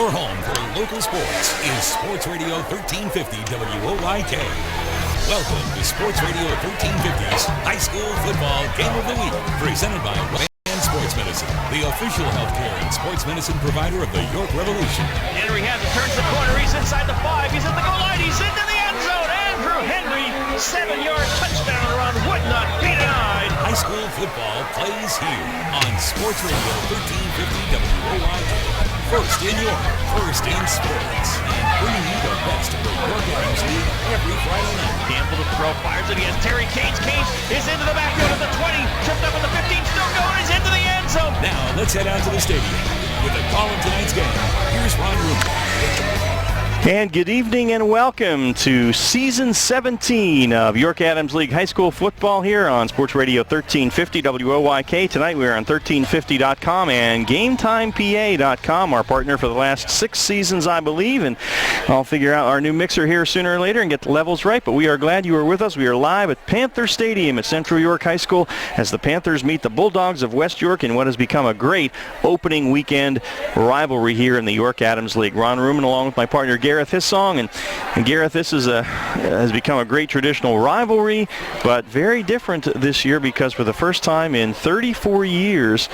Your home for local sports is Sports Radio 1350 WOYK. Welcome to Sports Radio 1350's High School Football Game of the Week, presented by Westman Sports Medicine, the official healthcare and sports medicine provider of the York Revolution. Henry has it, turns the corner, he's inside the 5, he's at the goal line, he's into the end zone. Andrew Henry, 7-yard touchdown run, would not be denied. High school football plays here on Sports Radio 1350 WOYK. First in York, first in sports, and bringing you the best of the York Adams League every Friday night. Campbell to throw, fires it, he has Terry Cates. Cates is into the backfield at the 20, tripped up at the 15, still going, he's into the end zone. Now let's head out to the stadium with the call of tonight's game. Here's Ron Ruben. And good evening and welcome to Season 17 of York Adams League High School Football here on Sports Radio 1350 WOYK. Tonight we are on 1350.com and GameTimePA.com, our partner for the last 6 seasons, I believe. And I'll figure out our new mixer here sooner or later and get the levels right. But we are glad you are with us. We are live at Panther Stadium at Central York High School as the Panthers meet the Bulldogs of West York in what has become a great opening weekend rivalry here in the York Adams League. Ron Ruman along with my partner Gareth Hissong, and Gareth, this is has become a great traditional rivalry, but very different this year because for the first time in 34 years,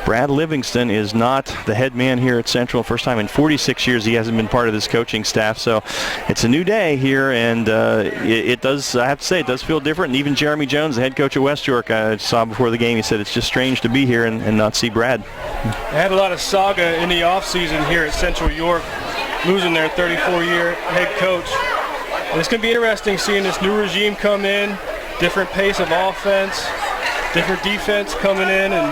Brad Livingston is not the head man here at Central. First time in 46 years he hasn't been part of this coaching staff, so it's a new day here, and it does, I have to say, it does feel different. And even Jeremy Jones, the head coach of West York, I saw before the game, he said it's just strange to be here and not see Brad. I had a lot of saga in the offseason here at Central York, losing their 34-year head coach. And it's going to be interesting seeing this new regime come in, different pace of offense, different defense coming in. And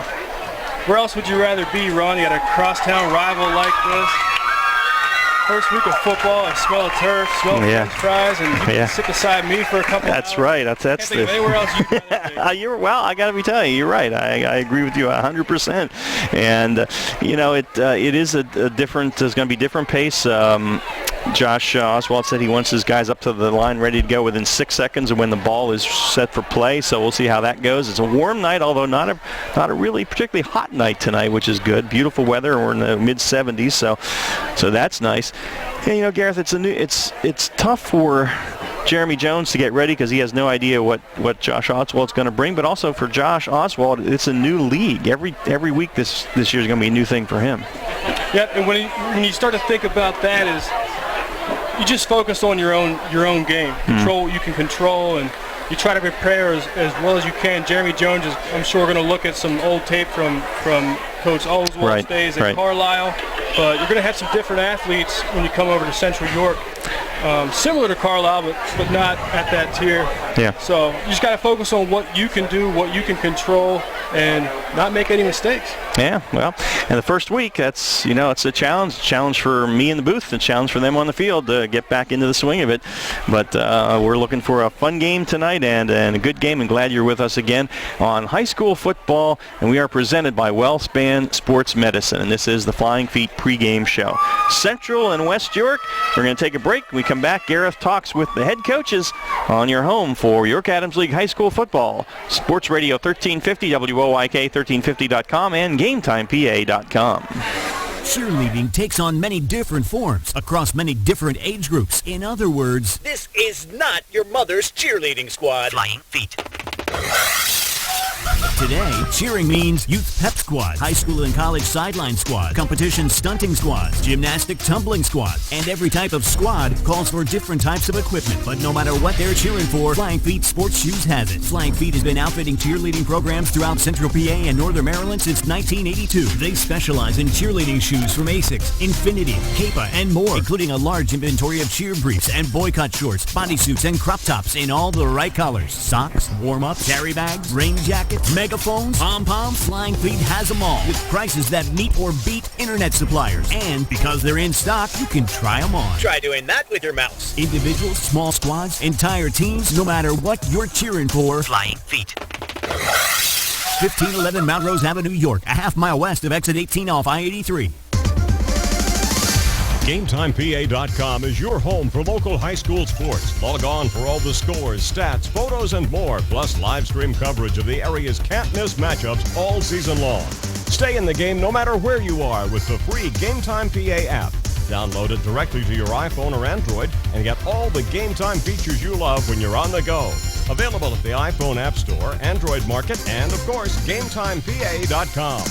where else would you rather be, Ron? You got a crosstown rival like this. First week of football, I smell turf, smell French fries, and you can sit beside me for a couple That's hours. Right. That's Can't think of anywhere else you'd rather be. Well, I got to be telling you, you're right. I agree with you 100%. And, you know, it is a different, there's going to be different pace. Josh Oswald said he wants his guys up to the line ready to go within 6 seconds of when the ball is set for play, so we'll see how that goes. It's a warm night, although not a really particularly hot night tonight, which is good. Beautiful weather, we're in the mid-70s, so that's nice. And, you know, Gareth, it's tough for Jeremy Jones to get ready because he has no idea what Josh Oswald's going to bring, but also for Josh Oswald, it's a new league. Every week this year is going to be a new thing for him. Yeah, and when you start to think about that is you just focus on your own game, control what you can control, and you try to prepare as well as you can. Jeremy Jones is, I'm sure, going to look at some old tape from Coach Oswald's days at Carlisle, but you're going to have some different athletes when you come over to Central York, similar to Carlisle, but not at that tier. Yeah. So you just got to focus on what you can do, what you can control, and not make any mistakes. Yeah, well, and the first week, it's a challenge for me in the booth, a challenge for them on the field to get back into the swing of it. But we're looking for a fun game tonight and a good game, and glad you're with us again on high school football, and we are presented by WellSpan Sports Medicine, and this is the Flying Feet pregame show. Central and West York, we're going to take a break. When we come back, Gareth talks with the head coaches on your home for York Adams League High School Football. Sports Radio 1350, WOYK 1350.com, and GameTimePA.com. Cheerleading takes on many different forms across many different age groups. In other words, this is not your mother's cheerleading squad. Flying Feet. Today, cheering means youth pep squad, high school and college sideline squad, competition stunting squads, gymnastic tumbling squad, and every type of squad calls for different types of equipment. But no matter what they're cheering for, Flying Feet Sports Shoes has it. Flying Feet has been outfitting cheerleading programs throughout Central PA and Northern Maryland since 1982. They specialize in cheerleading shoes from Asics, Infinity, Kappa, and more, including a large inventory of cheer briefs and boycott shorts, bodysuits, and crop tops in all the right colors. Socks, warm-ups, carry bags, rain jackets, megaphones, pom-poms. Flying Feet has them all with prices that meet or beat internet suppliers. And because they're in stock, you can try them on. Try doing that with your mouse. Individuals, small squads, entire teams, no matter what you're cheering for, Flying Feet. 1511 Mount Rose Avenue, York, a half-mile west of exit 18 off I-83. GameTimePA.com is your home for local high school sports. Log on for all the scores, stats, photos, and more, plus live stream coverage of the area's can't-miss matchups all season long. Stay in the game no matter where you are with the free GameTime PA app. Download it directly to your iPhone or Android and get all the Game Time features you love when you're on the go. Available at the iPhone App Store, Android Market, and, of course, GameTimePA.com.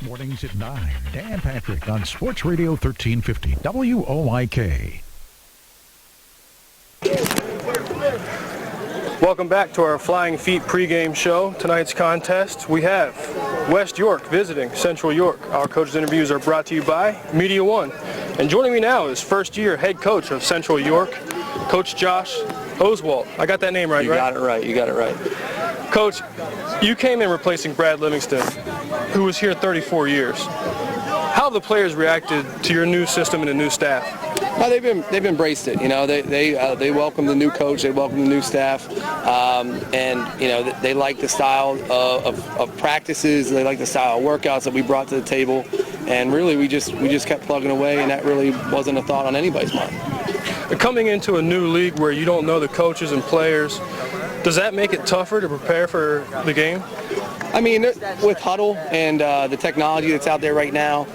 Mornings at 9. Dan Patrick on Sports Radio 1350 WOIK. Welcome back to our Flying Feet pregame show. Tonight's contest, we have West York visiting Central York. Our coaches' interviews are brought to you by Media One. And joining me now is first-year head coach of Central York, Coach Josh Oswalt. I got that name right, right? You got it right. Coach, you came in replacing Brad Livingston, who was here 34 years. How have the players reacted to your new system and the new staff? No, they've embraced it. You know, they welcome the new coach, they welcome the new staff, and you know they like the style of practices, they like the style of workouts that we brought to the table, and really we just kept plugging away, and that really wasn't a thought on anybody's mind. Coming into a new league where you don't know the coaches and players, does that make it tougher to prepare for the game? I mean, with Huddle and the technology that's out there right now,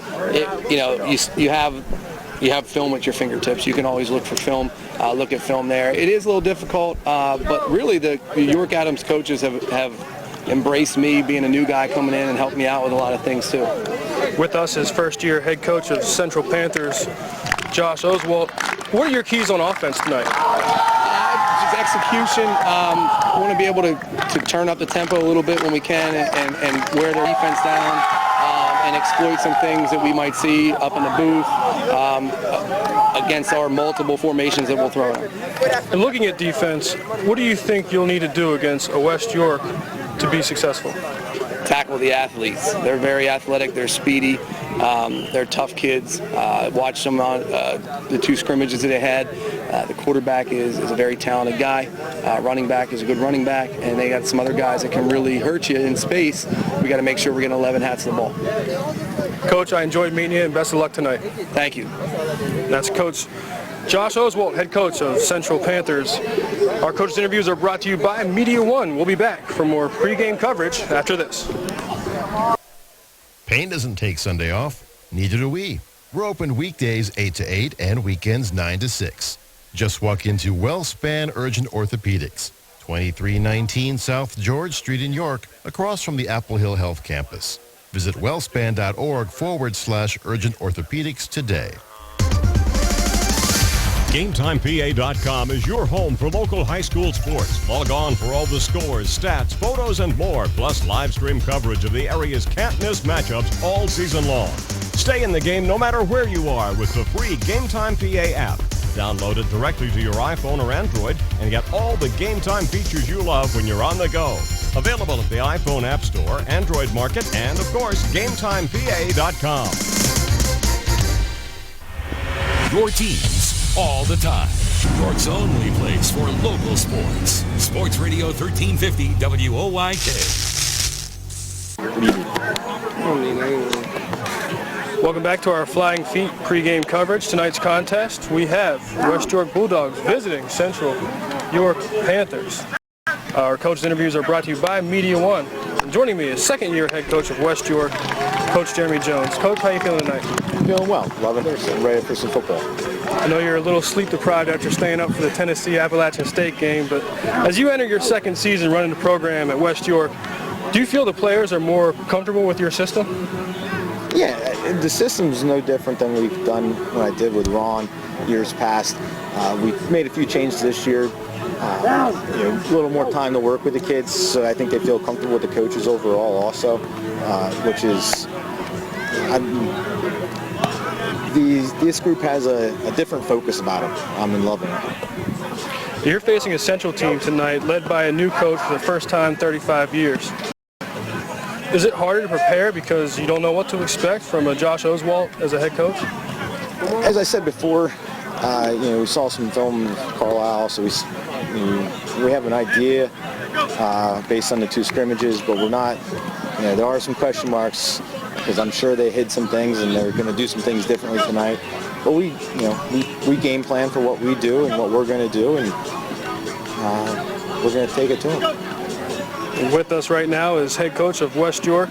you have film at your fingertips. You can always look for film, look at film there. It is a little difficult, but really the York Adams coaches have embraced me being a new guy coming in and helped me out with a lot of things too. With us is first-year head coach of Central Panthers, Josh Oswalt. What are your keys on offense tonight? Just execution. I want to be able to turn up the tempo a little bit when we can and wear their defense down. And exploit some things that we might see up in the booth against our multiple formations that we'll throw in. And looking at defense, what do you think you'll need to do against a West York to be successful? Tackle the athletes. They're very athletic. They're speedy. They're tough kids. Watched them on the two scrimmages that they had. The quarterback is a very talented guy. Running back is a good running back. And they got some other guys that can really hurt you in space. We got to make sure we're getting 11 hats to the ball. Coach, I enjoyed meeting you, and best of luck tonight. Thank you. That's Coach Josh Oswalt, head coach of Central Panthers. Our coaches' interviews are brought to you by Media One. We'll be back for more pregame coverage after this. Payne doesn't take Sunday off. Neither do we. We're open weekdays 8 to 8 and weekends 9 to 6. Just walk into WellSpan Urgent Orthopedics, 2319 South George Street in York, across from the Apple Hill Health Campus. Visit wellspan.org/urgent orthopedics today. GameTimePA.com is your home for local high school sports. Log on for all the scores, stats, photos, and more, plus live stream coverage of the area's can't-miss matchups all season long. Stay in the game no matter where you are with the free GameTime PA app. Download it directly to your iPhone or Android and get all the Game Time features you love when you're on the go. Available at the iPhone App Store, Android Market, and, of course, GameTimePA.com. Your teams all the time. York's only place for local sports. Sports Radio 1350 WOIK. Welcome back to our Flying Feet pregame coverage. Tonight's contest, we have West York Bulldogs visiting Central York Panthers. Our coaches' interviews are brought to you by Media One. And joining me is second-year head coach of West York, Coach Jeremy Jones. Coach, how are you feeling tonight? Feeling well. Loving it. I'm ready for some football. I know you're a little sleep-deprived after staying up for the Tennessee-Appalachian State game, but as you enter your second season running the program at West York, do you feel the players are more comfortable with your system? Yeah, the system's no different than we've done what I did with Ron years past. We've made a few changes this year. A little more time to work with the kids, so I think they feel comfortable with the coaches overall also, which is, this group has a different focus about it. I'm loving it. You're facing a Central team tonight led by a new coach for the first time in 35 years. Is it harder to prepare because you don't know what to expect from a Josh Oswalt as a head coach? As I said before, we saw some film of Carlisle, so we have an idea based on the two scrimmages, but we're not, there are some question marks because I'm sure they hid some things and they're going to do some things differently tonight. But we game plan for what we do and what we're going to do, and we're going to take it to them. With us right now is head coach of West York,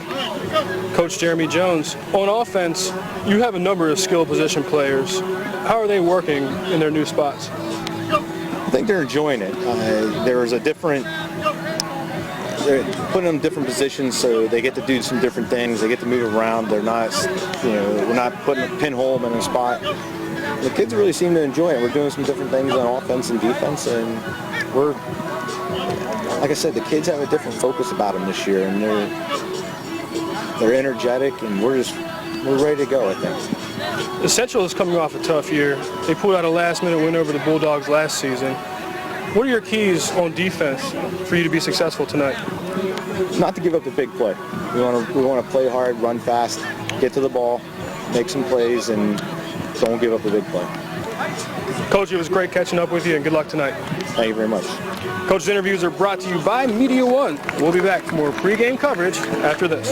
Coach Jeremy Jones. On offense, you have a number of skill position players. How are they working in their new spots? I think they're enjoying it. There's a different, they're putting them in different positions so they get to do some different things. They get to move around. They're not, we're not putting a pinhole them in a spot. The kids really seem to enjoy it. We're doing some different things on offense and defense, and we're, like I said, the kids have a different focus about them this year, and they're energetic, and we're ready to go, I think. The Central is coming off a tough year. They pulled out a last-minute win over the Bulldogs last season. What are your keys on defense for you to be successful tonight? Not to give up the big play. We want to play hard, run fast, get to the ball, make some plays, and don't give up the big play. Coach, it was great catching up with you, and good luck tonight. Thank you very much. Coach's interviews are brought to you by Media One. We'll be back for more pregame coverage after this.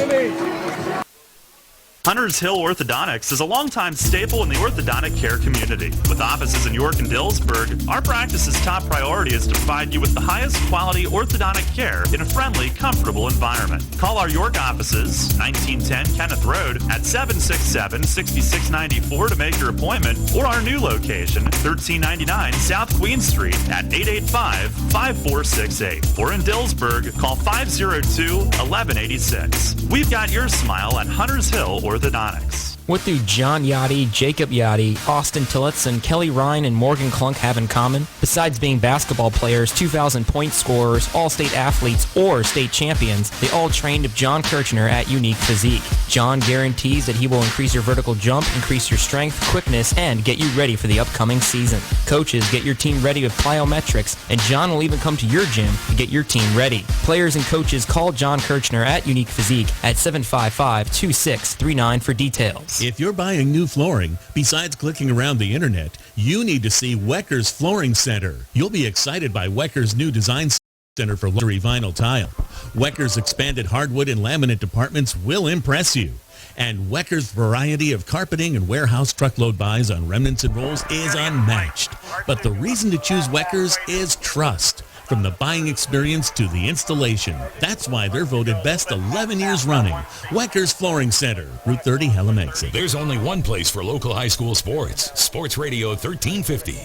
Hunters Hill Orthodontics is a longtime staple in the orthodontic care community. With offices in York and Dillsburg, our practice's top priority is to provide you with the highest quality orthodontic care in a friendly, comfortable environment. Call our York offices, 1910 Kenneth Road, at 767-6694 to make your appointment, or our new location, 1399 South Queen Street at 885-5468. Or in Dillsburg, call 502-1186. We've got your smile at Hunters Hill Orthodontics. What do John Yachty, Jacob Yachty, Austin Tillotz, and Kelly Ryan and Morgan Klunk have in common? Besides being basketball players, 2,000-point scorers, all-state athletes, or state champions, they all trained with John Kirchner at Unique Physique. John guarantees that he will increase your vertical jump, increase your strength, quickness, and get you ready for the upcoming season. Coaches, get your team ready with plyometrics, and John will even come to your gym to get your team ready. Players and coaches, call John Kirchner at Unique Physique at 755-2639 for details. If you're buying new flooring, besides clicking around the internet, you need to see Wecker's Flooring Center. You'll be excited by Wecker's new design center for luxury vinyl tile. Wecker's expanded hardwood and laminate departments will impress you. And Wecker's variety of carpeting and warehouse truckload buys on remnants and rolls is unmatched. But the reason to choose Wecker's is trust. From the buying experience to the installation. That's why they're voted best 11 years running. Wecker's Flooring Center, Route 30, Hellam Exit. There's only one place for local high school sports. Sports Radio 1350.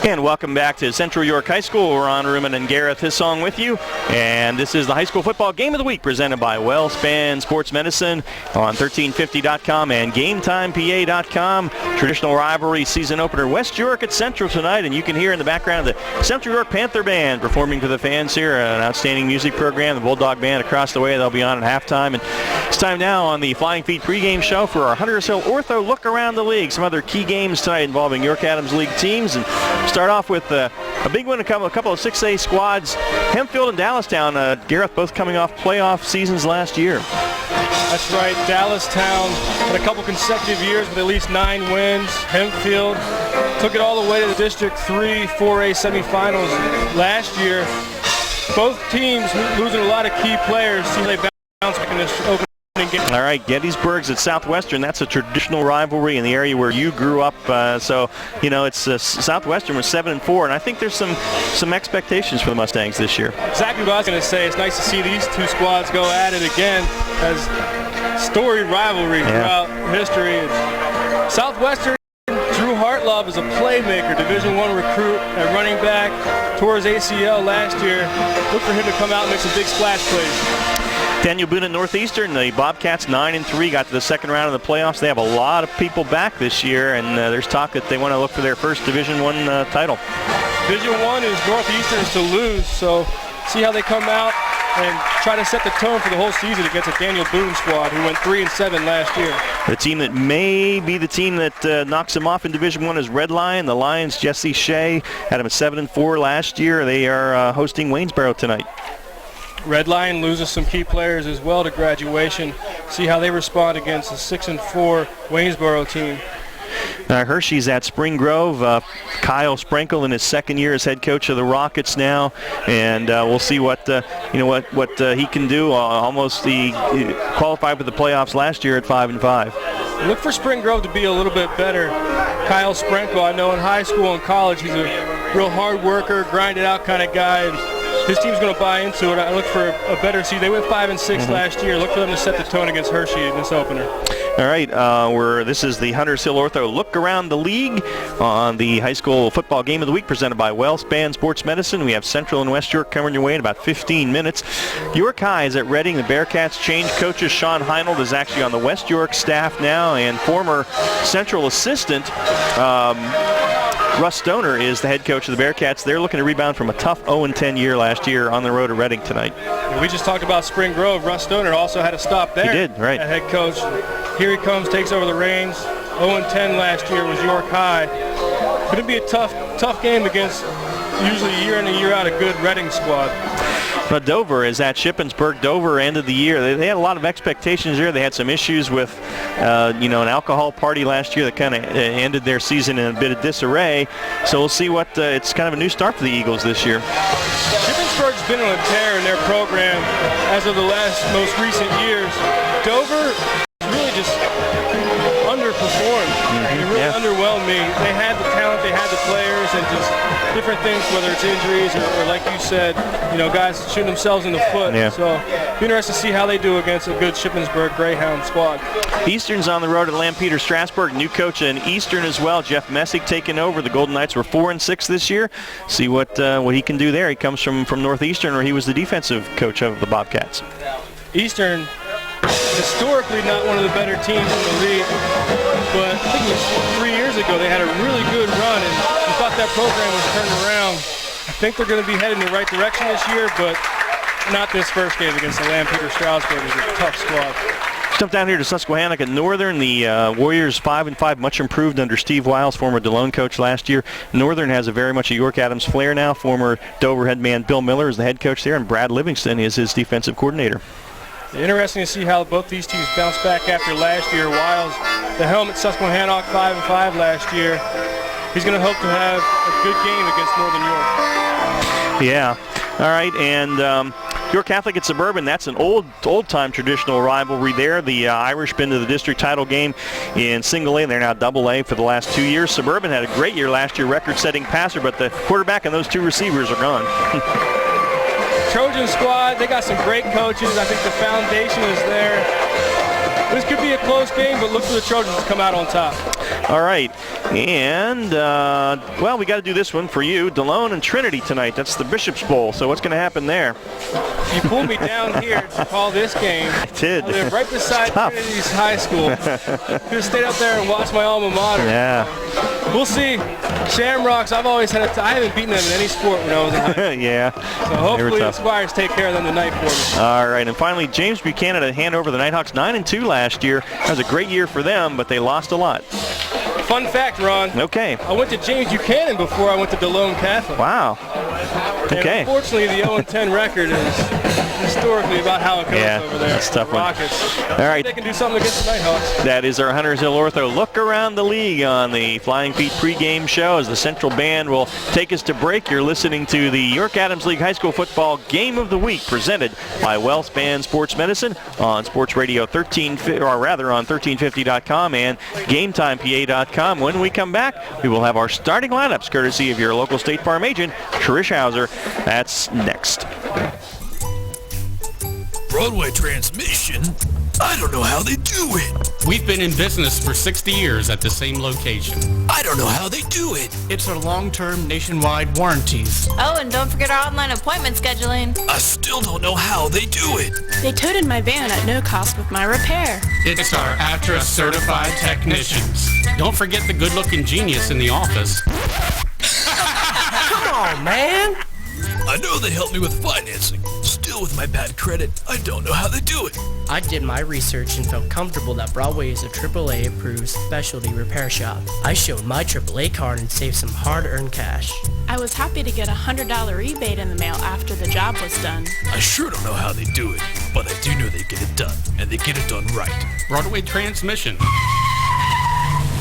And welcome back to Central York High School. Ron Ruman and Gareth Hissong with you. And this is the high school football game of the week presented by WellSpan Sports Medicine on 1350.com and GameTimePA.com. Traditional rivalry season opener, West York at Central tonight. And you can hear in the background the Central York Panther Band performing for the fans here. An outstanding music program. The Bulldog Band across the way. They'll be on at halftime. And it's time now on the Flying Feet pregame show for our Hunters Hill Ortho look around the league. Some other key games tonight involving York Adams League teams. And start off with a big win, a couple of 6A squads, Hempfield and Dallastown. Gareth, both coming off playoff seasons last year. That's right. Dallastown had a couple consecutive years with at least 9 wins. Hempfield took it all the way to the District 3 4A semifinals last year. Both teams losing a lot of key players. See they bounce back in this opening game. All right, Gettysburg's at Southwestern. That's a traditional rivalry in the area where you grew up. So, it's Southwestern was 7-4, and I think there's some expectations for the Mustangs this year. Exactly what I was going to say. It's nice to see these two squads go at it again as storied rivalry throughout history. Southwestern, Drew Hartlove is a playmaker, Division I recruit at running back, tore his ACL last year. Look for him to come out and make some big splash plays. Daniel Boone at Northeastern, the Bobcats 9-3, got to the second round of the playoffs. They have a lot of people back this year, and there's talk that they want to look for their first Division I title. Division I is Northeastern's to lose, so see how they come out and try to set the tone for the whole season against a Daniel Boone squad who went 3-7 last year. The team that may be the team that knocks them off in Division I is Red Lion. The Lions, Jesse Shea, had them at 7-4 last year. They are hosting Waynesboro tonight. Red Lion loses some key players as well to graduation. See how they respond against the 6-4 Waynesboro team. Hershey's at Spring Grove. Kyle Sprinkle in his second year as head coach of the Rockets now, and we'll see what he can do. He qualified for the playoffs last year at 5-5. Look for Spring Grove to be a little bit better. Kyle Sprinkle, I know in high school and college he's a real hard worker, grind it out kind of guy. And his team's going to buy into it. I look for a better season. They went 5-6 last year. Look for them to set the tone against Hershey in this opener. All right, this is the Hunters Hill Ortho Look Around the League on the high school football game of the week presented by WellSpan Sports Medicine. We have Central and West York coming your way in about 15 minutes. York High is at Reading. The Bearcats changed coaches. Sean Heinold is actually on the West York staff now, and former Central assistant Russ Stoner is the head coach of the Bearcats. They're looking to rebound from a tough 0-10 year last year on the road to Reading tonight. We just talked about Spring Grove. Russ Stoner also had a stop there. He did, right. Head coach. Here he comes, takes over the reins. 0-10 last year was York High. Going to be a tough game against usually year in and year out a good Reading squad. But Dover is at Shippensburg. Dover ended the year. They had a lot of expectations here. They had some issues with, an alcohol party last year that kind of ended their season in a bit of disarray. So we'll see what, it's kind of a new start for the Eagles this year. Shippensburg's been on a tear in their program as of the most recent years. Dover really just underperformed. They really underwhelmed me. They had the talent, they had the players, and just different things, whether it's injuries or like you said, guys shooting themselves in the foot. Yeah. So be interested to see how they do against a good Shippensburg Greyhound squad. Eastern's on the road at Lampeter Strasburg. New coach in Eastern as well, Jeff Messick taking over. The Golden Knights were 4-6 this year. See what he can do there. He comes from Northeastern, where he was the defensive coach of the Bobcats. Eastern, historically not one of the better teams in the league, but I think it was 3 years ago they had a really good run, and we thought that program was turning around. I think they're going to be heading in the right direction this year, but not this first game against the Lampeter Strasburg. It's a tough squad. Jump down here to Susquehannock at Northern. The Warriors 5-5, much improved under Steve Wiles, former DeLone coach last year. Northern has a very much a York Adams flair now. Former Dover head man Bill Miller is the head coach there, and Brad Livingston is his defensive coordinator. Interesting to see how both these teams bounce back after last year. Wiles, the helm at Susquehannock, 5-5 last year. He's going to hope to have a good game against Northern York. Yeah. All right, and York Catholic at Suburban, that's an old-time traditional rivalry there. The Irish been to the district title game in single A. They're now double A for the last 2 years. Suburban had a great year last year, record-setting passer, but the quarterback and those two receivers are gone. Trojan squad, they got some great coaches. I think the foundation is there. This could be a close game, but look for the Trojans to come out on top. All right, and, we got to do this one for you. DeLone and Trinity tonight. That's the Bishop's Bowl, so what's going to happen there? You pulled me down here to call this game. I did. I live right beside Trinity's high school. Could have stayed up there and watched my alma mater. Yeah. We'll see. Shamrocks, I've always had I haven't beaten them in any sport when I was in high school. Yeah. So hopefully the Squires take care of them tonight for me. All right, and finally, James Buchanan to hand over the Nighthawks 9-2 last year. That was a great year for them, but they lost a lot. Fun fact, Ron. Okay. I went to James Buchanan before I went to DeLone Catholic. Wow. Okay. And unfortunately, the 0-10 record is historically about how it goes over there. That's tough one. Rockets. All right. They can do something against the Nighthawks. That is our Hunters Hill Ortho Look Around the League on the Flying Feet pregame show as the Central Band will take us to break. You're listening to the York Adams League High School Football Game of the Week presented by WellSpan Sports Medicine on Sports Radio 1350.com and GameTimePA.com. When we come back, we will have our starting lineups courtesy of your local State Farm agent, Trish Hauser. That's next. Broadway Transmission? I don't know how they do it. We've been in business for 60 years at the same location. I don't know how they do it. It's our long-term nationwide warranties. Oh, and don't forget our online appointment scheduling. I still don't know how they do it. They toted my van at no cost with my repair. It's our ATRA certified technicians. Don't forget the good-looking genius in the office. Come on, man. I know they helped me with financing. Still, with my bad credit, I don't know how they do it. I did my research and felt comfortable that Broadway is a AAA approved specialty repair shop. I showed my AAA card and saved some hard-earned cash. I was happy to get a $100 rebate in the mail after the job was done. I sure don't know how they do it, but I do know they get it done, and they get it done right. Broadway Transmission.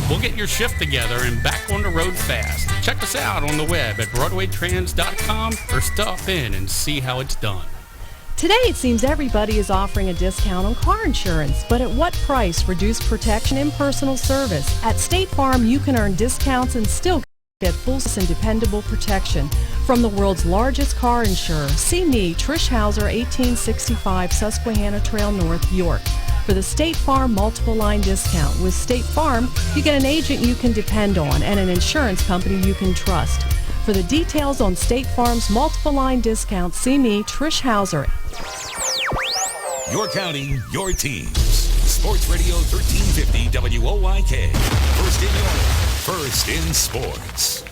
We'll get your shift together and back on the road fast. Check us out on the web at BroadwayTrans.com or stop in and see how it's done. Today it seems everybody is offering a discount on car insurance, but at what price? Reduced protection and personal service. At State Farm, you can earn discounts and still Get full and dependable protection from the world's largest car insurer. See me, Trish Hauser, 1865 Susquehanna Trail North, York, for the State Farm multiple line discount. With State Farm, you get an agent you can depend on and an insurance company you can trust. For the details on State Farm's multiple line discount, see me, Trish Hauser. Your county, your teams. Sports Radio 1350 WOYK. First in York, first in sports.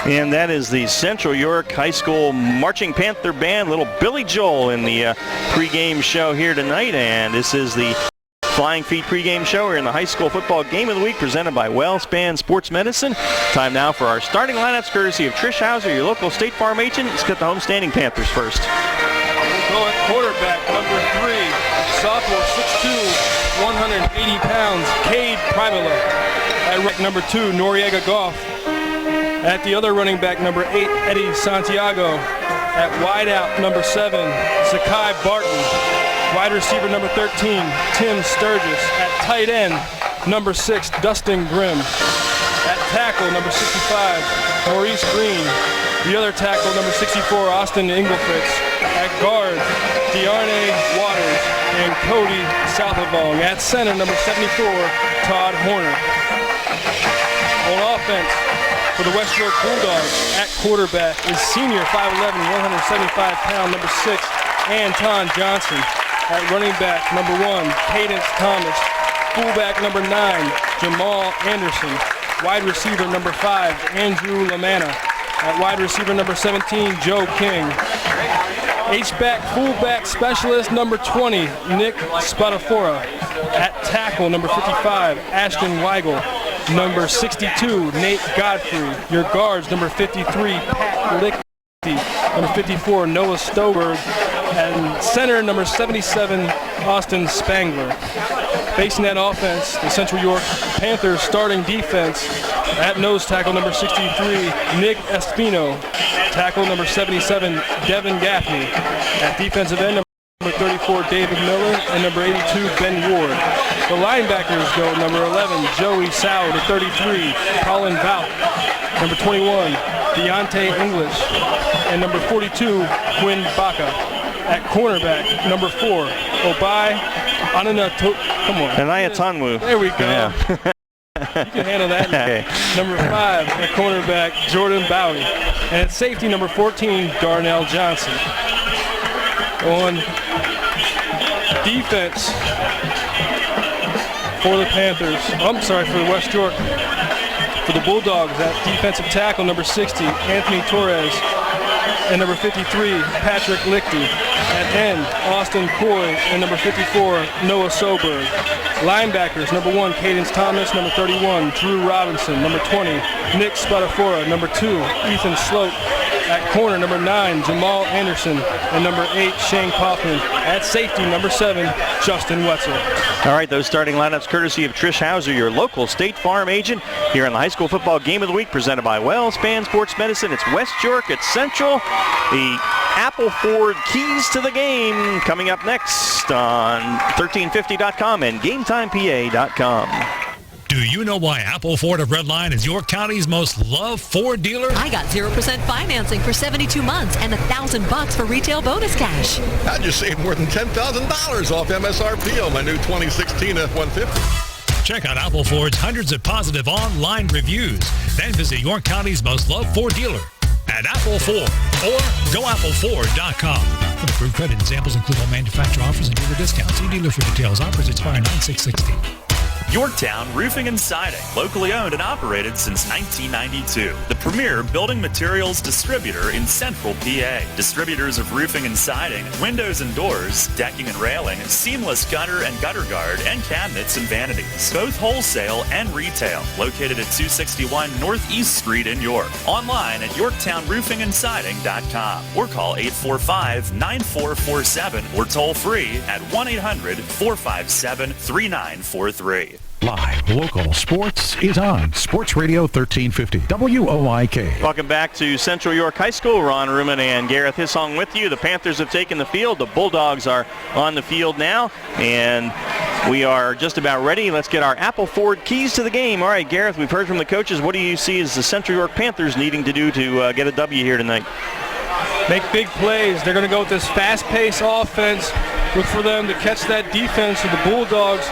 And that is the Central York High School Marching Panther Band, little Billy Joel in the pregame show here tonight. And this is the Flying Feet pregame show here in the high school football game of the week presented by WellSpan Sports Medicine. Time now for our starting lineups courtesy of Trish Hauser, your local State Farm agent. Let's get the homestanding Panthers first. We'll go at quarterback, number 3, sophomore, 6'2", 180 pounds, Cade Primula. At rank number 2, Noriega Goff. At the other running back, number 8, Eddie Santiago. At wideout, number 7, Zakai Barton. Wide receiver, number 13, Tim Sturgis. At tight end, number 6, Dustin Grimm. At tackle, number 65, Maurice Green. The other tackle, number 64, Austin Engelfritz. At guard, Dearne Waters and Cody Southavong. At center, number 74, Todd Horner. On offense, for the West York Bulldogs, at quarterback is senior 5'11", 175-pound, number 6, Anton Johnson. At running back, number 1, Cadence Thomas. Fullback, number 9, Jamal Anderson. Wide receiver, number 5, Andrew Lamanna. At wide receiver, number 17, Joe King. H-back, fullback specialist, number 20, Nick Spadafora. At tackle, number 55, Ashton Weigel. Number 62, Nate Godfrey. Your guards, number 53, Pat Lichty. Number 54, Noah Stoberg. And center, number 77, Austin Spangler. Facing that offense, the Central York Panthers starting defense. At nose tackle, number 63, Nick Espino. Tackle, number 77, Devin Gaffney. At defensive end, number 34, David Miller. And number 82, Ben Ward. The linebackers go number 11, Joey Sow to 33, Colin Bout. Number 21, Deontay English. And number 42, Quinn Baca. At cornerback, number 4, Obai Ananato. Come on. Anayatanwu. There we go. Yeah. You can handle that. Okay. Number 5, at cornerback, Jordan Bowie. And at safety, number 14, Darnell Johnson. On defense for the Panthers, for the West York, for the Bulldogs, at defensive tackle, number 60, Anthony Torres. And number 53, Patrick Lichty. At end, Austin Coy. And number 54, Noah Soberg. Linebackers, number 1, Cadence Thomas. Number 31, Drew Robinson. Number 20, Nick Spadafora. Number 2, Ethan Slope. At corner, number 9, Jamal Anderson. And number 8, Shane Kaufman. At safety, number 7, Justin Wetzel. All right, those starting lineups courtesy of Trish Hauser, your local State Farm agent, here on the high school football game of the week presented by WellSpan Sports Medicine. It's West York at Central. The Apple Ford keys to the game coming up next on 1350.com and GameTimePA.com. Do you know why Apple Ford of Redline is York County's most loved Ford dealer? I got 0% financing for 72 months and $1,000 for retail bonus cash. I just saved more than $10,000 off MSRP on my new 2016 F-150. Check out Apple Ford's hundreds of positive online reviews. Then visit York County's most loved Ford dealer at Apple Ford or GoAppleFord.com. For approved credit, examples include all manufacturer offers and dealer discounts. See dealer for details. Offers expire 9/6/16. Yorktown Roofing and Siding, locally owned and operated since 1992. The premier building materials distributor in Central PA. Distributors of roofing and siding, windows and doors, decking and railing, seamless gutter and gutter guard, and cabinets and vanities. Both wholesale and retail. Located at 261 Northeast Street in York. Online at YorktownRoofingandSiding.com or call 845-9447 or toll free at 1-800-457-3943. Live local sports is on Sports Radio 1350 WOIK. Welcome back to Central York High School. Ron Ruman and Gareth Hissong with you. The Panthers have taken the field. The Bulldogs are on the field now, and we are just about ready. Let's get our Apple Ford keys to the game. All right, Gareth, we've heard from the coaches. What do you see as the Central York Panthers needing to do to get a W here tonight? Make big plays. They're going to go with this fast-paced offense. Look for them to catch that defense of the Bulldogs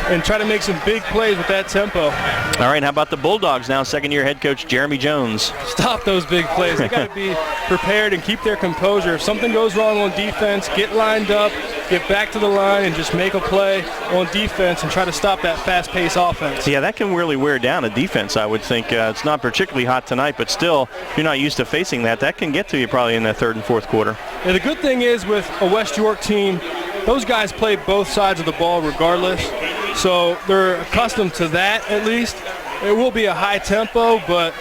and try to make some big plays with that tempo. All right, how about the Bulldogs now? Second-year head coach Jeremy Jones. Stop those big plays. They got to be prepared and keep their composure. If something goes wrong on defense, get lined up, get back to the line, and just make a play on defense and try to stop that fast-paced offense. Yeah, that can really wear down a defense, I would think. It's not particularly hot tonight, but still, if you're not used to facing that, that can get to you probably in the third and fourth quarter. Yeah, the good thing is with a West York team, those guys play both sides of the ball regardless. So they're accustomed to that at least. It will be a high tempo, but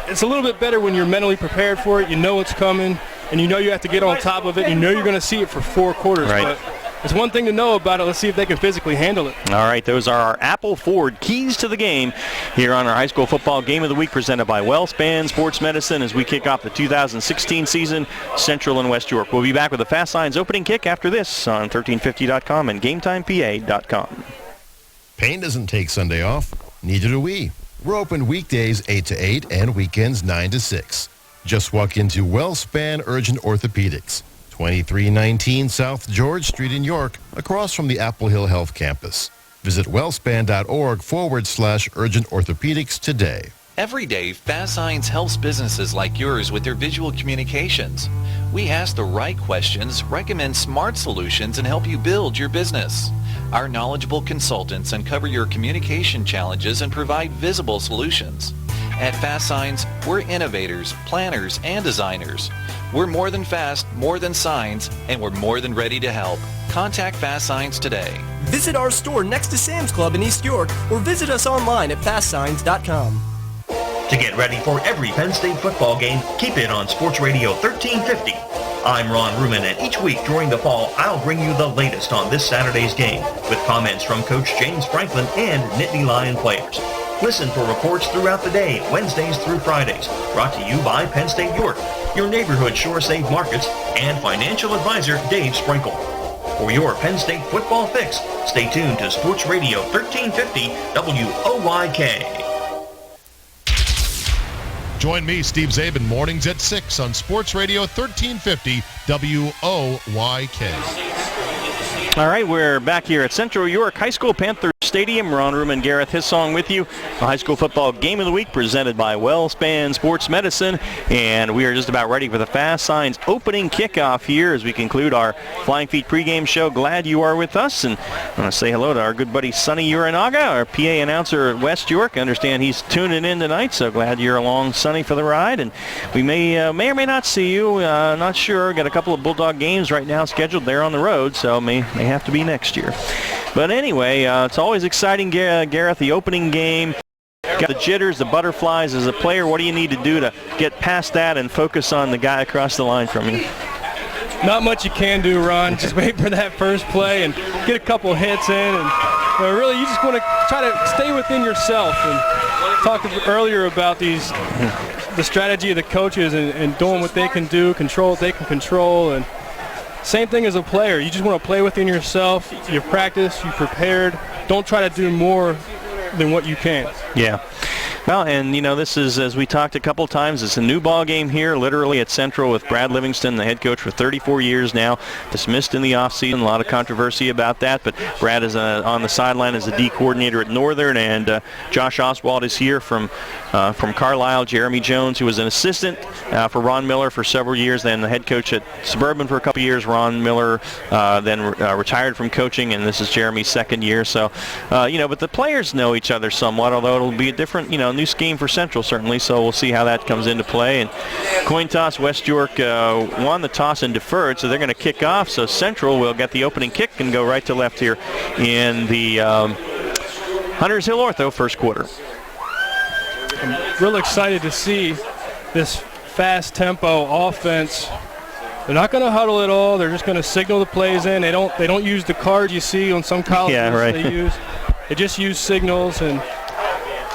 it's a little bit better when you're mentally prepared for it. You know it's coming, and you know you have to get on top of it. You know you're going to see it for 4 quarters. Right. But it's one thing to know about it. Let's see if they can physically handle it. All right, those are our Apple Ford keys to the game here on our high school football game of the week presented by WellSpan Sports Medicine as we kick off the 2016 season, Central and West York. We'll be back with the Fast Signs opening kick after this on 1350.com and GameTimePA.com. Payne doesn't take Sunday off. Neither do we. We're open weekdays 8 to 8 and weekends 9 to 6. Just walk into WellSpan Urgent Orthopedics, 2319 South George Street in York, across from the Apple Hill Health Campus. Visit wellspan.org/urgent orthopedics today. Every day, Fast Signs helps businesses like yours with their visual communications. We ask the right questions, recommend smart solutions, and help you build your business. Our knowledgeable consultants uncover your communication challenges and provide visible solutions. At Fast Signs, we're innovators, planners, and designers. We're more than fast, more than signs, and we're more than ready to help. Contact Fast Signs today. Visit our store next to Sam's Club in East York or visit us online at fastsigns.com. To get ready for every Penn State football game, keep it on Sports Radio 1350. I'm Ron Ruman, and each week during the fall, I'll bring you the latest on this Saturday's game with comments from Coach James Franklin and Nittany Lion players. Listen for reports throughout the day, Wednesdays through Fridays. Brought to you by Penn State York, your neighborhood Shore Save Markets, and financial advisor Dave Sprinkle. For your Penn State football fix, stay tuned to Sports Radio 1350 WOYK. Join me, Steve Zabin, mornings at 6 on Sports Radio 1350 WOYK. All right, we're back here at Central York High School Panther Stadium. Ron Ruman, Gareth Hissong with you. The high school football game of the week presented by WellSpan Sports Medicine. And we are just about ready for the Fast Signs opening kickoff here as we conclude our Flying Feet pregame show. Glad you are with us. And I want to say hello to our good buddy Sonny Uranaga, our PA announcer at West York. I understand he's tuning in tonight, so glad you're along, Sonny, for the ride. And we may or may not see you. Not sure. Got a couple of Bulldog games right now scheduled there on the road, so may have to be next year. But anyway, it's always exciting, Gareth, the opening game. Got the jitters, the butterflies. As a player, what do you need to do to get past that and focus on the guy across the line from you? Not much you can do, Ron. Just wait for that first play and get a couple hits in. And really, you just want to try to stay within yourself. And talked earlier about the strategy of the coaches and doing what they can do, control what they can control. And same thing as a player. You just want to play within yourself. You practice, you prepared. Don't try to do more than what you can. Yeah. Well, and, this is, as we talked a couple times, it's a new ball game here, literally at Central with Brad Livingston, the head coach for 34 years now, dismissed in the offseason. A lot of controversy about that, but Brad is on the sideline as a D coordinator at Northern, and Josh Oswald is here from Carlisle. Jeremy Jones, who was an assistant for Ron Miller for several years, then the head coach at Suburban for a couple years. Ron Miller then retired from coaching, and this is Jeremy's second year. So, but the players know each other somewhat, although it'll be a different, new scheme for Central certainly, so we'll see how that comes into play. And coin toss, West York won the toss and deferred, so they're going to kick off. So Central will get the opening kick and go right to left here in the Hunters Hill Ortho first quarter. I'm real excited to see this fast tempo offense. They're not going to huddle at all. They're just going to signal the plays in. They don't use the cards you see on some colleges. Yeah, right. They just use signals. And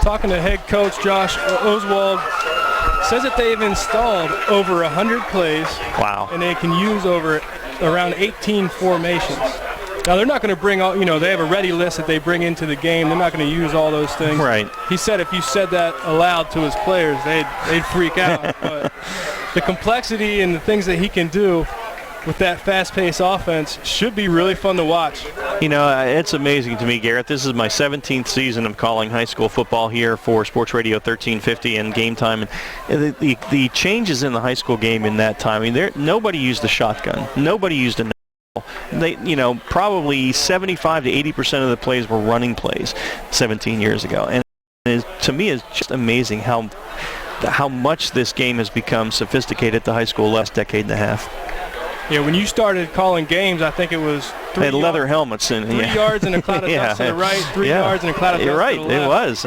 talking to head coach Josh Oswald, says that they've installed over 100 plays. Wow. And they can use around 18 formations. Now, they're not going to bring all, they have a ready list that they bring into the game. They're not going to use all those things. Right. He said if you said that aloud to his players, they'd freak out. But the complexity and the things that he can do with that fast-paced offense should be really fun to watch. It's amazing to me, Garrett. This is my 17th season of calling high school football here for Sports Radio 1350 and Game Time. And the changes in the high school game in that time, nobody used a shotgun. Nobody used a They, probably 75 to 80% of the plays were running plays 17 years ago. And to me, it's just amazing how much this game has become sophisticated at the high school last decade and a half. Yeah, when you started calling games, I think it was they had leather helmets and 3 yards and a cloud of dust to the right, 3 yards and a cloud of dust You're right, to the left. it was.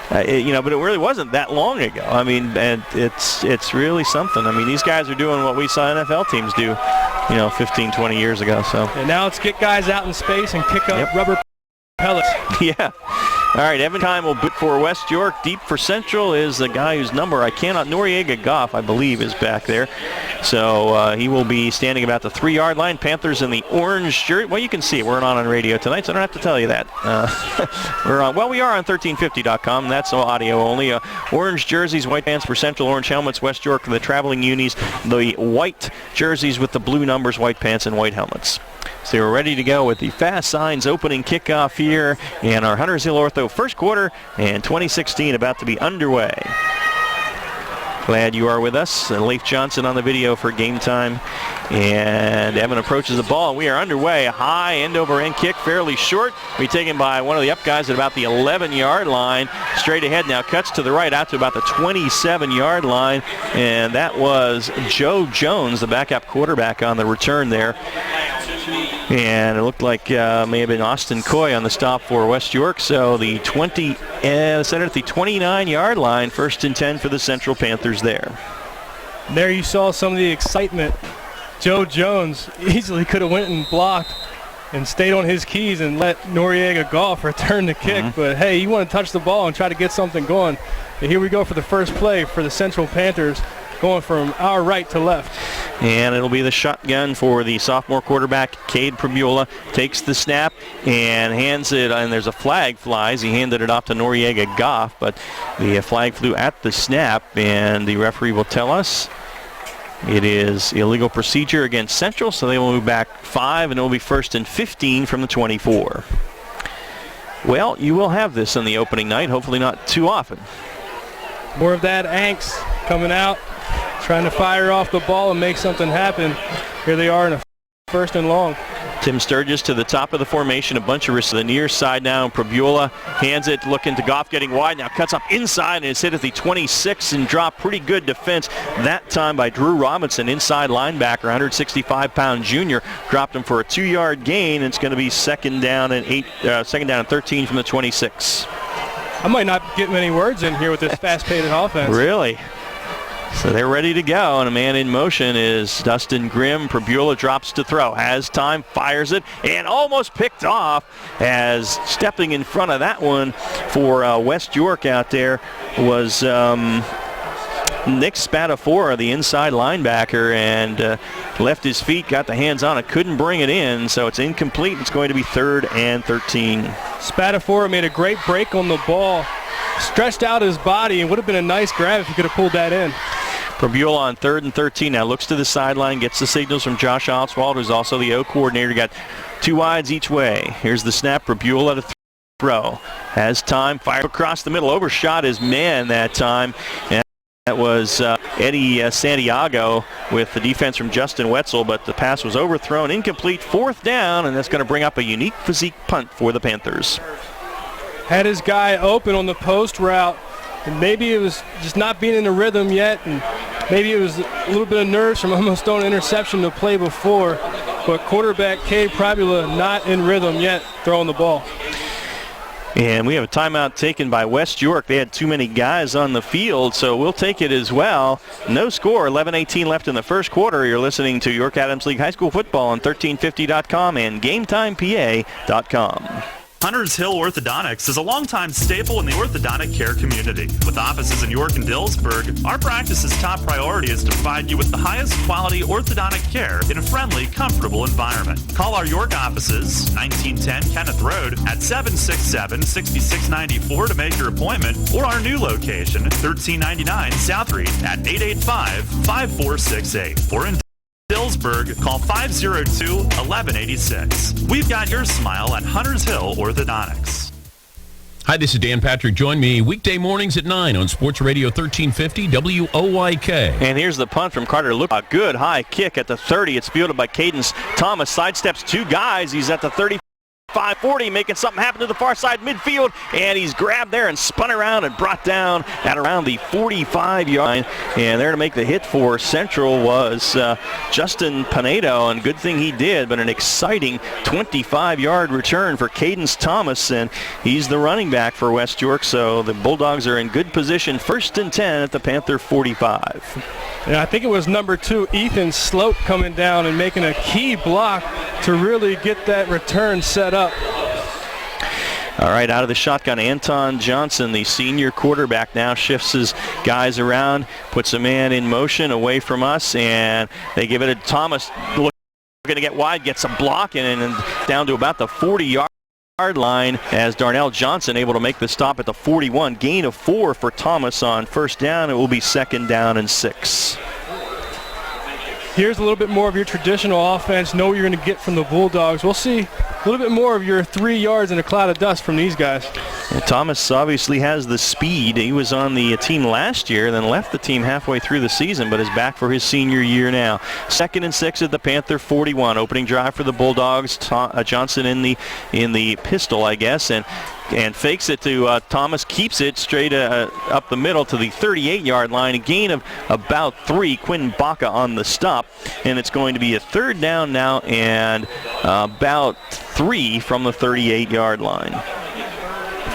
But it really wasn't that long ago. And it's really something. These guys are doing what we saw NFL teams do, 15, 20 years ago. So. And now let's get guys out in space and kick up rubber pellets. Yeah. All right, Evan Time will boot for West York. Deep for Central is the guy whose number Noriega Goff, I believe, is back there. So he will be standing about the 3-yard line. Panthers in the orange shirt. Well, you can see it. We're not on radio tonight, so I don't have to tell you that. We are on 1350.com. That's audio only. Orange jerseys, white pants for Central, orange helmets. West York, the traveling unis, the white jerseys with the blue numbers, white pants, and white helmets. So we're ready to go with the Fast Signs opening kickoff here in our Hunters Hill Ortho first quarter, and 2016 about to be underway. Glad you are with us. Leif Johnson on the video for Game Time. And Evan approaches the ball, and we are underway. A high end-over-end kick, fairly short. Be taken by one of the up guys at about the 11-yard line. Straight ahead now, cuts to the right out to about the 27-yard line. And that was Joe Jones, the backup quarterback on the return there. And it looked like may have been Austin Coy on the stop for West York. So the center at the 29-yard line, 1st and 10 for the Central Panthers there. There you saw some of the excitement. Joe Jones easily could have went and blocked and stayed on his keys and let Noriega Goff return the kick. But, hey, you want to touch the ball and try to get something going. And here we go for the first play for the Central Panthers, going from our right to left. And it'll be the shotgun for the sophomore quarterback, Cade Prabula. Takes the snap and hands it, and there's a flag flies. He handed it off to Noriega Goff, but the flag flew at the snap, and the referee will tell us it is illegal procedure against Central, so they will move back 5, and it will be 1st and 15 from the 24. Well, you will have this on the opening night, hopefully not too often. More of that angst coming out, trying to fire off the ball and make something happen. Here they are in a 1st and long. Tim Sturgis to the top of the formation, a bunch of risks to the near side now. Prabula hands it, looking to Goff, getting wide, now cuts up inside, and it's hit at the 26 and dropped. Pretty good defense that time by Drew Robinson, inside linebacker, 165-pound junior. Dropped him for a 2-yard gain. It's going to be second down and 13 from the 26. I might not get many words in here with this fast-paced offense. Really? So they're ready to go, and a man in motion is Dustin Grimm. Prabula drops to throw, has time, fires it, and almost picked off, as stepping in front of that one for West York out there was Nick Spatafora, the inside linebacker, and left his feet, got the hands on it, couldn't bring it in, so it's incomplete. It's going to be 3rd and 13. Spatafora made a great break on the ball stretched out his body and would have been a nice grab if he could have pulled that in. Brabula on 3rd and 13 now, looks to the sideline, gets the signals from Josh Oswald, who's also the O coordinator. Got 2 wides each way. Here's the snap. Brabula to throw. Has time, fire across the middle, overshot his man that time. And that was Eddie Santiago with the defense from Justin Wetzel, but the pass was overthrown, incomplete, 4th down, and that's going to bring up a unique physique punt for the Panthers. Had his guy open on the post route, and maybe it was just not being in the rhythm yet, and maybe it was a little bit of nerves from almost throwing an interception to play before, but quarterback Cade Brabula not in rhythm yet throwing the ball. And we have a timeout taken by West York. They had too many guys on the field, so we'll take it as well. No score, 11:18 left in the first quarter. You're listening to York Adams League High School Football on 1350.com and GameTimePA.com. Hunters Hill Orthodontics is a longtime staple in the orthodontic care community. With offices in York and Dillsburg, our practice's top priority is to provide you with the highest quality orthodontic care in a friendly, comfortable environment. Call our York offices, 1910 Kenneth Road, at 767-6694 to make your appointment, or our new location, 1399 South Street at 885-5468. Or in Dillsburg, call 502-1186. We've got your smile at Hunters Hill Orthodontics. Hi, this is Dan Patrick. Join me weekday mornings at 9 on Sports Radio 1350 WOYK. And here's the punt from Carter. Look, a good high kick at the 30. It's fielded by Cadence Thomas. Sidesteps 2 guys. He's at the 35-40, making something happen to the far side midfield, and he's grabbed there and spun around and brought down at around the 45-yard line. And there to make the hit for Central was Justin Pinedo, and good thing he did, but an exciting 25-yard return for Cadence Thomas, and he's the running back for West York, so the Bulldogs are in good position, 1st and 10 at the Panther 45. Yeah, I think it was number 2, Ethan Slope, coming down and making a key block to really get that return set up. All right, out of the shotgun, Anton Johnson, the senior quarterback, now shifts his guys around, puts a man in motion away from us, and they give it to Thomas. Looking to get wide, gets a block, and down to about the 40-yard line as Darnell Johnson able to make the stop at the 41. Gain of 4 for Thomas on 1st down. It will be 2nd down and 6. Here's a little bit more of your traditional offense. Know what you're going to get from the Bulldogs. We'll see a little bit more of your 3 yards in a cloud of dust from these guys. Well, Thomas obviously has the speed. He was on the team last year, then left the team halfway through the season, but is back for his senior year now. 2nd and 6 at the Panther 41. Opening drive for the Bulldogs. Johnson in the pistol, I guess, and fakes it to Thomas, keeps it straight up the middle to the 38-yard line. A gain of about 3. Quinn Baca on the stop, and it's going to be a 3rd down now and about 3 from the 38-yard line.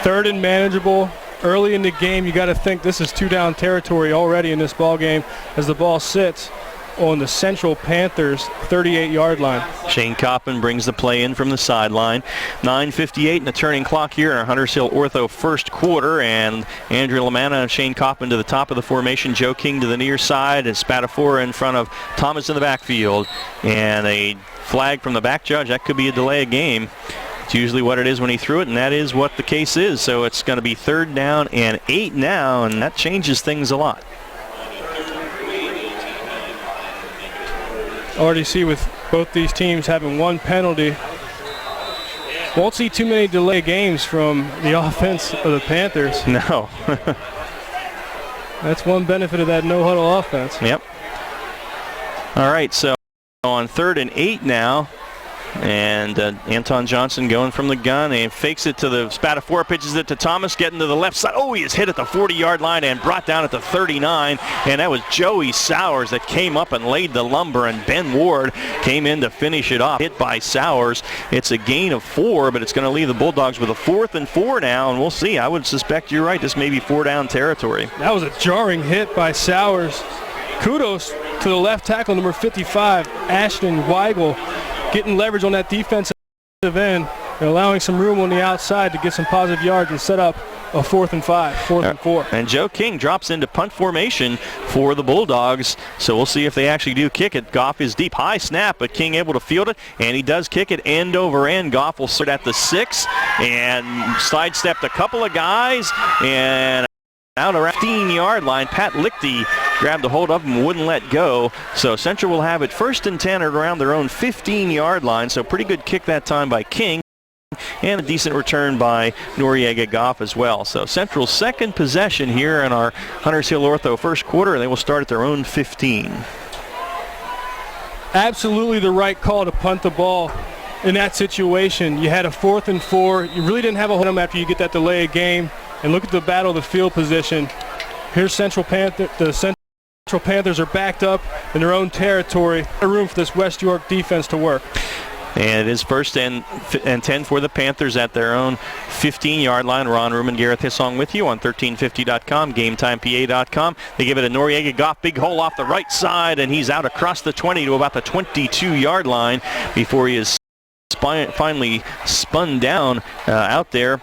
3rd and manageable. Early in the game, you got to think this is 2-down territory already in this ball game as the ball sits on the Central Panthers 38-yard line. Shane Coppin brings the play in from the sideline. 9:58 in the turning clock here in our Hunters Hill Ortho first quarter, and Andrew Lamanna and Shane Coppin to the top of the formation. Joe King to the near side, and Spadafora in front of Thomas in the backfield. And a flag from the back judge. That could be a delay of game. It's usually what it is when he threw it, and that is what the case is. So it's going to be 3rd down and 8 now, and that changes things a lot. Already see with both these teams having 1 penalty. Won't see too many delay games from the offense of the Panthers. No. That's one benefit of that no-huddle offense. Yep. All right, so on 3rd and 8 now, and Anton Johnson going from the gun and fakes it to the Spadafora, pitches it to Thomas, getting to the left side. Oh, he is hit at the 40-yard line and brought down at the 39, and that was Joey Sowers that came up and laid the lumber, and Ben Ward came in to finish it off. Hit by Sowers. It's a gain of 4, but it's going to leave the Bulldogs with a 4th and 4 now, and we'll see. I would suspect you're right. This may be 4-down territory. That was a jarring hit by Sowers. Kudos to the left tackle, number 55, Ashton Weigel, getting leverage on that defensive end and allowing some room on the outside to get some positive yards and set up a 4th and 5, 4th and 4. And Joe King drops into punt formation for the Bulldogs, so we'll see if they actually do kick it. Goff is deep, high snap, but King able to field it, and he does kick it end over end. Goff will sit at the 6 and sidestepped a couple of guys, and out around the 15-yard line, Pat Lichty grabbed a hold of him and wouldn't let go. So Central will have it 1st and 10 around their own 15-yard line. So pretty good kick that time by King. And a decent return by Noriega Goff as well. So Central's second possession here in our Hunters Hill Ortho first quarter, and they will start at their own 15. Absolutely the right call to punt the ball in that situation. You had a 4th and 4. You really didn't have a hold on them after you get that delay of game. And look at the battle of the field position. Here's the Central Panthers are backed up in their own territory. No room for this West York defense to work. And it is 1st and 10 for the Panthers at their own 15-yard line. Ron Ruman, Gareth Hissong with you on 1350.com, GameTimePA.com. They give it a Noriega Goff, big hole off the right side, and he's out across the 20 to about the 22-yard line before he is finally spun down out there.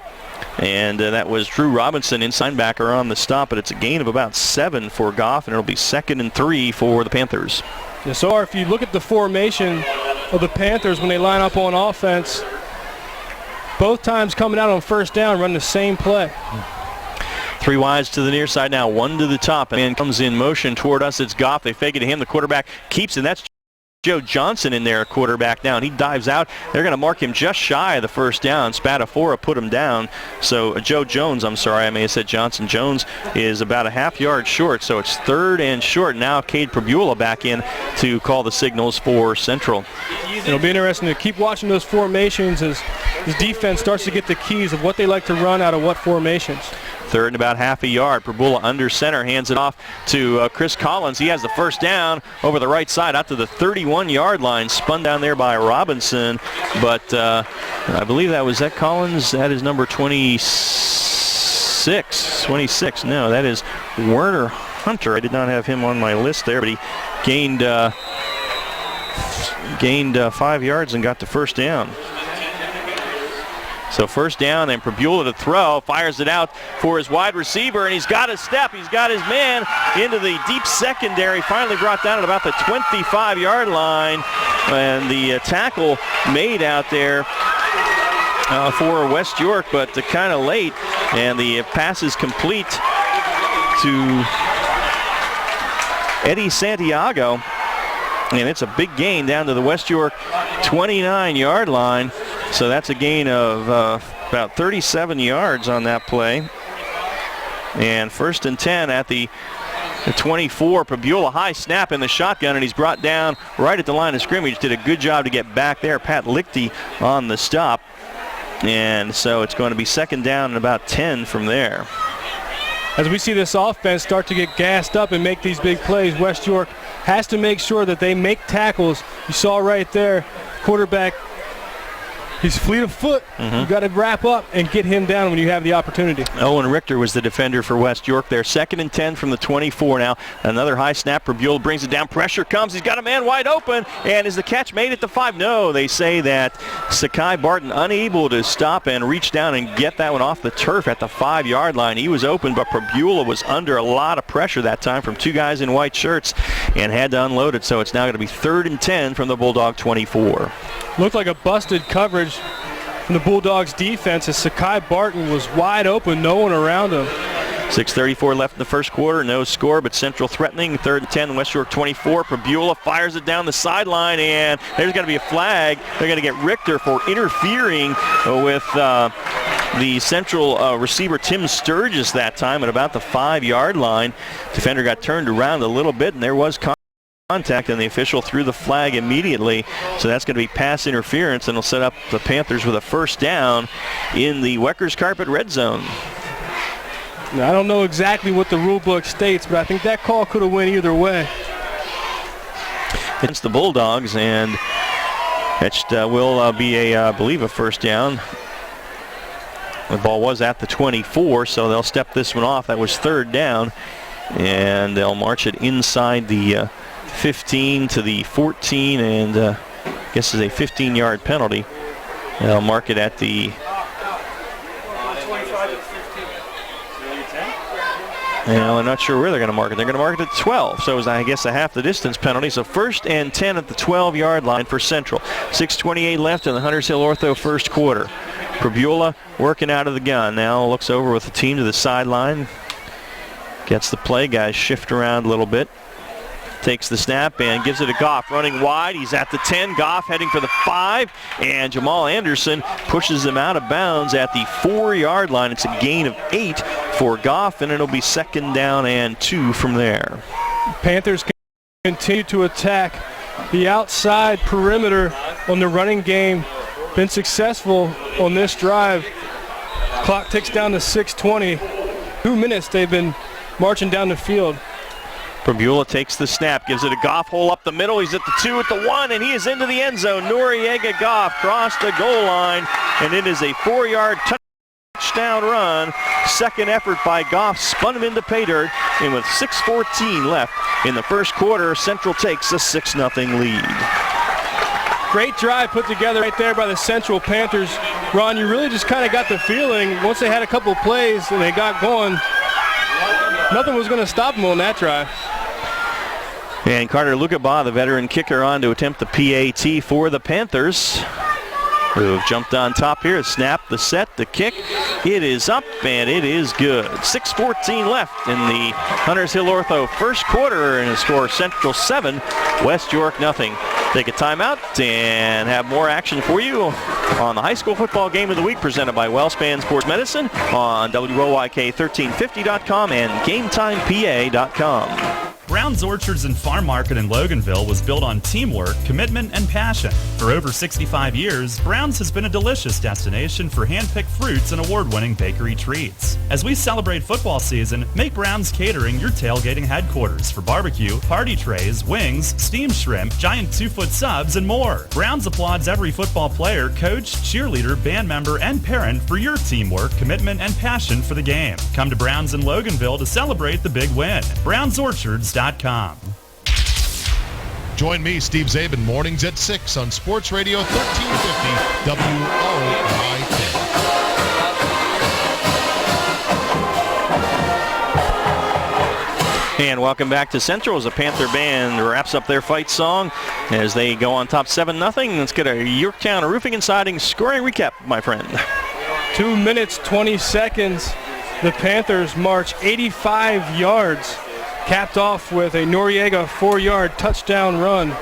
And that was Drew Robinson, inside backer on the stop, but it's a gain of about 7 for Goff, and it'll be 2nd and 3 for the Panthers. Yes, so if you look at the formation of the Panthers when they line up on offense, both times coming out on 1st down, run the same play. 3 wides to the near side now, 1 to the top, and comes in motion toward us. It's Goff. They fake it to him. The quarterback keeps it. That's Joe Johnson in there, quarterback down. He dives out. They're going to mark him just shy of the 1st down. Spadafora put him down. So Joe Jones, I'm sorry, I may have said Johnson. Jones is about a half yard short, so it's 3rd and short. Now Cade Prabula back in to call the signals for Central. It'll be interesting to keep watching those formations as this defense starts to get the keys of what they like to run out of what formations. 3rd and about half a yard. Prabula under center, hands it off to Chris Collins. He has the 1st down over the right side out to the 31-yard line. Spun down there by Robinson, but I believe that was Collins. That is number 26. No, that is Werner Hunter. I did not have him on my list there, but he gained 5 yards and got the 1st down. So 1st down, and Prabula to throw, fires it out for his wide receiver, and he's got his step. He's got his man into the deep secondary, finally brought down at about the 25-yard line, and the tackle made out there for West York, but kind of late, and the pass is complete to Eddie Santiago, and it's a big gain down to the West York 29-yard line. So that's a gain of about 37 yards on that play. And 1st and 10 at the 24. Prabula, high snap in the shotgun, and he's brought down right at the line of scrimmage. Did a good job to get back there. Pat Lichty on the stop. And so it's going to be 2nd down and about 10 from there. As we see this offense start to get gassed up and make these big plays, West York has to make sure that they make tackles. You saw right there, quarterback, he's fleet of foot. You've got to wrap up and get him down when you have the opportunity. Owen Richter was the defender for West York there. 2nd and 10 from the 24 now. Another high snap. Prabula brings it down. Pressure comes. He's got a man wide open. And is the catch made at the 5? No, they say that Sakai Barton unable to stop and reach down and get that one off the turf at the 5-yard line. He was open, but Prabula was under a lot of pressure that time from 2 guys in white shirts and had to unload it. So it's now going to be 3rd and 10 from the Bulldog 24. Looked like a busted coverage from the Bulldogs defense as Sakai Barton was wide open, no one around him. 6:34 left in the first quarter, no score, but Central threatening. 3rd and 10, West York 24. Prabula fires it down the sideline, and there's going to be a flag. They're going to get Richter for interfering with the Central receiver Tim Sturgis that time at about the 5-yard line. Defender got turned around a little bit, and there was contact, and the official threw the flag immediately. So that's going to be pass interference, and it'll set up the Panthers with a 1st down in the Weckers Carpet red zone. Now, I don't know exactly what the rule book states, but I think that call could have went either way. It's the Bulldogs, and it will be I believe, a 1st down. The ball was at the 24, so they'll step this one off. That was 3rd down, and they'll march it inside the 15 to the 14, and I guess is a 15-yard penalty. They'll mark it at the Well, I'm not sure where they're going to mark it. They're going to mark it at 12, so it was, I guess, a half the distance penalty. So 1st and 10 at the 12-yard line for Central. 6:28 left in the Hunters Hill Ortho first quarter. Probula working out of the gun. Now looks over with the team to the sideline. Gets the play. Guys shift around a little bit. Takes the snap and gives it to Goff. Running wide. He's at the 10. Goff heading for the 5. And Jamal Anderson pushes him out of bounds at the 4-yard line. It's a gain of 8 for Goff, and it'll be 2nd down and 2 from there. Panthers continue to attack the outside perimeter on the running game. Been successful on this drive. Clock ticks down to 6:20. 2 minutes they've been marching down the field. Probula takes the snap, gives it a Goff, hole up the middle. He's at the 2, at the 1, and he is into the end zone. Noriega Goff crossed the goal line, and it is a 4-yard touchdown run. Second effort by Goff, spun him into pay dirt, and with 6:14 left in the first quarter, Central takes a 6-0 lead. Great drive put together right there by the Central Panthers. Ron, you really just kind of got the feeling once they had a couple plays and they got going, nothing was going to stop them on that drive. And Carter Lukaba, the veteran kicker, on to attempt the PAT for the Panthers, who have jumped on top here. Snap, the set, the kick. It is up, and it is good. 6:14 left in the Hunters Hill Ortho first quarter, and a score Central 7, West York nothing. Take a timeout and have more action for you on the high school football game of the week presented by WellSpan Sports Medicine on WOYK1350.com and GameTimePA.com. Brown's Orchards and Farm Market in Loganville was built on teamwork, commitment, and passion. For over 65 years, Brown's has been a delicious destination for hand-picked fruits and award-winning bakery treats. As we celebrate football season, make Brown's Catering your tailgating headquarters for barbecue, party trays, wings, steamed shrimp, giant 2-foot subs, and more. Brown's applauds every football player, coach, cheerleader, band member, and parent for your teamwork, commitment, and passion for the game. Come to Brown's in Loganville to celebrate the big win. Brown'sOrchards.com. Join me, Steve Zabin, mornings at 6 on Sports Radio 1350 WOYK. And welcome back to Central as the Panther Band wraps up their fight song as they go on top 7-0. Let's get a Yorktown Roofing and Siding scoring recap, my friend. 2 minutes, 20 seconds. The Panthers march 85 yards. Capped off with a Noriega 4-yard touchdown run.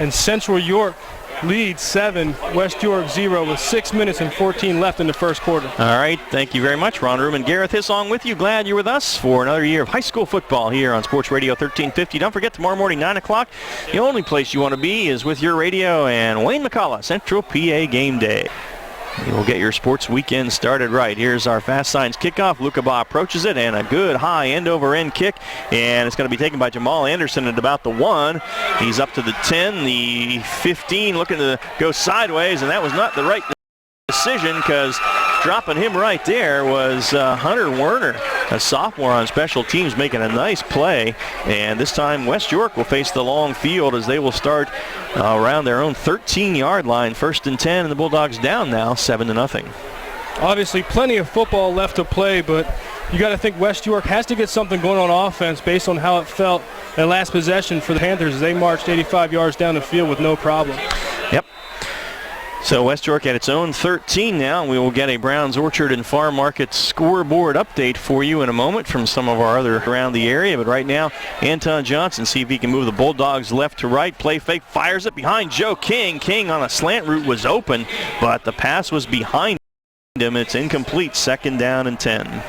And Central York leads 7, West York 0 with 6 minutes and 14 left in the first quarter. All right, thank you very much, Ron Ruben. Gareth Hissong with you. Glad you're with us for another year of high school football here on Sports Radio 1350. Don't forget, tomorrow morning, 9 o'clock, the only place you want to be is with your radio and Wayne McCullough, Central PA Game Day. You'll get your sports weekend started right. Here's our Fast Signs kickoff. Lukaba approaches it, and a good high end-over-end kick, and it's going to be taken by Jamal Anderson at about the 1. He's up to the 10, the 15, looking to go sideways, and that was not the right decision because dropping him right there was Hunter Werner, a sophomore on special teams, making a nice play. And this time West York will face the long field as they will start around their own 13-yard line. 1st and 10, and the Bulldogs down now 7-0. Obviously plenty of football left to play, but you got to think West York has to get something going on offense based on how it felt that last possession for the Panthers as they marched 85 yards down the field with no problem. Yep. So West York at its own 13 now, and we will get a Brown's Orchard and Farm Market scoreboard update for you in a moment from some of our other around the area. But right now, Anton Johnson, see if he can move the Bulldogs left to right. Play fake, fires it behind Joe King. King on a slant route was open, but the pass was behind him. It's incomplete, 2nd down and 10.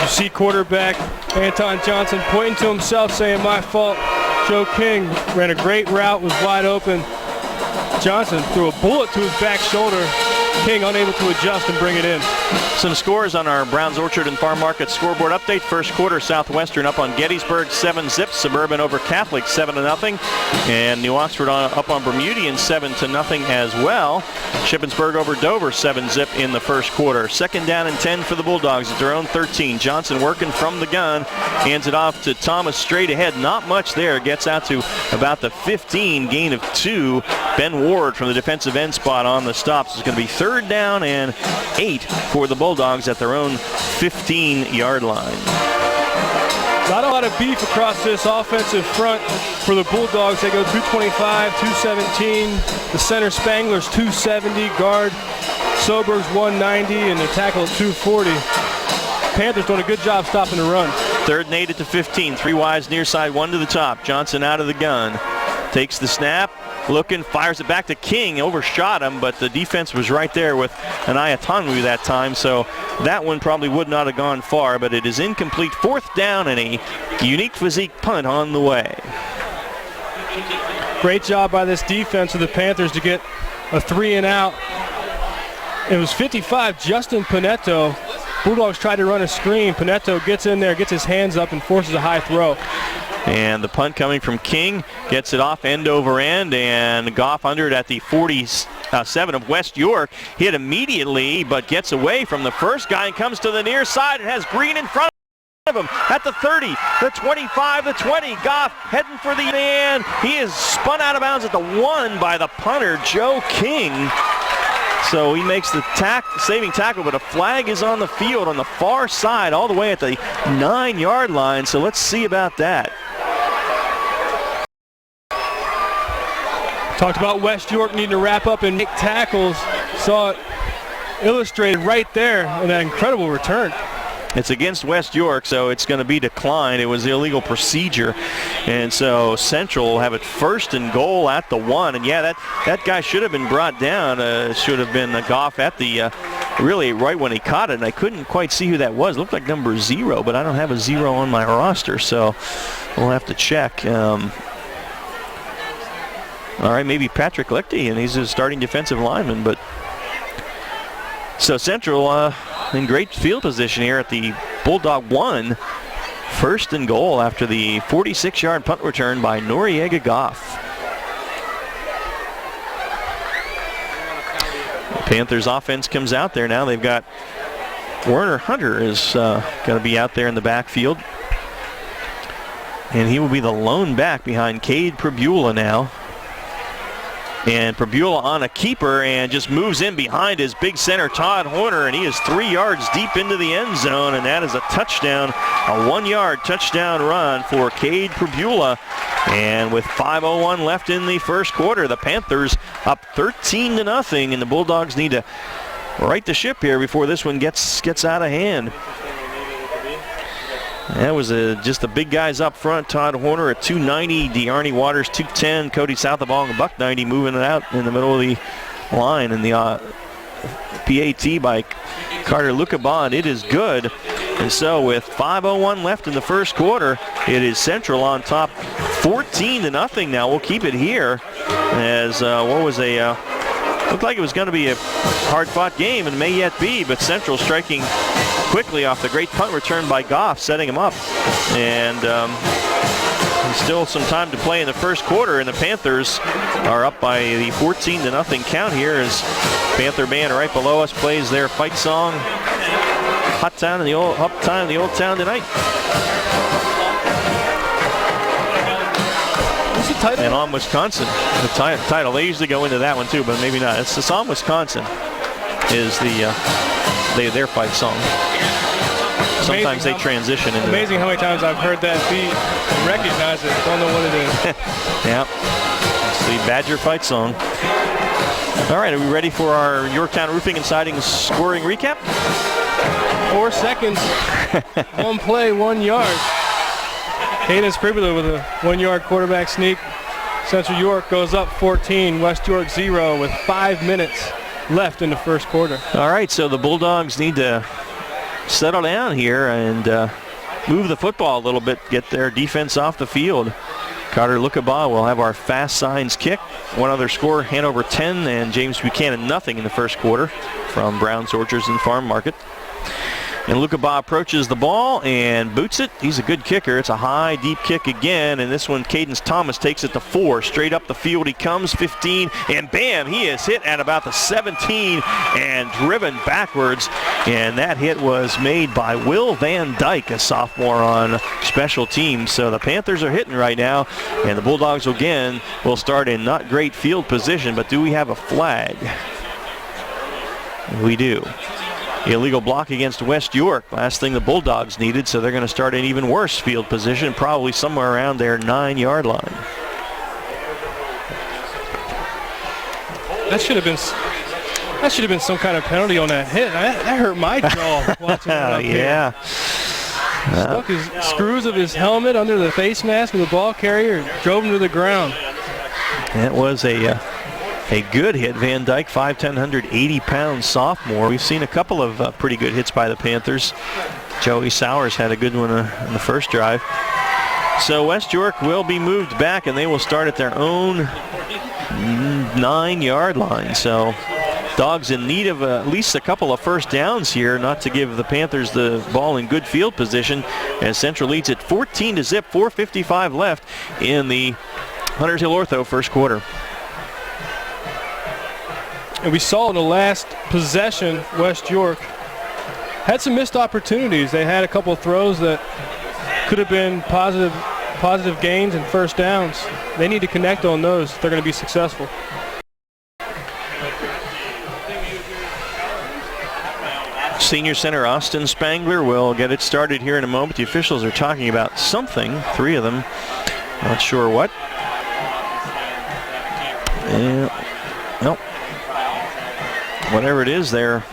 You see quarterback Anton Johnson pointing to himself saying, "My fault." Joe King ran a great route, was wide open. Johnson threw a bullet to his back shoulder. King unable to adjust and bring it in. Some scores on our Brown's Orchard and Farm Market scoreboard update. First quarter, Southwestern up on Gettysburg 7-0. Suburban over Catholic 7-0. And New Oxford up on Bermudian 7-0 as well. Shippensburg over Dover 7-0 in the first quarter. 2nd down and 10 for the Bulldogs at their own 13. Johnson working from the gun. Hands it off to Thomas straight ahead. Not much there. Gets out to about the 15. Gain of 2. Ben Ward from the defensive end spot on the stops. It's going to be 3rd down and 8 for the Bulldogs at their own 15-yard line. Not a lot of beef across this offensive front for the Bulldogs. They go 225, 217. The center Spangler's 270, guard Sober's 190, and the tackle at 240. Panthers doing a good job stopping the run. 3rd and 8 at the 15. 3 wides near side, 1 to the top. Johnson out of the gun. Takes the snap, looking, fires it back to King. Overshot him, but the defense was right there with an Ayatonwu that time, so that one probably would not have gone far, but it is incomplete. 4th down and a unique physique punt on the way. Great job by this defense of the Panthers to get a 3 and out. It was 55, Justin Panetto. Bulldogs tried to run a screen. Panetto gets in there, gets his hands up, and forces a high throw. And the punt coming from King, gets it off end over end, and Goff under it at the 47 of West York. Hit immediately, but gets away from the first guy and comes to the near side. It has Green in front of him at the 30, the 25, the 20. Goff heading for the end. He is spun out of bounds at the 1 by the punter, Joe King. So he makes the saving tackle, but a flag is on the field on the far side, all the way at the 9-yard line. So let's see about that. Talked about West York needing to wrap up and make tackles. Saw it illustrated right there in that incredible return. It's against West York, so it's going to be declined. It was illegal procedure. And so Central will have it 1st and goal at the 1. And yeah, that guy should have been brought down. Should have been Goff at the, really right when he caught it. And I couldn't quite see who that was. It looked like number 0, but I don't have a 0 on my roster, so we'll have to check. All right, maybe Patrick Lichty, and he's a starting defensive lineman. But so Central in great field position here at the Bulldog 1. 1st and goal after the 46-yard punt return by Noriega Goff. The Panthers offense comes out there now. They've got Werner Hunter is going to be out there in the backfield. And he will be the lone back behind Cade Prabula now. And Prabula on a keeper and just moves in behind his big center, Todd Horner, and he is 3 yards deep into the end zone, and that is a touchdown, a 1-yard touchdown run for Cade Prabula. And with 5:01 left in the first quarter, the Panthers up 13-0, and the Bulldogs need to right the ship here before this one gets out of hand. That was just the big guys up front. Todd Horner at 290, DeArnie Waters 210, Cody Southabong a $190, moving it out in the middle of the line, and the PAT by Carter Lukabond. It is good. And so with 5:01 left in the first quarter, it is Central on top 14-0 now. We'll keep it here as looked like it was going to be a hard-fought game, and may yet be, but Central striking quickly off the great punt return by Goff, setting him up. And still some time to play in the first quarter, and the Panthers are up by the 14-0 count here as Panther Band right below us plays their fight song, Uptown in the Old Town Tonight. And on Wisconsin, the title. They usually go into that one too, but maybe not. It's on Wisconsin is their fight song. Sometimes they transition into amazing how many times I've heard that beat and recognize it. Don't know what it is. Yeah, it's the Badger fight song. All right, are we ready for our Yorktown Roofing and Siding scoring recap? 4 seconds, 1 play, 1 yard. Cadence Pribula with a 1-yard quarterback sneak. Central York goes up 14, West York 0 with 5 minutes left in the first quarter. All right, so the Bulldogs need to settle down here and move the football a little bit, get their defense off the field. Carter Lukabah will have our fast signs kick. One other score, Hanover 10 and James Buchanan nothing in the first quarter from Brown's Orchards and Farm Market. And Lukabah approaches the ball and boots it. He's a good kicker. It's a high, deep kick again. And this one, Cadence Thomas takes it to 4. Straight up the field he comes, 15. And bam, he is hit at about the 17 and driven backwards. And that hit was made by Will Van Dyke, a sophomore on special teams. So the Panthers are hitting right now. And the Bulldogs again will start in not great field position. But do we have a flag? We do. illegal block against West York. Last thing the Bulldogs needed, so they're going to start in even worse field position, probably somewhere around their 9-yard line. That should have been some kind of penalty on that hit. That hurt my jaw watching it up yeah. Here. Stuck his screws of his helmet under the face mask of the ball carrier and drove him to the ground. That was a good hit. Van Dyke, 5'10", 180-pound sophomore. We've seen a couple of pretty good hits by the Panthers. Joey Sowers had a good one in the first drive. So West York will be moved back, and they will start at their own 9-yard line. So Dogs in need of at least a couple of first downs here, not to give the Panthers the ball in good field position, as Central leads at 14-0, 4:55 left in the Hunters Hill Ortho first quarter. And we saw in the last possession, West York had some missed opportunities. They had a couple of throws that could have been positive gains and first downs. They need to connect on those if they're going to be successful. Senior center Austin Spangler will get it started here in a moment. The officials are talking about something, three of them, not sure what. Nope. Whatever it is, they're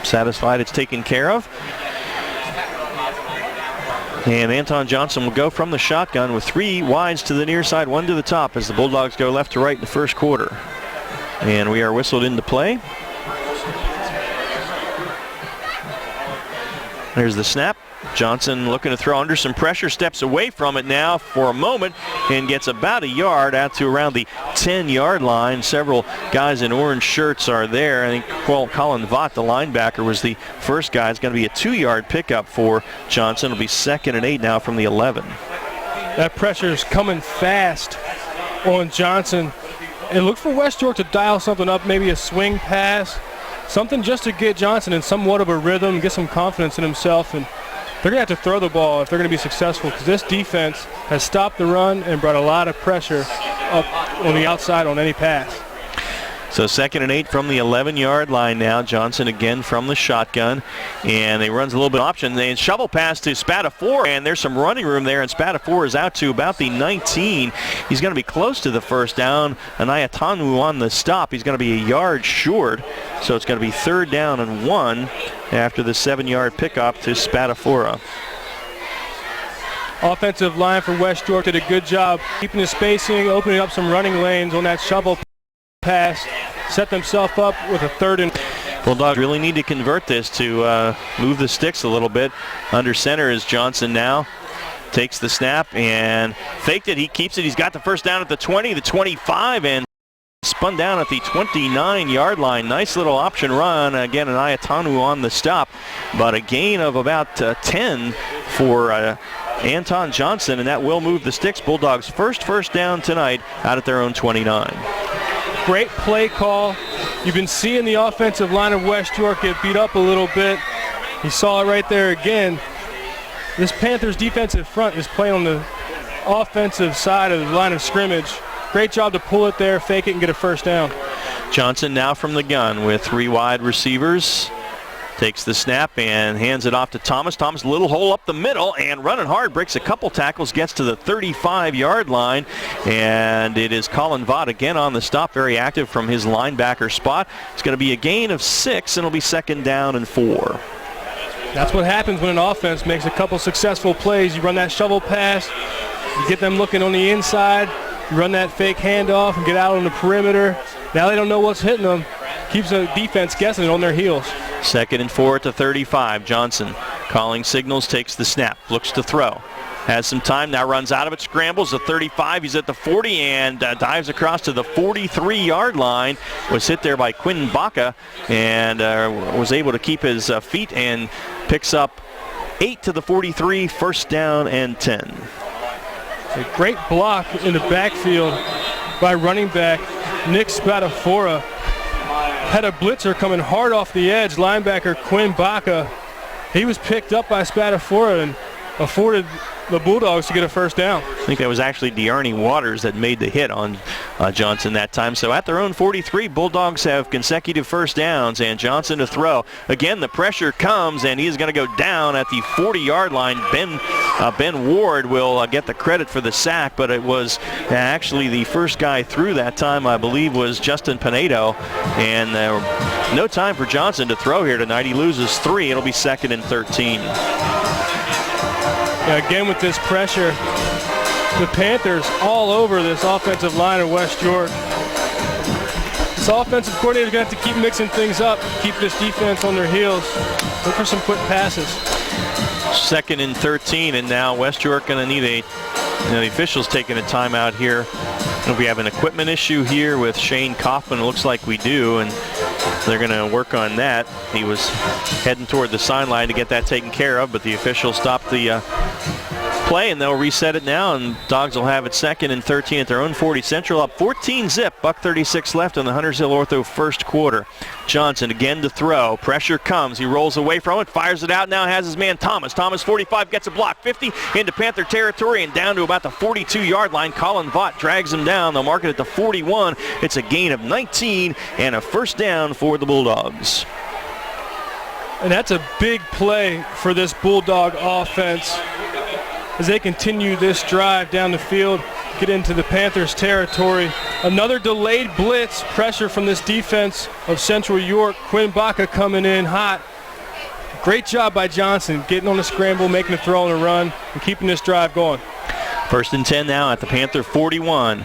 satisfied it's taken care of. And Anton Johnson will go from the shotgun with three wides to the near side, one to the top, as the Bulldogs go left to right in the first quarter. And we are whistled into play. There's the snap. Johnson looking to throw under some pressure, steps away from it now for a moment and gets about a yard out to around the 10-yard line. Several guys in orange shirts are there. I think Colin Vaught, the linebacker, was the first guy. It's going to be a 2-yard pickup for Johnson. It'll be 2nd and 8 now from the 11. That pressure is coming fast on Johnson. And look for West York to dial something up, maybe a swing pass, something just to get Johnson in somewhat of a rhythm, get some confidence in himself. And they're going to have to throw the ball if they're going to be successful, because this defense has stopped the run and brought a lot of pressure up on the outside on any pass. So 2nd and 8 from the 11-yard line now. Johnson again from the shotgun, and he runs a little bit of option. They shovel pass to Spatafor, and there's some running room there, and Spatafor is out to about the 19. He's going to be close to the first down. Anayatanu on the stop. He's going to be a yard short, so it's going to be 3rd down and 1 after the 7-yard pickup to Spatafor. Offensive line for West York did a good job keeping the spacing, opening up some running lanes on that shovel pass, set themselves up with a 3rd and... Bulldogs really need to convert this to move the sticks a little bit. Under center is Johnson now. Takes the snap and faked it. He keeps it. He's got the first down at the 20, the 25, and spun down at the 29-yard line. Nice little option run. Again, an Ayatanu on the stop, but a gain of about 10 for Anton Johnson, and that will move the sticks. Bulldogs' first down tonight out at their own 29. Great play call. You've been seeing the offensive line of West York get beat up a little bit. You saw it right there again. This Panthers defensive front is playing on the offensive side of the line of scrimmage. Great job to pull it there, fake it, and get a first down. Johnson now from the gun with 3 wide receivers. Takes the snap and hands it off to Thomas. Thomas, a little hole up the middle and running hard, breaks a couple tackles, gets to the 35-yard line, and it is Colin Vaught again on the stop, very active from his linebacker spot. It's going to be a gain of 6, and it'll be 2nd down and 4. That's what happens when an offense makes a couple successful plays. You run that shovel pass, you get them looking on the inside, you run that fake handoff and get out on the perimeter. Now they don't know what's hitting them. Keeps the defense guessing on their heels. 2nd and 4 at the 35. Johnson calling signals, takes the snap, looks to throw. Has some time, now runs out of it, scrambles the 35. He's at the 40 and dives across to the 43-yard line. Was hit there by Quinn Baca and was able to keep his feet and picks up 8 to the 43, 1st down and 10. A great block in the backfield by running back Nick Spatafora. Had a blitzer coming hard off the edge, linebacker Quinn Baca. He was picked up by Spatafora and afforded the Bulldogs to get a first down. I think that was actually Dearney Waters that made the hit on Johnson that time. So at their own 43, Bulldogs have consecutive first downs, and Johnson to throw. Again, the pressure comes, and he's going to go down at the 40-yard line. Ben Ward will get the credit for the sack, but it was actually the first guy through that time, I believe, was Justin Pinedo. And no time for Johnson to throw here tonight. He loses 3. It'll be 2nd and 13. Yeah, again with this pressure, the Panthers all over this offensive line of West York. This offensive coordinator is going to have to keep mixing things up, keep this defense on their heels. Look for some quick passes. 2nd and 13, and now West York going to need the officials taking a timeout here. If we have an equipment issue here with Shane Kaufman, it looks like we do, and they're going to work on that. He was heading toward the sideline to get that taken care of, but the officials stopped the play, and they'll reset it now, and Dogs will have it 2nd and 13 at their own 40. Central up 14-zip, $1:36 left in the Hunters Hill Ortho first quarter. Johnson again to throw. Pressure comes. He rolls away from it, fires it out, now has his man Thomas. Thomas 45, gets a block, 50 into Panther territory and down to about the 42-yard line. Colin Vaught drags him down. They'll mark it at the 41. It's a gain of 19 and a first down for the Bulldogs. And that's a big play for this Bulldog offense as they continue this drive down the field, get into the Panthers territory. Another delayed blitz, pressure from this defense of Central York. Quinn Baca coming in hot. Great job by Johnson, getting on the scramble, making a throw and a run, and keeping this drive going. 1st and 10 now at the Panther 41.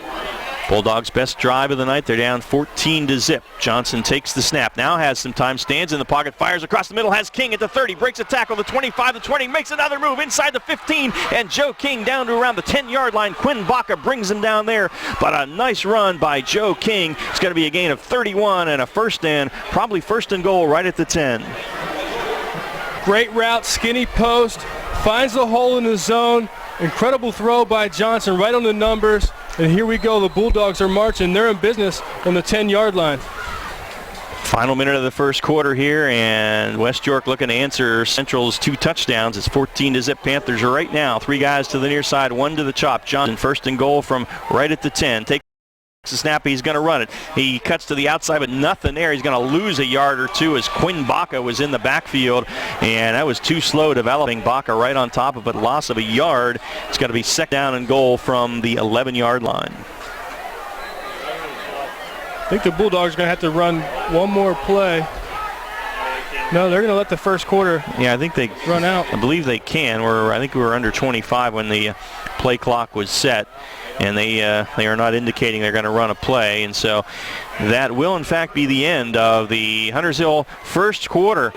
Bulldogs' best drive of the night. They're down 14-zip. Johnson takes the snap. Now has some time. Stands in the pocket. Fires across the middle. Has King at the 30. Breaks a tackle. The 25, the 20. Makes another move inside the 15. And Joe King down to around the 10-yard line. Quinn Baca brings him down there. But a nice run by Joe King. It's going to be a gain of 31 and a first and probably 1st and goal right at the 10. Great route. Skinny post. Finds the hole in the zone. Incredible throw by Johnson right on the numbers. And here we go. The Bulldogs are marching. They're in business on the 10-yard line. Final minute of the first quarter here, and West York looking to answer Central's 2 touchdowns. It's 14-zip. Panthers are right now 3 guys to the near side, 1 to the chop. Johnson 1st and goal from right at the 10. Takes the snap. He's going to run it. He cuts to the outside, but nothing there. He's going to lose a yard or 2 as Quinn Baca was in the backfield, and that was too slow developing. Baca right on top of it, loss of a yard. It's going to be 2nd down and goal from the 11-yard line. I think the Bulldogs are going to have to run one more play. No, they're going to let the first quarter I think they run out. I believe they can. I think we were under 25 when the play clock was set. And they are not indicating they're going to run a play. And so that will, in fact, be the end of the Hunters Hill first quarter.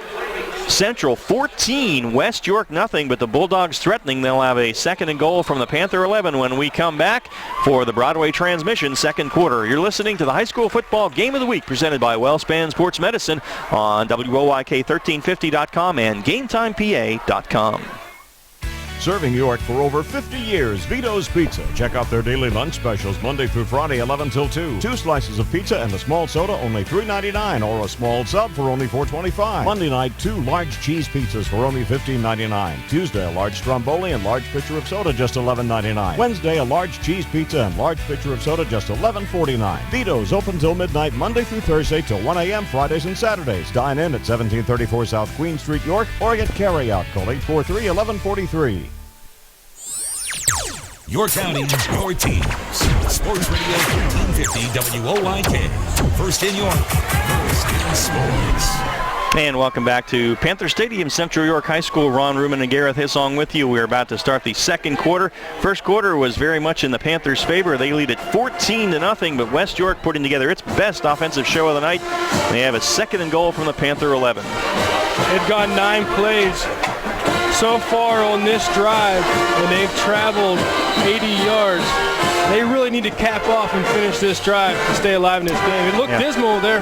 Central 14, West York nothing, but the Bulldogs threatening. They'll have a 2nd and goal from the Panther 11 when we come back for the Broadway transmission 2nd quarter. You're listening to the High School Football Game of the Week presented by WellSpan Sports Medicine on WOYK1350.com and GameTimePA.com. Serving York for over 50 years, Vito's Pizza. Check out their daily lunch specials Monday through Friday, 11 till 2. 2 slices of pizza and a small soda, only $3.99, or a small sub for only $4.25. Monday night, 2 large cheese pizzas for only $15.99. Tuesday, a large stromboli and large pitcher of soda, just $11.99. Wednesday, a large cheese pizza and large pitcher of soda, just $11.49. Vito's open till midnight, Monday through Thursday till 1 a.m., Fridays and Saturdays. Dine in at 1734 South Queen Street, York, or get carry-out. Call 843-1143. Your County, your teams. Sports Radio 1350 WOYK. First in York, first in sports. And welcome back to Panther Stadium, Central York High School. Ron Ruman and Gareth Hissong with you. We're about to start the 2nd quarter. First quarter was very much in the Panthers' favor. They lead at 14-0, but West York putting together its best offensive show of the night. They have a 2nd and goal from the Panther 11. They've gone 9 plays so far on this drive, and they've traveled 80 yards. They really need to cap off and finish this drive to stay alive in this game. It looked dismal there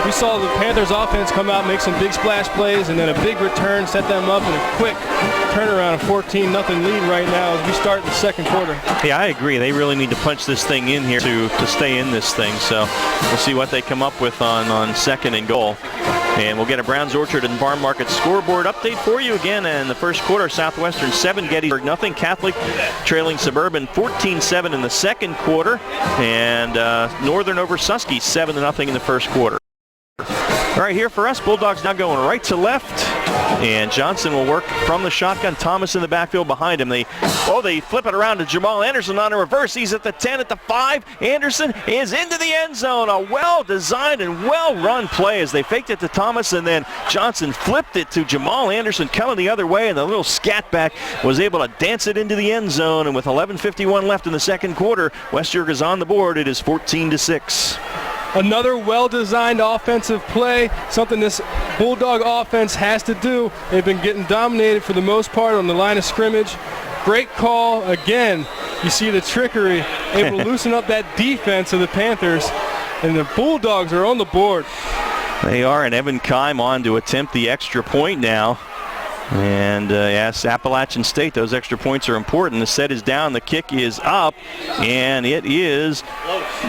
we saw the Panthers offense come out, make some big splash plays, and then a big return, set them up in a quick turnaround, a 14-0 lead right now as we start the 2nd quarter. Yeah, I agree. They really need to punch this thing in here to stay in this thing. So we'll see what they come up with on 2nd and goal. And we'll get a Browns Orchard and Farm Market scoreboard update for you again in the first quarter. Southwestern 7, Gettysburg nothing. Catholic trailing Suburban 14-7 in the second quarter. And Northern over Susky 7-0 in the first quarter. All right, here for us, Bulldogs now going right to left. And Johnson will work from the shotgun. Thomas in the backfield behind him. They flip it around to Jamal Anderson on a reverse. He's at the 10, at the 5. Anderson is into the end zone. A well-designed and well-run play as they faked it to Thomas, and then Johnson flipped it to Jamal Anderson coming the other way, and the little scat back was able to dance it into the end zone. And with 11:51 left in the second quarter, West York is on the board. It is 14-6. Another well-designed offensive play, something this Bulldog offense has to do. They've been getting dominated for the most part on the line of scrimmage. Great call. Again, you see the trickery, able to loosen up that defense of the Panthers, and the Bulldogs are on the board. They are, and Evan Kime on to attempt the extra point now. And yes, Appalachian State, those extra points are important. The set is down, the kick is up, and it is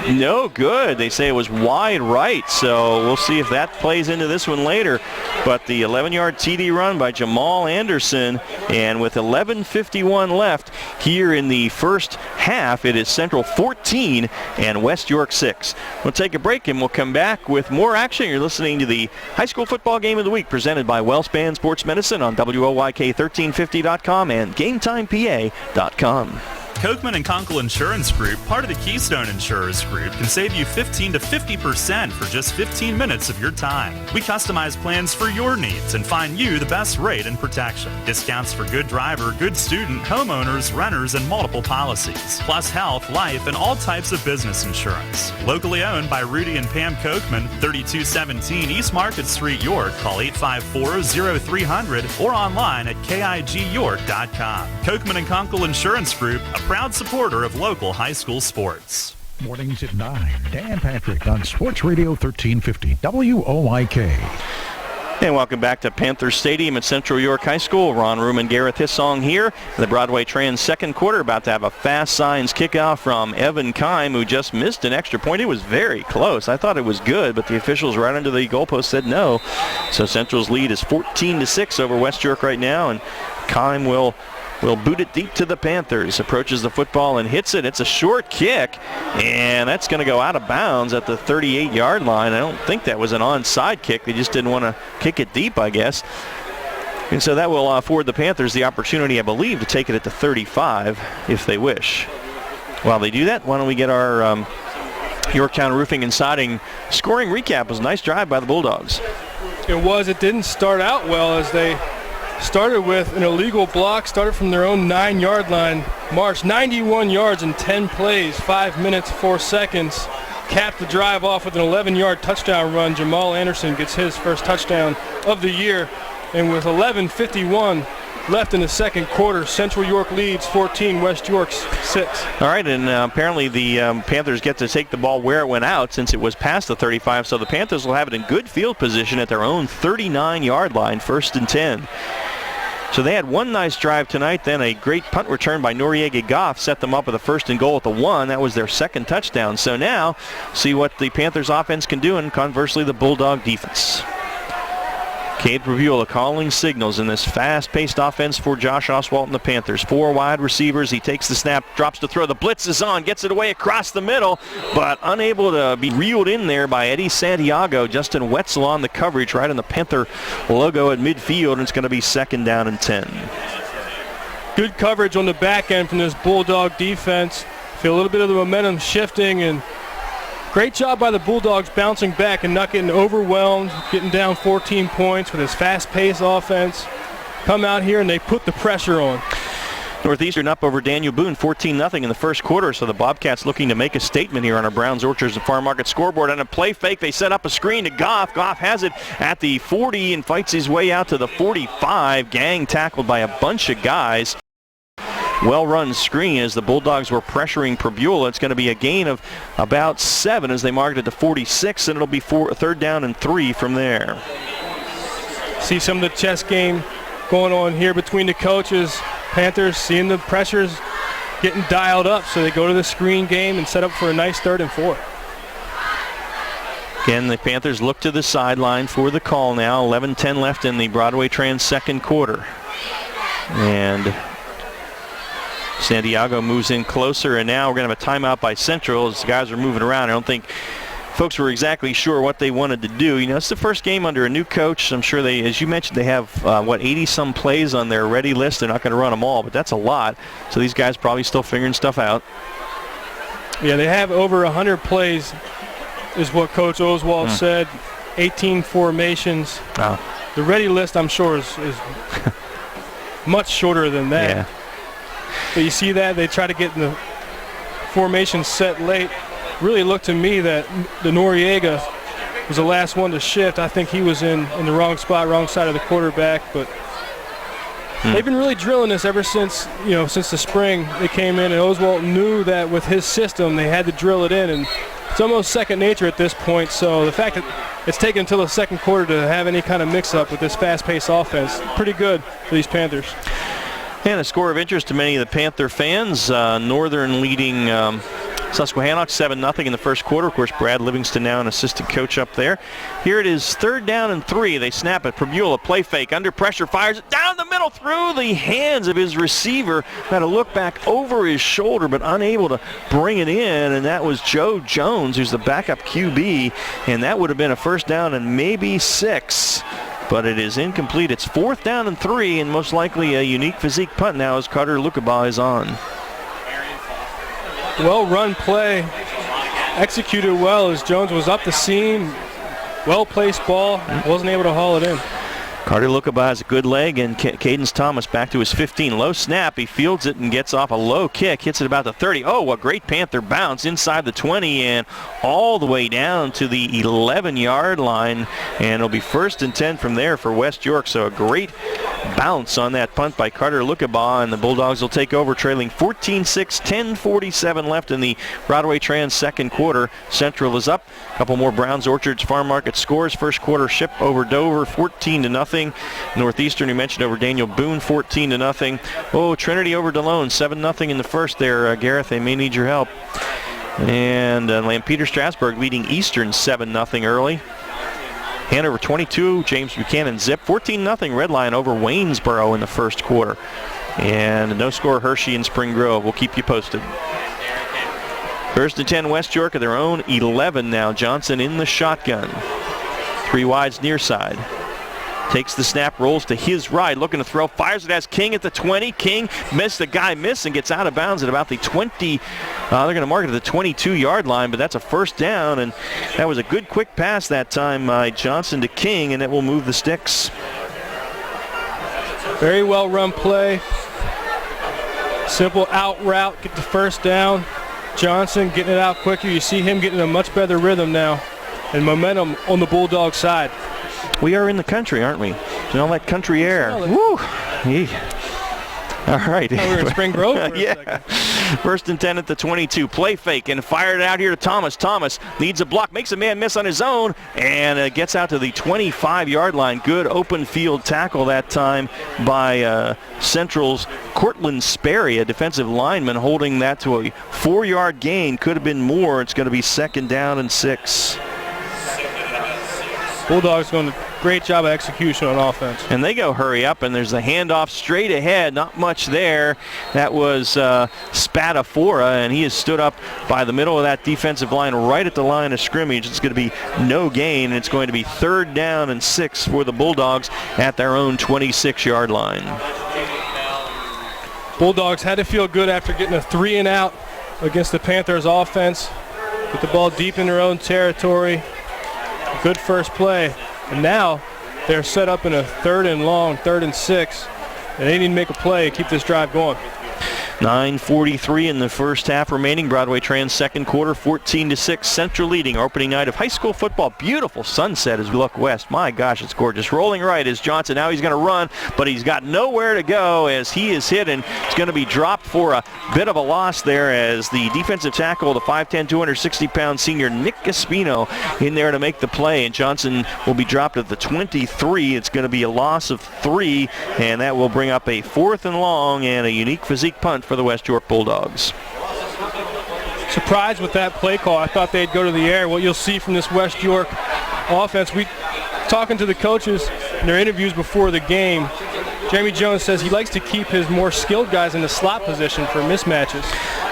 no good. They say it was wide right, so we'll see if that plays into this one later. But the 11-yard TD run by Jamal Anderson, and with 11:51 left here in the first half, it is Central 14 and West York 6. We'll take a break and we'll come back with more action. You're listening to the High School Football Game of the Week presented by WellSpan Sports Medicine on WOYK1350.com and GameTimePA.com. Kochman & Kunkel Insurance Group, part of the Keystone Insurers Group, can save you 15 to 50% for just 15 minutes of your time. We customize plans for your needs and find you the best rate and protection. Discounts for good driver, good student, homeowners, renters, and multiple policies. Plus health, life, and all types of business insurance. Locally owned by Rudy and Pam Kochman, 3217 East Market Street, York. Call 854-0300 or online at KIGYork.com. Kochman & Kunkel Insurance Group, a proud supporter of local high school sports. Mornings at 9. Dan Patrick on Sports Radio 1350 WOYK. And welcome back to Panther Stadium at Central York High School. Ron Room and Gareth Hissong here. The Broadway Trans second quarter about to have a fast signs kickoff from Evan Kime, who just missed an extra point. It was very close. I thought it was good, but the officials right under the goalpost said no. So Central's lead is 14-6 over West York right now, and Kime will boot it deep to the Panthers. Approaches the football and hits it. It's a short kick, and that's going to go out of bounds at the 38-yard line. I don't think that was an onside kick. They just didn't want to kick it deep, I guess. And so that will afford the Panthers the opportunity, I believe, to take it at the 35 if they wish. While they do that, why don't we get our Yorktown Roofing and Siding scoring recap. It was a nice drive by the Bulldogs. It was. It didn't start out well as they started with an illegal block, started from their own 9-yard line, marched 91 yards in 10 plays, 5 minutes, 4 seconds, capped the drive off with an 11-yard touchdown run. Jamal Anderson gets his first touchdown of the year, and with 11:51 left in the second quarter, Central York leads 14, West York 6. All right, and apparently the Panthers get to take the ball where it went out since it was past the 35, so the Panthers will have it in good field position at their own 39-yard line, 1st and 10. So they had one nice drive tonight, then a great punt return by Noriega Goff set them up with a 1st and goal at the 1. That was their second touchdown. So now, see what the Panthers offense can do, and conversely the Bulldog defense. Cade Prevula calling signals in this fast-paced offense for Josh Oswalt and the Panthers. 4 wide receivers. He takes the snap, drops to throw. The blitz is on, gets it away across the middle, but unable to be reeled in there by Eddie Santiago. Justin Wetzel on the coverage right on the Panther logo at midfield, and it's going to be 2nd down and 10. Good coverage on the back end from this Bulldog defense. Feel a little bit of the momentum shifting, and great job by the Bulldogs bouncing back and not getting overwhelmed, getting down 14 points with his fast-paced offense. Come out here and they put the pressure on. Northeastern up over Daniel Boone 14-0 in the first quarter, so the Bobcats looking to make a statement here on our Browns Orchards and Farm Market scoreboard. On a play fake, they set up a screen to Goff. Goff has it at the 40 and fights his way out to the 45. Gang tackled by a bunch of guys. Well-run screen as the Bulldogs were pressuring Prevula. It's going to be a gain of about 7 as they marked it to 46, and it'll be 3rd down and 3 from there. See some of the chess game going on here between the coaches. Panthers seeing the pressures getting dialed up, so they go to the screen game and set up for a nice 3rd and 4. Again, the Panthers look to the sideline for the call now. 11:10 left in the Broadway Trans second quarter. And Santiago moves in closer, and now we're going to have a timeout by Central as the guys are moving around. I don't think folks were exactly sure what they wanted to do. You know, it's the first game under a new coach. I'm sure they, as you mentioned, they have, 80-some plays on their ready list. They're not going to run them all, but that's a lot. So these guys probably still figuring stuff out. Yeah, they have over 100 plays, is what Coach Oswald said. 18 formations. Wow. The ready list, I'm sure, is much shorter than that. Yeah. But you see that they try to get in the formation set late. Really looked to me that the Noriega was the last one to shift. I think he was in the wrong spot, wrong side of the quarterback. But they've been really drilling this ever since since the spring they came in, and Oswald knew that with his system they had to drill it in, and it's almost second nature at this point. So the fact that it's taken until the second quarter to have any kind of mix-up with this fast-paced offense, pretty good for these Panthers. And a score of interest to many of the Panther fans. Northern leading Susquehannock 7-0 in the first quarter. Of course, Brad Livingston now an assistant coach up there. Here it is, 3rd down and 3. They snap it. Prabula, play fake, under pressure, fires it down the middle through the hands of his receiver. Had to look back over his shoulder, but unable to bring it in, and that was Joe Jones, who's the backup QB, and that would have been a first down and maybe 6. But it is incomplete. It's 4th down and 3, and most likely a unique physique punt now as Carter Lukabaugh is on. Well-run play, executed well as Jones was up the seam. Well-placed ball, wasn't able to haul it in. Carter Lukabaugh has a good leg, and Cadence Thomas back to his 15. Low snap, he fields it and gets off a low kick, hits it about the 30. Oh, a great Panther bounce inside the 20 and all the way down to the 11-yard line, and it'll be 1st and 10 from there for West York. So a great bounce on that punt by Carter Lukabaugh, and the Bulldogs will take over trailing 14-6, 10:47 left in the Broadway Trans second quarter. Central is up. A couple more Browns Orchards Farm Market scores. First quarter, Ship over Dover 14-0. Northeastern, you mentioned, over Daniel Boone 14-0. Oh, Trinity over DeLone 7-0 in the first there. Gareth, they may need your help. And Lampeter Strasburg leading Eastern 7-0 early. Hanover 22, James Buchanan zip. 14-0 Red Lion over Waynesboro in the first quarter. And no score Hershey and Spring Grove. We'll keep you posted. 1st and 10 West York of their own 11 now. Johnson in the shotgun. 3 wides near side. Takes the snap, rolls to his right, looking to throw, fires it as King at the 20. King missed, the guy missed and gets out of bounds at about the 20. They're going to mark it at the 22-yard line, but that's a first down, and that was a good quick pass that time by Johnson to King, and it will move the sticks. Very well run play. Simple out route, get the first down. Johnson getting it out quicker. You see him getting a much better rhythm now and momentum on the Bulldog side. We are in the country, aren't we? You all that country air. Woo! Yeah. All right. Oh, we're in Spring Grove. Yeah. 1st and 10 at the 22. Play fake and fired out here to Thomas. Thomas needs a block, makes a man miss on his own, and gets out to the 25-yard line. Good open field tackle that time by Central's Cortland Sperry, a defensive lineman, holding that to a 4-yard gain. Could have been more. It's going to be 2nd down and 6. Bulldogs doing a great job of execution on offense. And they go hurry up, and there's a handoff straight ahead. Not much there. That was Spadafora, and he has stood up by the middle of that defensive line right at the line of scrimmage. It's going to be no gain, and it's going to be 3rd down and 6 for the Bulldogs at their own 26-yard line. Bulldogs had to feel good after getting a 3-and-out against the Panthers offense. Put the ball deep in their own territory. Good first play, and now they're set up in a 3rd and long, 3rd and 6, and they need to make a play and keep this drive going. 9:43 in the first half remaining. Broadway Trans second quarter, 14-6. Central leading. Opening night of high school football. Beautiful sunset as we look west. My gosh, it's gorgeous. Rolling right is Johnson. Now he's going to run, but he's got nowhere to go as he is hit, and it's going to be dropped for a bit of a loss there as the defensive tackle, the 5'10", 260-pound senior Nick Espino, in there to make the play, and Johnson will be dropped at the 23. It's going to be a loss of 3, and that will bring up a 4th and long and a unique physique punt for the West York Bulldogs. surprised with that play call. I thought they'd go to the air. What you'll see from this West York offense, talking to the coaches in their interviews before the game, Jeremy Jones says he likes to keep his more skilled guys in the slot position for mismatches.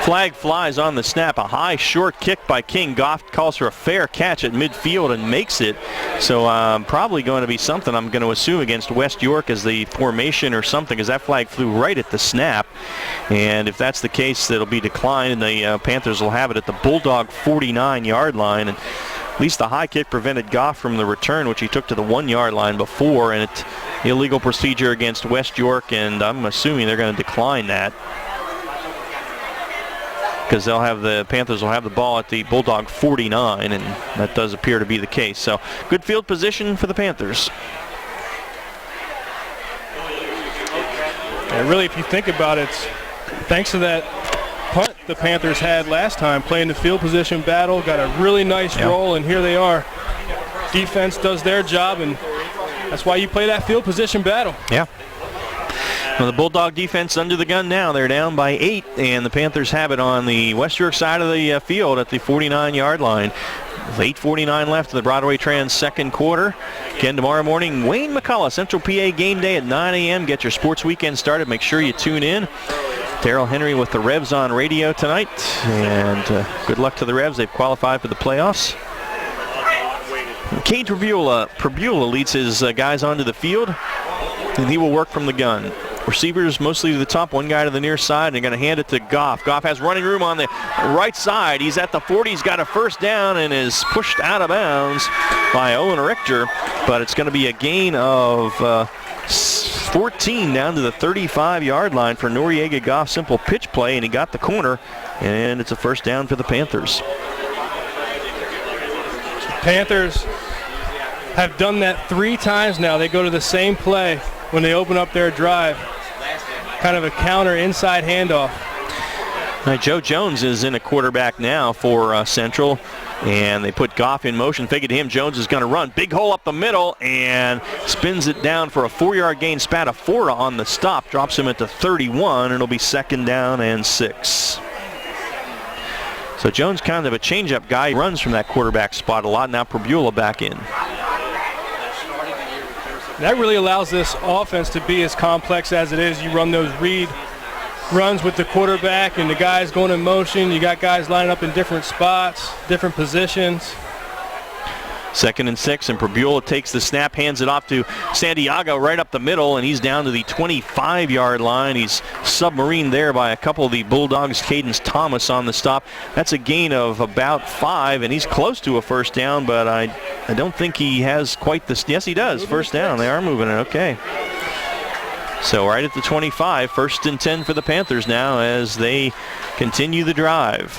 Flag flies on the snap. A high, short kick by King. Goff calls for a fair catch at midfield and makes it. So probably going to be something, I'm going to assume, against West York as the formation or something, as that flag flew right at the snap. And if that's the case, it'll be declined, and the Panthers will have it at the Bulldog 49-yard line. And at least the high kick prevented Goff from the return, which he took to the 1-yard line before, and it's illegal procedure against West York, and I'm assuming they're going to decline that because the Panthers will have the ball at the Bulldog 49, and that does appear to be the case. So good field position for the Panthers. And really, if you think about it, thanks to that punt the Panthers had last time, playing the field position battle, got a really nice roll, and here they are. Defense does their job, and that's why you play that field position battle. Yeah. Well, the Bulldog defense under the gun now. They're down by 8, and the Panthers have it on the West York side of the field at the 49-yard line. With 8:49 left in the Broadway Trans second quarter. Again, tomorrow morning, Wayne McCullough, Central PA game day at 9 a.m. Get your sports weekend started. Make sure you tune in. Darrell Henry with the Revs on radio tonight, and good luck to the Revs. They've qualified for the playoffs. Cade Prabula leads his guys onto the field, and he will work from the gun. Receivers mostly to the top, one guy to the near side, and they're going to hand it to Goff. Goff has running room on the right side. He's at the 40. He's got a first down and is pushed out of bounds by Owen Richter, but it's going to be a gain of 14 down to the 35-yard line for Noriega Goff. Simple pitch play, and he got the corner, and it's a first down for the Panthers. Panthers have done that 3 times now. They go to the same play when they open up their drive. Kind of a counter inside handoff. Now, Joe Jones is in a quarterback now for Central, and they put Goff in motion. Fake it to him. Jones is going to run. Big hole up the middle, and spins it down for a 4-yard gain. Spatafora on the stop. Drops him at the 31, and it'll be second down and 6. So Jones kind of a change-up guy. He runs from that quarterback spot a lot. Now Prabula back in. That really allows this offense to be as complex as it is. You run those read runs with the quarterback and the guys going in motion. You got guys lining up in different spots, different positions. Second and 6, and Prabula takes the snap, hands it off to Santiago right up the middle, and he's down to the 25-yard line. He's submarined there by a couple of the Bulldogs. Cadence Thomas on the stop. That's a gain of about 5, and he's close to a first down, but I don't think he has quite the... Yes, he does. First down. They are moving it. Okay. So right at the 25, first and 10 for the Panthers now as they continue the drive.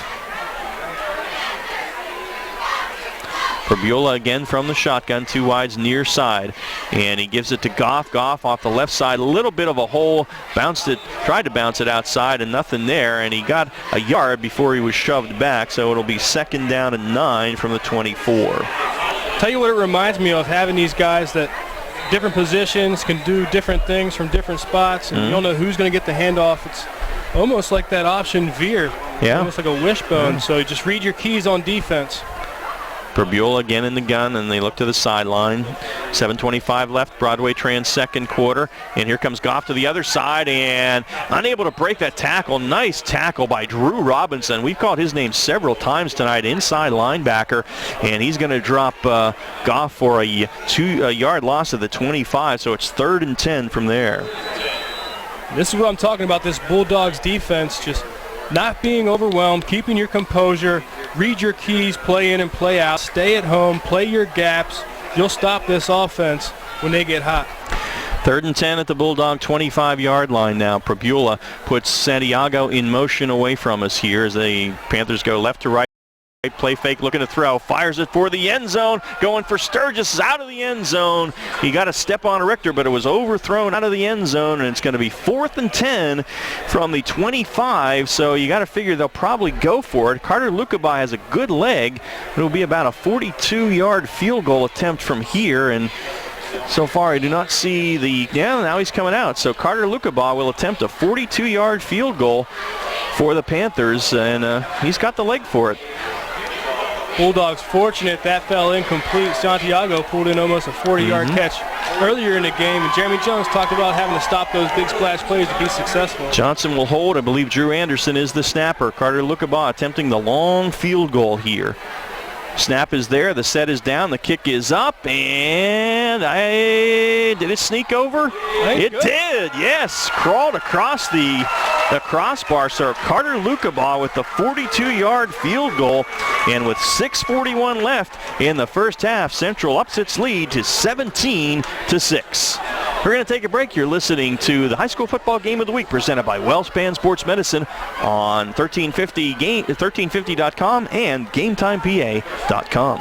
Prabula again from the shotgun, 2 wides near side, and he gives it to Goff. Goff off the left side, a little bit of a hole, tried to bounce it outside, and nothing there, and he got a yard before he was shoved back, so it'll be second down and 9 from the 24. Tell you what it reminds me of, having these guys that different positions can do different things from different spots, and you don't know who's going to get the handoff. It's almost like that option veer, almost like a wishbone, so just read your keys on defense. Prabula again in the gun, and they look to the sideline. 7:25 left, Broadway Trans second quarter, and here comes Goff to the other side, and unable to break that tackle. Nice tackle by Drew Robinson. We've called his name several times tonight, inside linebacker, and he's going to drop Goff for a 2-yard loss of the 25, so it's 3rd and 10 from there. This is what I'm talking about, this Bulldogs defense, just not being overwhelmed, keeping your composure, read your keys, play in and play out, stay at home, play your gaps. You'll stop this offense when they get hot. 3rd and 10 at the Bulldog 25-yard line now. Prabula puts Santiago in motion away from us here as the Panthers go left to right. Play fake, looking to throw, fires it for the end zone, going for Sturgis, is out of the end zone. He got a step on Richter, but it was overthrown out of the end zone, and it's going to be 4th and 10 from the 25, so you got to figure they'll probably go for it. Carter Lukabai has a good leg. It'll be about a 42-yard field goal attempt from here, and so far I do not see now he's coming out. So Carter Lukabai will attempt a 42-yard field goal for the Panthers, and he's got the leg for it. Bulldogs fortunate that fell incomplete. Santiago pulled in almost a 40-yard catch earlier in the game, and Jeremy Jones talked about having to stop those big splash plays to be successful. Johnson will hold. I believe Drew Anderson is the snapper. Carter Lukabaugh attempting the long field goal here. Snap is there. The set is down. The kick is up. And did it sneak over? It did. Yes. Crawled across the crossbar. So Carter Lukabaugh with the 42-yard field goal. And with 6:41 left in the first half, Central ups its lead to 17-6. We're going to take a break. You're listening to the High School Football Game of the Week presented by WellSpan Sports Medicine on 1350.com and GameTimePA.com.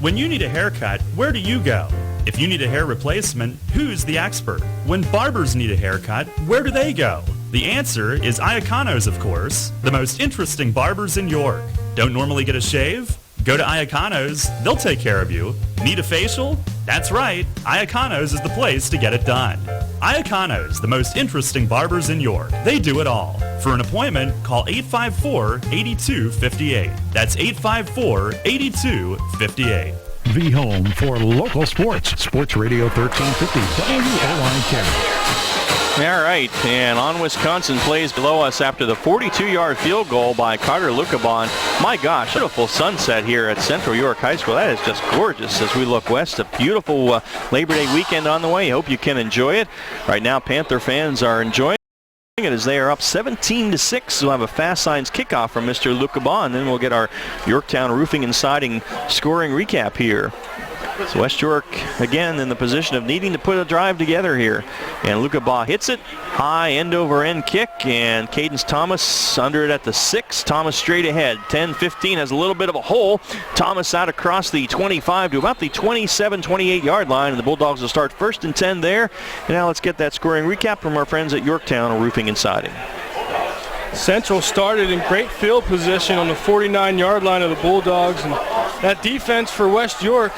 When you need a haircut, where do you go? If you need a hair replacement, who's the expert? When barbers need a haircut, where do they go? The answer is Iaconos, of course, the most interesting barbers in York. Don't normally get a shave? Go to Iaconos. They'll take care of you. Need a facial? That's right. Iaconos is the place to get it done. Iaconos, the most interesting barbers in York. They do it all. For an appointment, call 854-8258. That's 854-8258. The home for local sports. Sports Radio 1350 WOIK. All right, and on Wisconsin plays below us after the 42-yard field goal by Carter Lukabaugh. My gosh, beautiful sunset here at Central York High School. That is just gorgeous as we look west. A beautiful Labor Day weekend on the way. Hope you can enjoy it. Right now, Panther fans are enjoying it as they are up 17-6. We'll have a Fast Signs kickoff from Mr. Lukabaugh, and then we'll get our Yorktown Roofing and Siding scoring recap here. So West York, again, in the position of needing to put a drive together here. And Lukabaugh hits it. High end-over-end kick. And Cadence Thomas under it at the 6. Thomas straight ahead. 10-15 has a little bit of a hole. Thomas out across the 25 to about the 27, 28-yard line. And the Bulldogs will start 1st and 10 there. And now let's get that scoring recap from our friends at Yorktown Roofing and Siding. Central started in great field position on the 49-yard line of the Bulldogs. And that defense for West York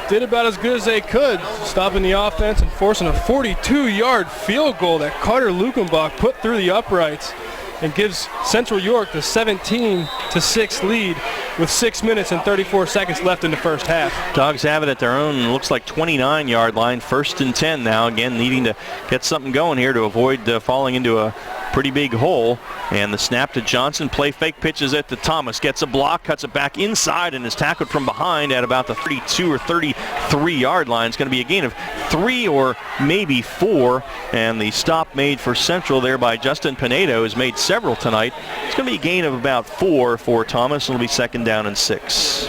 did about as good as they could, stopping the offense and forcing a 42-yard field goal that Carter Lukabaugh put through the uprights and gives Central York the 17-6 lead with 6 minutes and 34 seconds left in the first half. Dogs have it at their own, looks like 29-yard line, 1st and 10 now. Again, needing to get something going here to avoid falling into a pretty big hole. And the snap to Johnson, play fake, pitches it to Thomas, gets a block, cuts it back inside, and is tackled from behind at about the 32 or 33-yard line. It's going to be a gain of 3 or maybe 4, and the stop made for Central there by Justin Pinedo has made several tonight. It's going to be a gain of about 4 for Thomas. It'll be 2nd down and 6.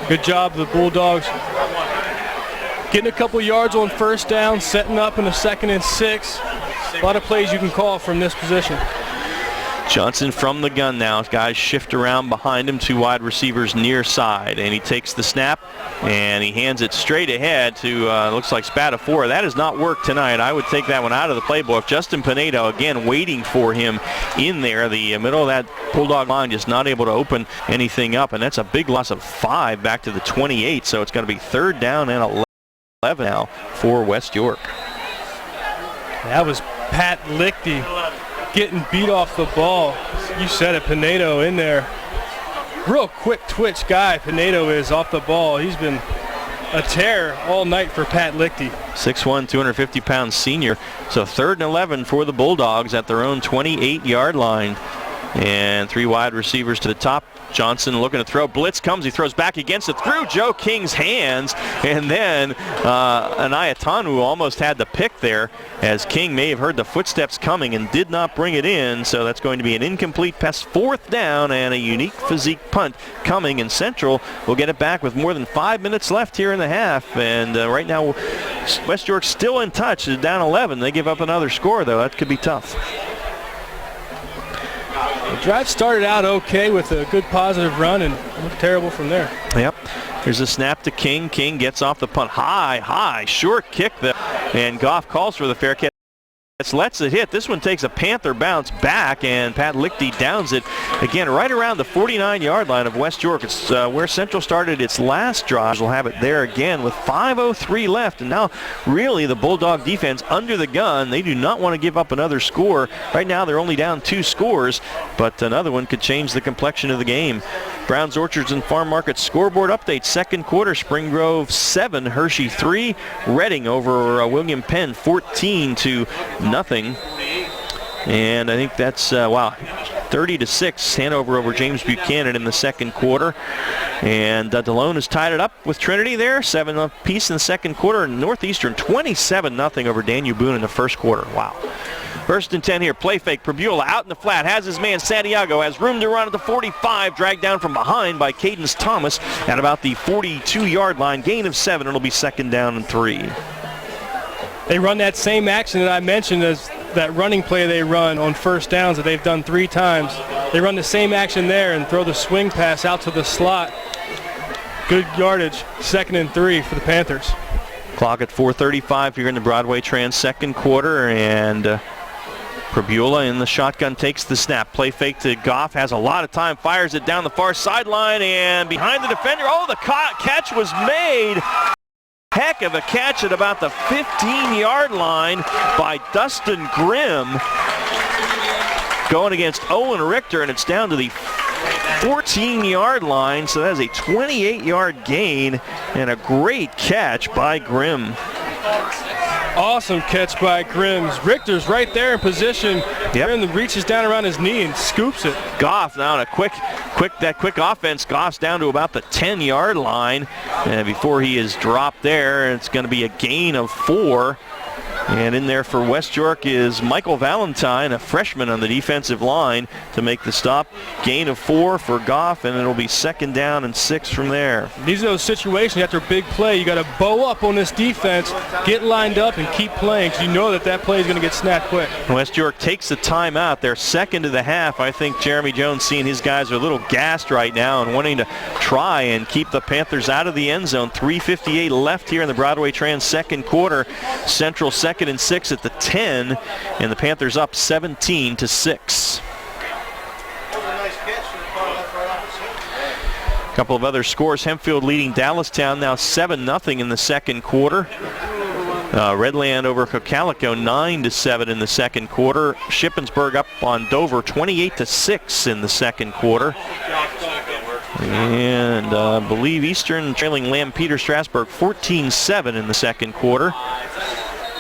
Good job, the Bulldogs. Getting a couple yards on 1st down, setting up in the 2nd and 6. A lot of plays you can call from this position. Johnson from the gun now. Guys shift around behind him, 2 wide receivers near side. And he takes the snap, and he hands it straight ahead to, looks like Spatafora. That has not worked tonight. I would take that one out of the playbook. Justin Pinedo, again, waiting for him in there. The middle of that Bulldog line just not able to open anything up. And that's a big loss of 5 back to the 28. So it's going to be 3rd down and 11 now for West York. That was Pat Lichty getting beat off the ball. You said it, Pinedo in there. Real quick twitch guy Pinedo is off the ball. He's been a terror all night for Pat Lichty. 6'1", 250-pound senior. So 3rd and 11 for the Bulldogs at their own 28-yard line. And 3 wide receivers to the top. Johnson looking to throw. Blitz comes. He throws back against it through Joe King's hands. And then Anaya Tanu almost had the pick there as King may have heard the footsteps coming and did not bring it in. So that's going to be an incomplete pass, 4th down, and a unique physique punt coming. And Central will get it back with more than 5 minutes left here in the half. And right now, West York still in touch. Is down 11. They give up another score, though. That could be tough. The drive started out okay with a good positive run and looked terrible from there. Yep. Here's a snap to King. King gets off the punt. High, short kick. And Goff calls for the fair catch. lets it hit. This one takes a Panther bounce back, and Pat Lichty downs it again right around the 49-yard line of West York. It's where Central started its last drive. We'll have it there again with 5:03 left, and now really the Bulldog defense under the gun. They do not want to give up another score. Right now they're only down 2 scores, but another one could change the complexion of the game. Browns Orchards and Farm Market scoreboard update. Second quarter, Spring Grove 7, Hershey 3. Reading over William Penn 14-0. And I think that's, 30-6, Hanover over James Buchanan in the second quarter. And Delone has tied it up with Trinity there, 7 apiece in the second quarter. And Northeastern 27-0 over Daniel Boone in the first quarter. Wow. First and 10 here, play fake. Prabula out in the flat, has his man Santiago, has room to run at the 45, dragged down from behind by Cadence Thomas at about the 42-yard line. Gain of 7, it'll be second down and 3. They run that same action that I mentioned as that running play they run on first downs that they've done 3 times. They run the same action there and throw the swing pass out to the slot. Good yardage, second and 3 for the Panthers. Clock at 4:35 here in the Broadway Trans second quarter, and Prabula in the shotgun takes the snap. Play fake to Goff, has a lot of time, fires it down the far sideline, and behind the defender, the catch was made. Heck of a catch at about the 15-yard line by Dustin Grimm. Going against Owen Richter, and it's down to the 14-yard line, so that's a 28-yard gain and a great catch by Grimm. Awesome catch by Grimm. Richter's right there in position. Yep. Grimm reaches down around his knee and scoops it. Goff now in a quick offense. Goff's down to about the 10-yard line, and before he is dropped there, it's going to be a gain of 4. And in there for West York is Michael Valentine, a freshman on the defensive line, to make the stop. Gain of 4 for Goff, and it'll be second down and 6 from there. These are those situations after a big play. You got to bow up on this defense, get lined up, and keep playing, because you know that play is going to get snapped quick. West York takes the timeout. They're second to the half. I think Jeremy Jones seeing his guys are a little gassed right now and wanting to try and keep the Panthers out of the end zone. 3:58 left here in the Broadway Trans second quarter. Central second and 6 at the 10, and the Panthers up 17-6. A couple of other scores. Hempfield leading Dallastown now 7-0 in the second quarter. Redland over Cocalico 9-7 in the second quarter. Shippensburg up on Dover 28-6 in the second quarter. And I believe Eastern trailing Lampeter Strasburg 14-7 in the second quarter.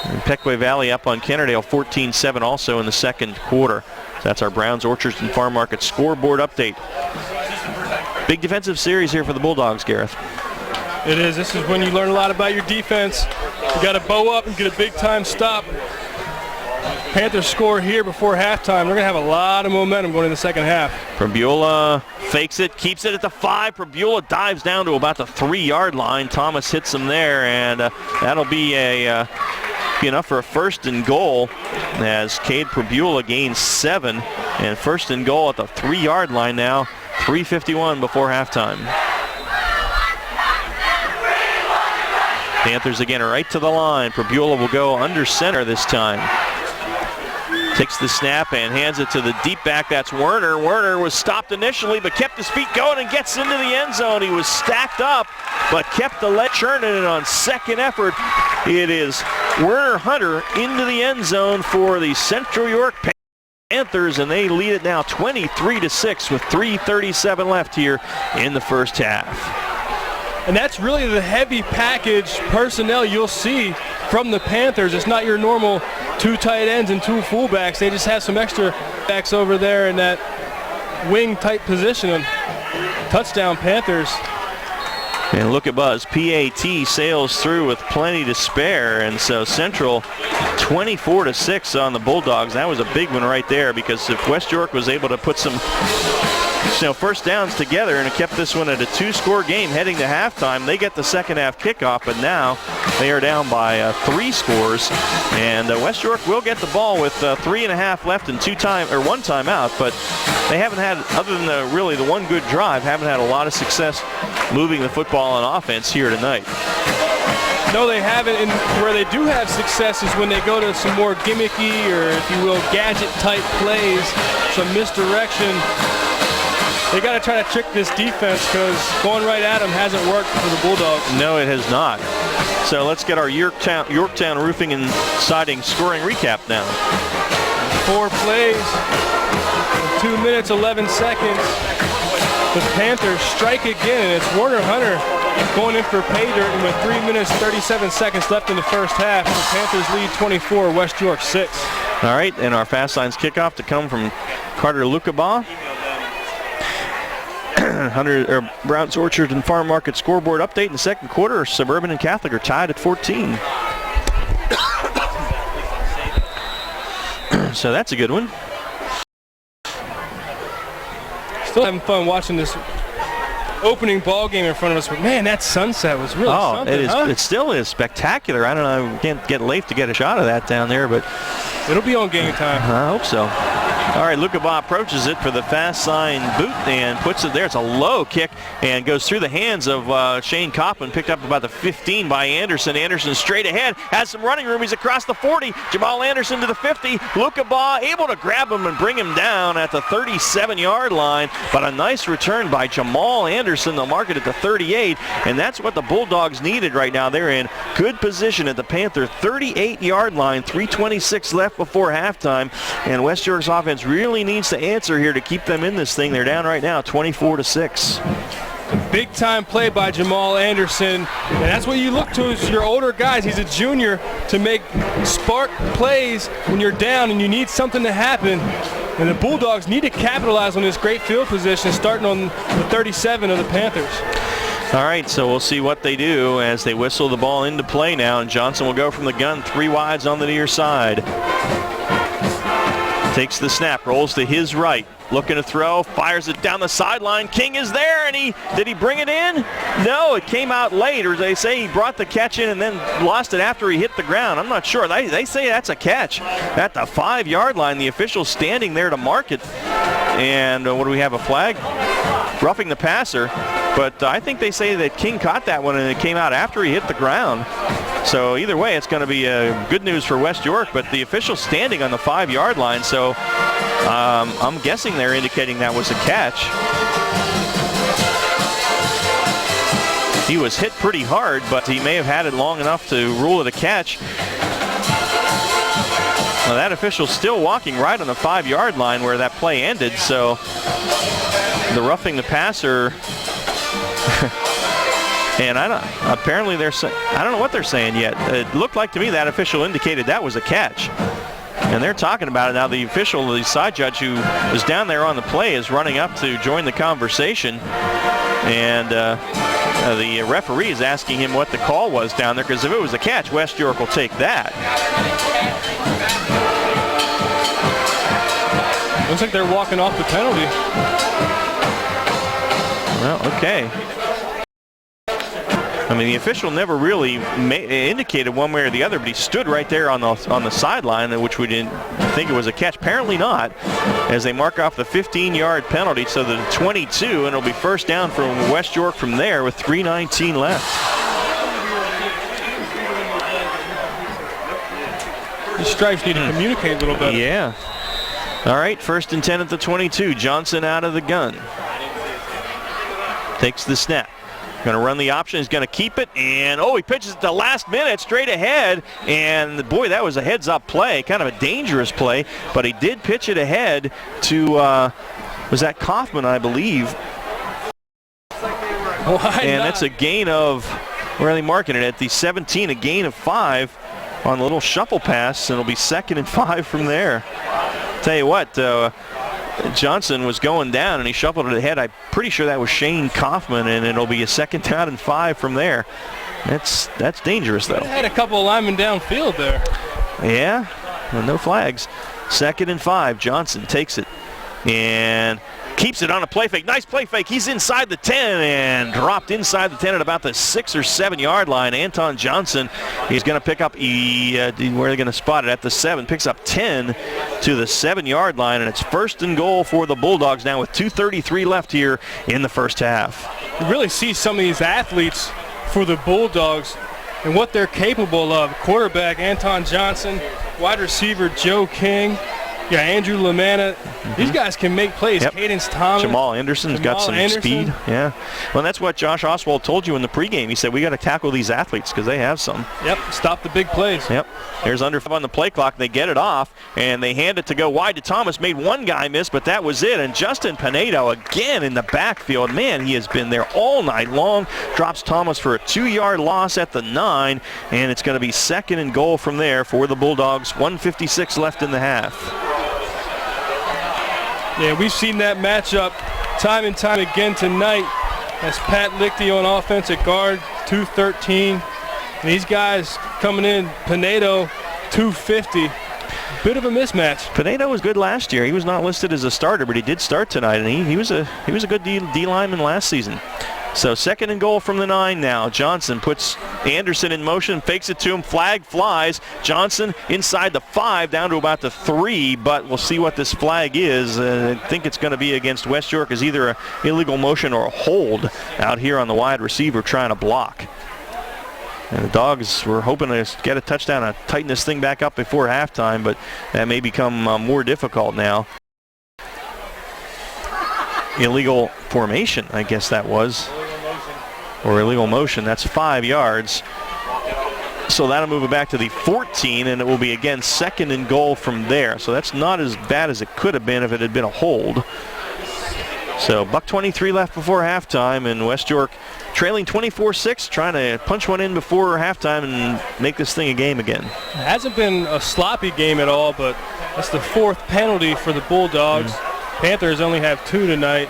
And Pequea Valley up on Kennerdale 14-7 also in the second quarter. So that's our Browns Orchards and Farm Market scoreboard update. Big defensive series here for the Bulldogs, Gareth. It is. This is when you learn a lot about your defense. You got to bow up and get a big-time stop. Panthers score here before halftime. They're going to have a lot of momentum going in the second half. Prabula fakes it, keeps it at the 5. Prabula dives down to about the 3-yard line. Thomas hits him there, and that'll be enough for a first and goal as Cade Prabula gains 7. And first and goal at the 3-yard line now. 3:51 before halftime. Panthers again right to the line. Prabula will go under center this time. Takes the snap and hands it to the deep back. That's Werner. Werner was stopped initially but kept his feet going and gets into the end zone. He was stacked up but kept the leg churning, and on second effort it is Werner Hunter into the end zone for the Central York Panthers, and they lead it now 23-6 with 3:37 left here in the first half. And that's really the heavy package personnel you'll see from the Panthers. It's not your normal 2 tight ends and 2 fullbacks. They just have some extra backs over there in that wing type position. Touchdown Panthers. And look at Buzz. PAT sails through with plenty to spare, and so Central 24-6 on the Bulldogs. That was a big one right there, because if West York was able to put some first downs together and it kept this one at a 2-score game heading to halftime, they get the second half kickoff, but now they are down by 3 scores, and West York will get the ball with 3.5 left and 1 timeout, but they haven't had, other than really the one good drive, haven't had a lot of success moving the football on offense here tonight. No, they haven't. And where they do have success is when they go to some more gimmicky, or if you will, gadget-type plays, some misdirection. They got to try to trick this defense, because going right at them hasn't worked for the Bulldogs. No, it has not. So let's get our Yorktown Roofing and Siding scoring recap now. 4 plays, 2 minutes, 11 seconds. The Panthers strike again, and it's Warner Hunter going in for pay dirt, and with 3 minutes, 37 seconds left in the first half. The Panthers lead 24, West York 6. All right, and our Fast Signs kickoff to come from Carter Lukabaugh. Browns Orchard and Farm Market scoreboard update in the second quarter. Suburban and Catholic are tied at 14. So that's a good one. Still having fun watching this opening ball game in front of us, but man, that sunset was really something. It is. It still is spectacular. I don't know. Can't get Leif to get a shot of that down there, but it'll be on game time. I hope so. All right, Lukabaugh approaches it for the Fast Sign boot and puts it there. It's a low kick and goes through the hands of Shane Kaufman, picked up about the 15 by Anderson. Anderson straight ahead, has some running room. He's across the 40. Jamal Anderson to the 50. Lukabaugh able to grab him and bring him down at the 37-yard line, but a nice return by Jamal Anderson. They'll mark it at the 38, and that's what the Bulldogs needed right now. They're in good position at the Panther 38-yard line, 3:26 left before halftime, and West York's offense really needs to answer here to keep them in this thing. They're down right now 24-6. Big time play by Jamal Anderson, and that's what you look to as your older guys. He's a junior, to make spark plays when you're down and you need something to happen. And the Bulldogs need to capitalize on this great field position starting on the 37 of the Panthers. All right, so we'll see what they do as they whistle the ball into play now, and Johnson will go from the gun, 3 wides on the near side. Takes the snap, rolls to his right, looking to throw, fires it down the sideline. King is there, and did he bring it in? No, it came out late, or they say he brought the catch in and then lost it after he hit the ground. I'm not sure. They say that's a catch at the 5-yard line. The official standing there to mark it. And what do we have, a flag? Roughing the passer. But I think they say that King caught that one and it came out after he hit the ground. So either way, it's going to be good news for West York, but the official standing on the 5-yard line, so I'm guessing they're indicating that was a catch. He was hit pretty hard, but he may have had it long enough to rule it a catch. Well, that official's still walking right on the 5-yard line where that play ended, so the roughing the passer... And apparently I don't know what they're saying yet. It looked like to me that official indicated that was a catch. And they're talking about it now. The official, the side judge who was down there on the play, is running up to join the conversation. And the referee is asking him what the call was down there, because if it was a catch, West York will take that. Looks like they're walking off the penalty. Well, okay. I mean, the official never really indicated one way or the other, but he stood right there on the sideline, which we didn't think it was a catch. Apparently not, as they mark off the 15-yard penalty, so the 22, and it'll be first down from West York from there with 3:19 left. The stripes need to communicate a little better. Yeah. All right, first and 10 at the 22. Johnson out of the gun. Takes the snap. Going to run the option. He's going to keep it. And, he pitches it the last minute straight ahead. And, boy, that was a heads-up play. Kind of a dangerous play. But he did pitch it ahead to, was that Kaufman, I believe. And that's a gain of, where are they marking it? At the 17, a gain of 5 on the little shuffle pass. And it'll be 2nd and 5 from there. Tell you what, Johnson was going down and he shuffled it ahead. I'm pretty sure that was Shane Kaufman, and it'll be a 2nd down and 5 from there. That's dangerous, though. They had a couple of linemen downfield there. Yeah, well, no flags. 2nd and 5. Johnson takes it and keeps it on a play fake. Nice play fake. He's inside the 10 and dropped inside the 10 at about the 6 or 7 yard line. Anton Johnson, he's going to pick up, where are they going to spot it? At the 7. Picks up 10 to the 7 yard line, and it's 1st and goal for the Bulldogs now with 2:33 left here in the first half. You really see some of these athletes for the Bulldogs and what they're capable of. Quarterback Anton Johnson, wide receiver Joe King, Andrew Lamanna. These guys can make plays. Yep. Cadence Thomas. Jamal Anderson's got some speed. Yeah. Well, that's what Josh Oswald told you in the pregame. He said, we got to tackle these athletes because they have some. Yep. Stop the big plays. Yep. There's under 5 on the play clock. They get it off, and they hand it to go wide to Thomas. Made one guy miss, but that was it. And Justin Pinedo again in the backfield. Man, he has been there all night long. Drops Thomas for a 2-yard loss at the 9, and it's going to be 2nd and goal from there for the Bulldogs. 1:56 left in the half. Yeah, we've seen that matchup time and time again tonight. That's Pat Lichty on offense at guard, 213. And these guys coming in, Pinedo, 250. Bit of a mismatch. Pinedo was good last year. He was not listed as a starter, but he did start tonight, and he was a good D lineman last season. So 2nd and goal from the 9 now. Johnson puts Anderson in motion, fakes it to him, flag flies. Johnson inside the 5, down to about the 3, but we'll see what this flag is. I think it's going to be against West York as either an illegal motion or a hold out here on the wide receiver trying to block. And the Dogs were hoping to get a touchdown and tighten this thing back up before halftime, but that may become more difficult now. Illegal formation, I guess that was. Or illegal motion. That's 5 yards. So that'll move it back to the 14, and it will be again 2nd and goal from there. So that's not as bad as it could have been if it had been a hold. So $1:23 left before halftime, and West York trailing 24-6, trying to punch one in before halftime and make this thing a game again. It hasn't been a sloppy game at all, but that's the 4th penalty for the Bulldogs. Panthers only have 2 tonight.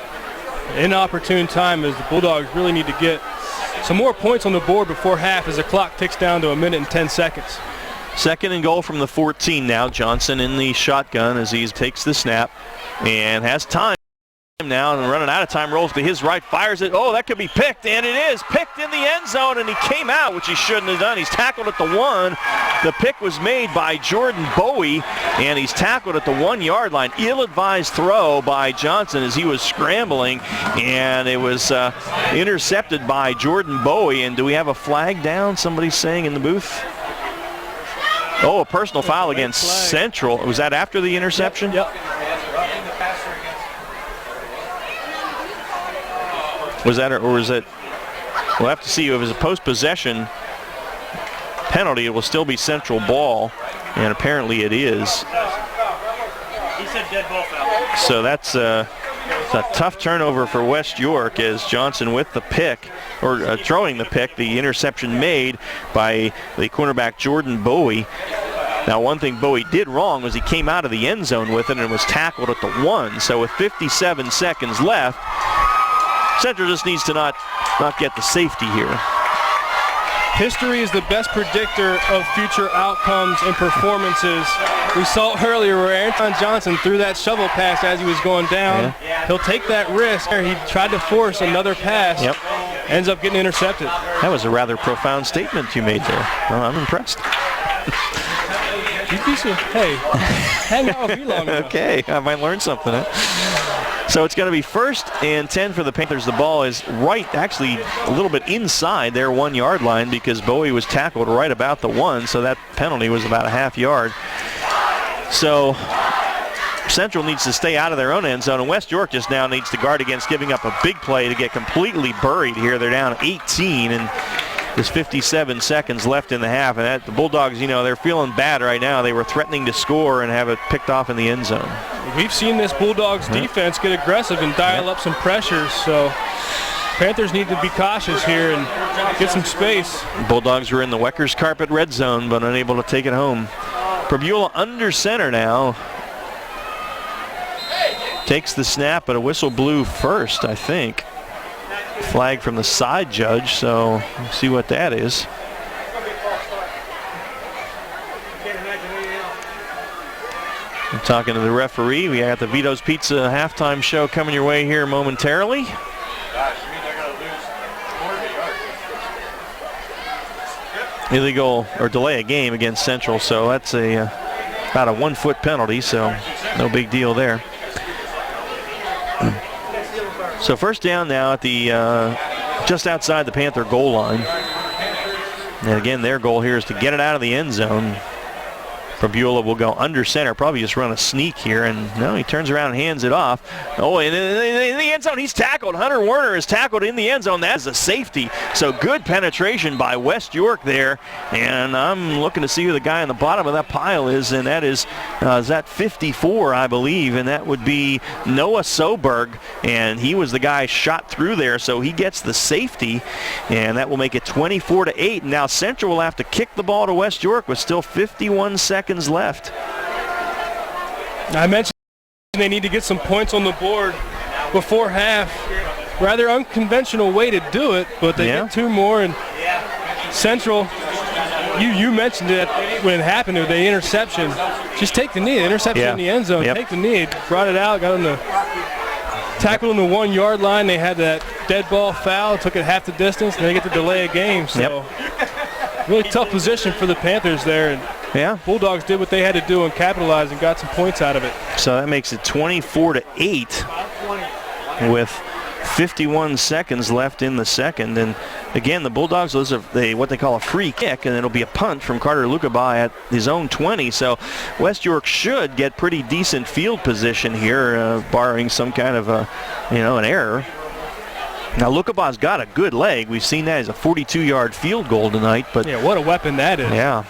Inopportune time as the Bulldogs really need to get some more points on the board before half as the clock ticks down to 1 minute and 10 seconds. 2nd and goal from the 14 now. Johnson in the shotgun as he takes the snap and has time now, and running out of time, rolls to his right, fires it. Oh, that could be picked, and it is picked in the end zone, and he came out, which he shouldn't have done. He's tackled at the 1. The pick was made by Jordan Bowie, and he's tackled at the 1-yard line. Ill-advised throw by Johnson as he was scrambling, and it was intercepted by Jordan Bowie. And do we have a flag down? Somebody's saying in the booth. Oh, a personal foul against Central. Was that after the interception? Yep. Was that, or was it? We'll have to see. If it was a post-possession penalty, it will still be Central ball, and apparently it is. He said dead ball foul. So that's a tough turnover for West York as Johnson with the pick, or throwing the pick, the interception made by the cornerback Jordan Bowie. Now, one thing Bowie did wrong was he came out of the end zone with it and was tackled at the 1. So with 57 seconds left, Central just needs to not get the safety here. History is the best predictor of future outcomes and performances. We saw earlier where Anton Johnson threw that shovel pass as he was going down. Yeah. He'll take that risk. He tried to force another pass. Yep. Ends up getting intercepted. That was a rather profound statement you made there. Well, I'm impressed. Hey, hang out with me long enough. Okay, I might learn something. So it's going to be 1st and 10 for the Panthers. The ball is right, actually a little bit inside their 1-yard line because Bowie was tackled right about the 1, so that penalty was about a half yard. So Central needs to stay out of their own end zone, and West York just now needs to guard against giving up a big play to get completely buried here. They're down 18, and there's 57 seconds left in the half, and the Bulldogs, they're feeling bad right now. They were threatening to score and have it picked off in the end zone. We've seen this Bulldogs defense get aggressive and dial up some pressures, so Panthers need to be cautious here and get some space. Bulldogs were in the Weckers carpet red zone, but unable to take it home. Prabula under center now. Takes the snap, but a whistle blew first, I think. Flag from the side judge, so we'll see what that is. I'm talking to the referee. We got the Vito's Pizza halftime show coming your way here momentarily. Illegal or delay a game against Central, so that's about a 1-foot penalty, so no big deal there. So 1st down now at the just outside the Panther goal line. And again, their goal here is to get it out of the end zone. Fabiola will go under center, probably just run a sneak here, and no, he turns around and hands it off. Oh, in the end zone, he's tackled. Hunter Werner is tackled in the end zone. That is a safety. So good penetration by West York there, and I'm looking to see who the guy on the bottom of that pile is, and that is that 54, I believe, and that would be Noah Soberg, and he was the guy shot through there, so he gets the safety, and that will make it 24-8. Now Central will have to kick the ball to West York with still 51 seconds left. I mentioned they need to get some points on the board before half. Rather unconventional way to do it, but they get 2 more. And Central, you mentioned it when it happened, with the interception. Just take the knee. Interception in the end zone. Take the knee. Brought it out. Got on the tackle on the 1 yard line. They had that dead ball foul. Took it half the distance, and they get to delay a game. So really tough position for the Panthers there. And Bulldogs did what they had to do and capitalized and got some points out of it. So that makes it 24-8 with 51 seconds left in the second. And again, the Bulldogs, those are what they call a free kick, and it'll be a punt from Carter Lukabai at his own 20. So West York should get pretty decent field position here, barring some kind of an error. Now Lukabai's got a good leg. We've seen that as a 42-yard field goal tonight. But what a weapon that is. Yeah.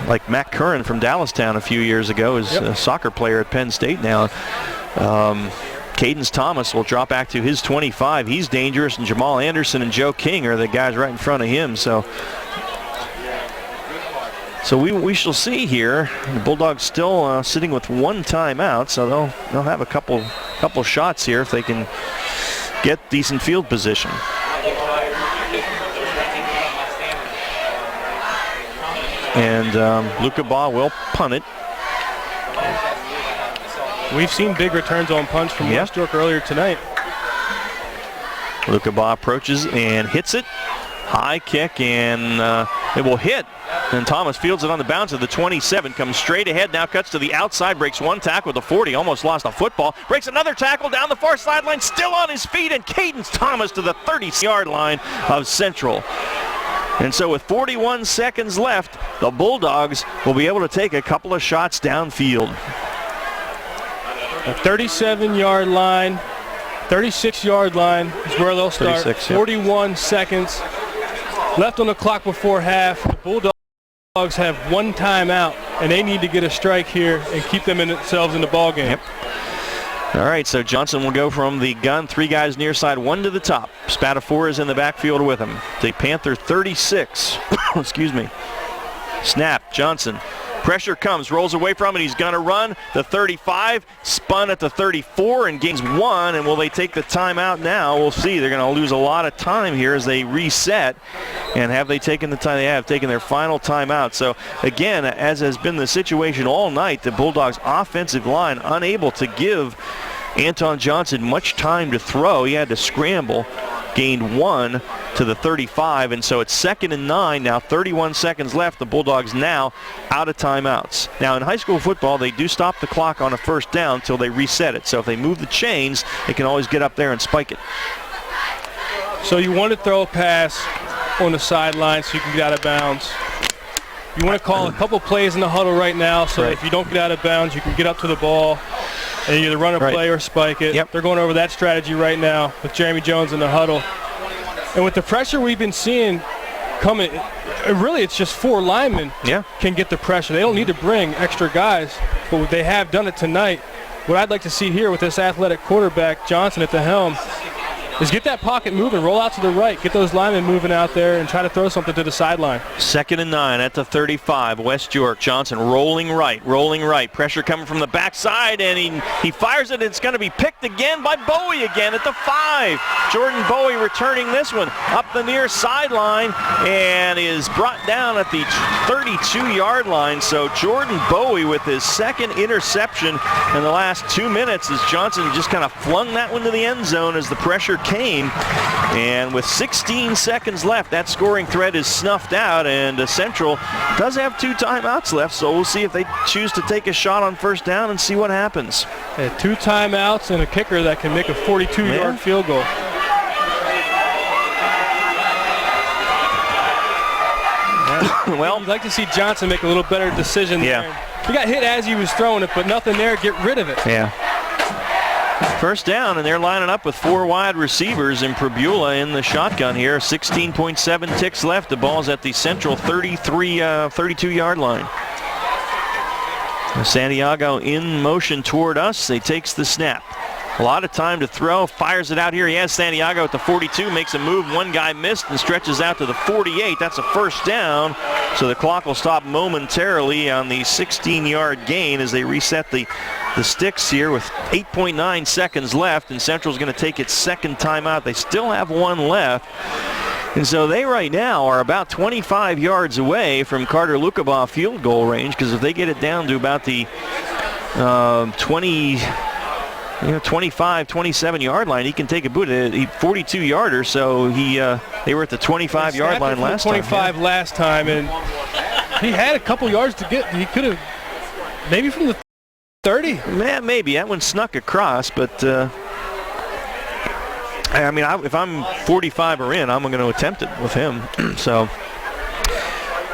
Like Matt Curran from Dallastown a few years ago is a soccer player at Penn State now. Cadence Thomas will drop back to his 25. He's dangerous, and Jamal Anderson and Joe King are the guys right in front of him. So we shall see here. The Bulldogs still sitting with 1 timeout, so they'll have a couple shots here if they can get decent field position. And Lukabai will punt it. We've seen big returns on punts from West York earlier tonight. Lukabai approaches and hits it. High kick, and it will hit. And Thomas fields it on the bounce of the 27. Comes straight ahead, now cuts to the outside. Breaks 1 tackle with the 40. Almost lost a football. Breaks another tackle down the far sideline. Still on his feet, and Cadence Thomas to the 30-yard line of Central. And so with 41 seconds left, the Bulldogs will be able to take a couple of shots downfield. A 37-yard line, 36-yard line is where they'll start. 41 seconds left on the clock before half. The Bulldogs have 1 timeout, and they need to get a strike here and keep themselves in the ball game. All right, so Johnson will go from the gun, 3 guys near side, 1 to the top. Spatafora is in the backfield with him. The Panther 36. Excuse me. Snap, Johnson. Pressure comes, rolls away from it. He's going to run. The 35, spun at the 34 and gains 1. And will they take the timeout now? We'll see. They're going to lose a lot of time here as they reset. And have they taken the time? They have taken their final timeout. So, again, as has been the situation all night, the Bulldogs' offensive line unable to give Anton Johnson much time to throw. He had to scramble. Gained 1 to the 35, and so it's 2nd and 9. Now 31 seconds left. The Bulldogs now out of timeouts. Now in high school football, they do stop the clock on a first down until they reset it. So if they move the chains, they can always get up there and spike it. So you want to throw a pass on the sideline so you can get out of bounds. You want to call a couple plays in the huddle right now so if you don't get out of bounds, you can get up to the ball and either run a play or spike it. They're going over that strategy right now with Jeremy Jones in the huddle. And with the pressure we've been seeing coming, really it's just 4 linemen can get the pressure. They don't need to bring extra guys, but they have done it tonight. What I'd like to see here with this athletic quarterback, Johnson at the helm, is get that pocket moving, roll out to the right, get those linemen moving out there and try to throw something to the sideline. 2nd and 9 at the 35. West York. Johnson rolling right. Pressure coming from the backside, and he fires it. It's going to be picked again by Bowie again at the 5. Jordan Bowie returning this one up the near sideline and is brought down at the 32-yard line. So Jordan Bowie with his 2nd interception in the last 2 minutes as Johnson just kind of flung that one to the end zone as the pressure came, and with 16 seconds left, that scoring threat is snuffed out, and Central does have 2 timeouts left, so we'll see if they choose to take a shot on first down and see what happens. 2 timeouts and a kicker that can make a 42-yard field goal. Well, you'd like to see Johnson make a little better decision there. He got hit as he was throwing it, but nothing there. Get rid of it. Yeah. First down, and they're lining up with 4 wide receivers in Pribula in the shotgun here. 16.7 ticks left. The ball's at the Central 32-yard line. Santiago in motion toward us. He takes the snap. A lot of time to throw. Fires it out here. He has Santiago at the 42. Makes a move. One guy missed and stretches out to the 48. That's a first down. So the clock will stop momentarily on the 16-yard gain as they reset the sticks here with 8.9 seconds left. And Central's going to take its second timeout. They still have one left. And so they right now are about 25 yards away from Carter Lukabaugh field goal range, because if they get it down to about the 25, 27-yard line, he can take a boot at 42-yarder. So they were at the 25-yard line last time. 25 last time, and he had a couple yards to get. He could have maybe from the 30. Yeah, maybe. That one snuck across, but I mean, if I'm 45 or in, I'm going to attempt it with him. So,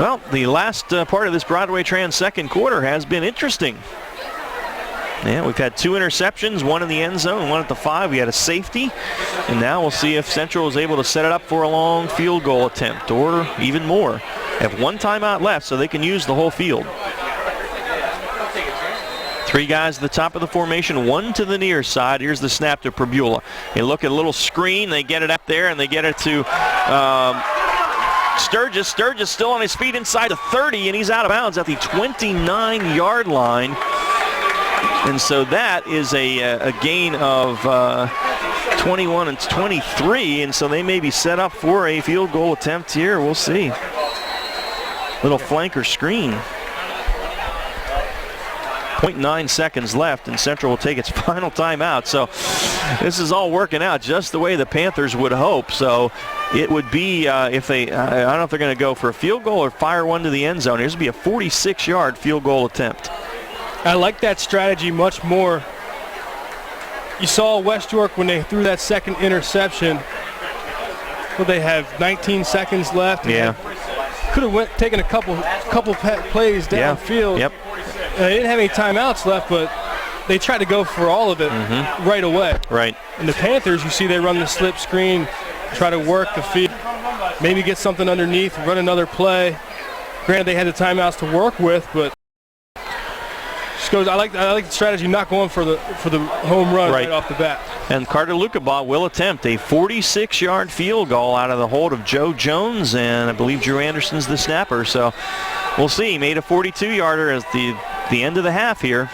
well, the last part of this Broadway Trans second quarter has been interesting. Yeah, we've had 2 interceptions, one in the end zone, one at the 5. We had a safety, and now we'll see if Central is able to set it up for a long field goal attempt or even more. They have 1 timeout left, so they can use the whole field. 3 guys at the top of the formation, 1 to the near side. Here's the snap to Pribula. They look at a little screen. They get it up there, and they get it to Sturgis. Sturgis still on his feet inside the 30, and he's out of bounds at the 29-yard line. And so that is a gain of 21 and 23, and so they may be set up for a field goal attempt here. We'll see. Little flanker screen. 0.9 seconds left, and Central will take its final timeout. So this is all working out just the way the Panthers would hope. So it would be, if they, I don't know if they're going to go for a field goal or fire one to the end zone. Here's going to be a 46-yard field goal attempt. I like that strategy much more. You saw West York when they threw that second interception. Well, they have 19 seconds left. Yeah. Could have taken a couple plays downfield. Yep. They didn't have any timeouts left, but they tried to go for all of it right away. Right. And the Panthers, you see they run the slip screen, try to work the field, maybe get something underneath, run another play. Granted, they had the timeouts to work with, but I like the strategy, not going for the home run right off the bat. And Carter Lukabaugh will attempt a 46-yard field goal out of the hold of Joe Jones, and I believe Drew Anderson's the snapper. So we'll see. He made a 42-yarder at the end of the half here.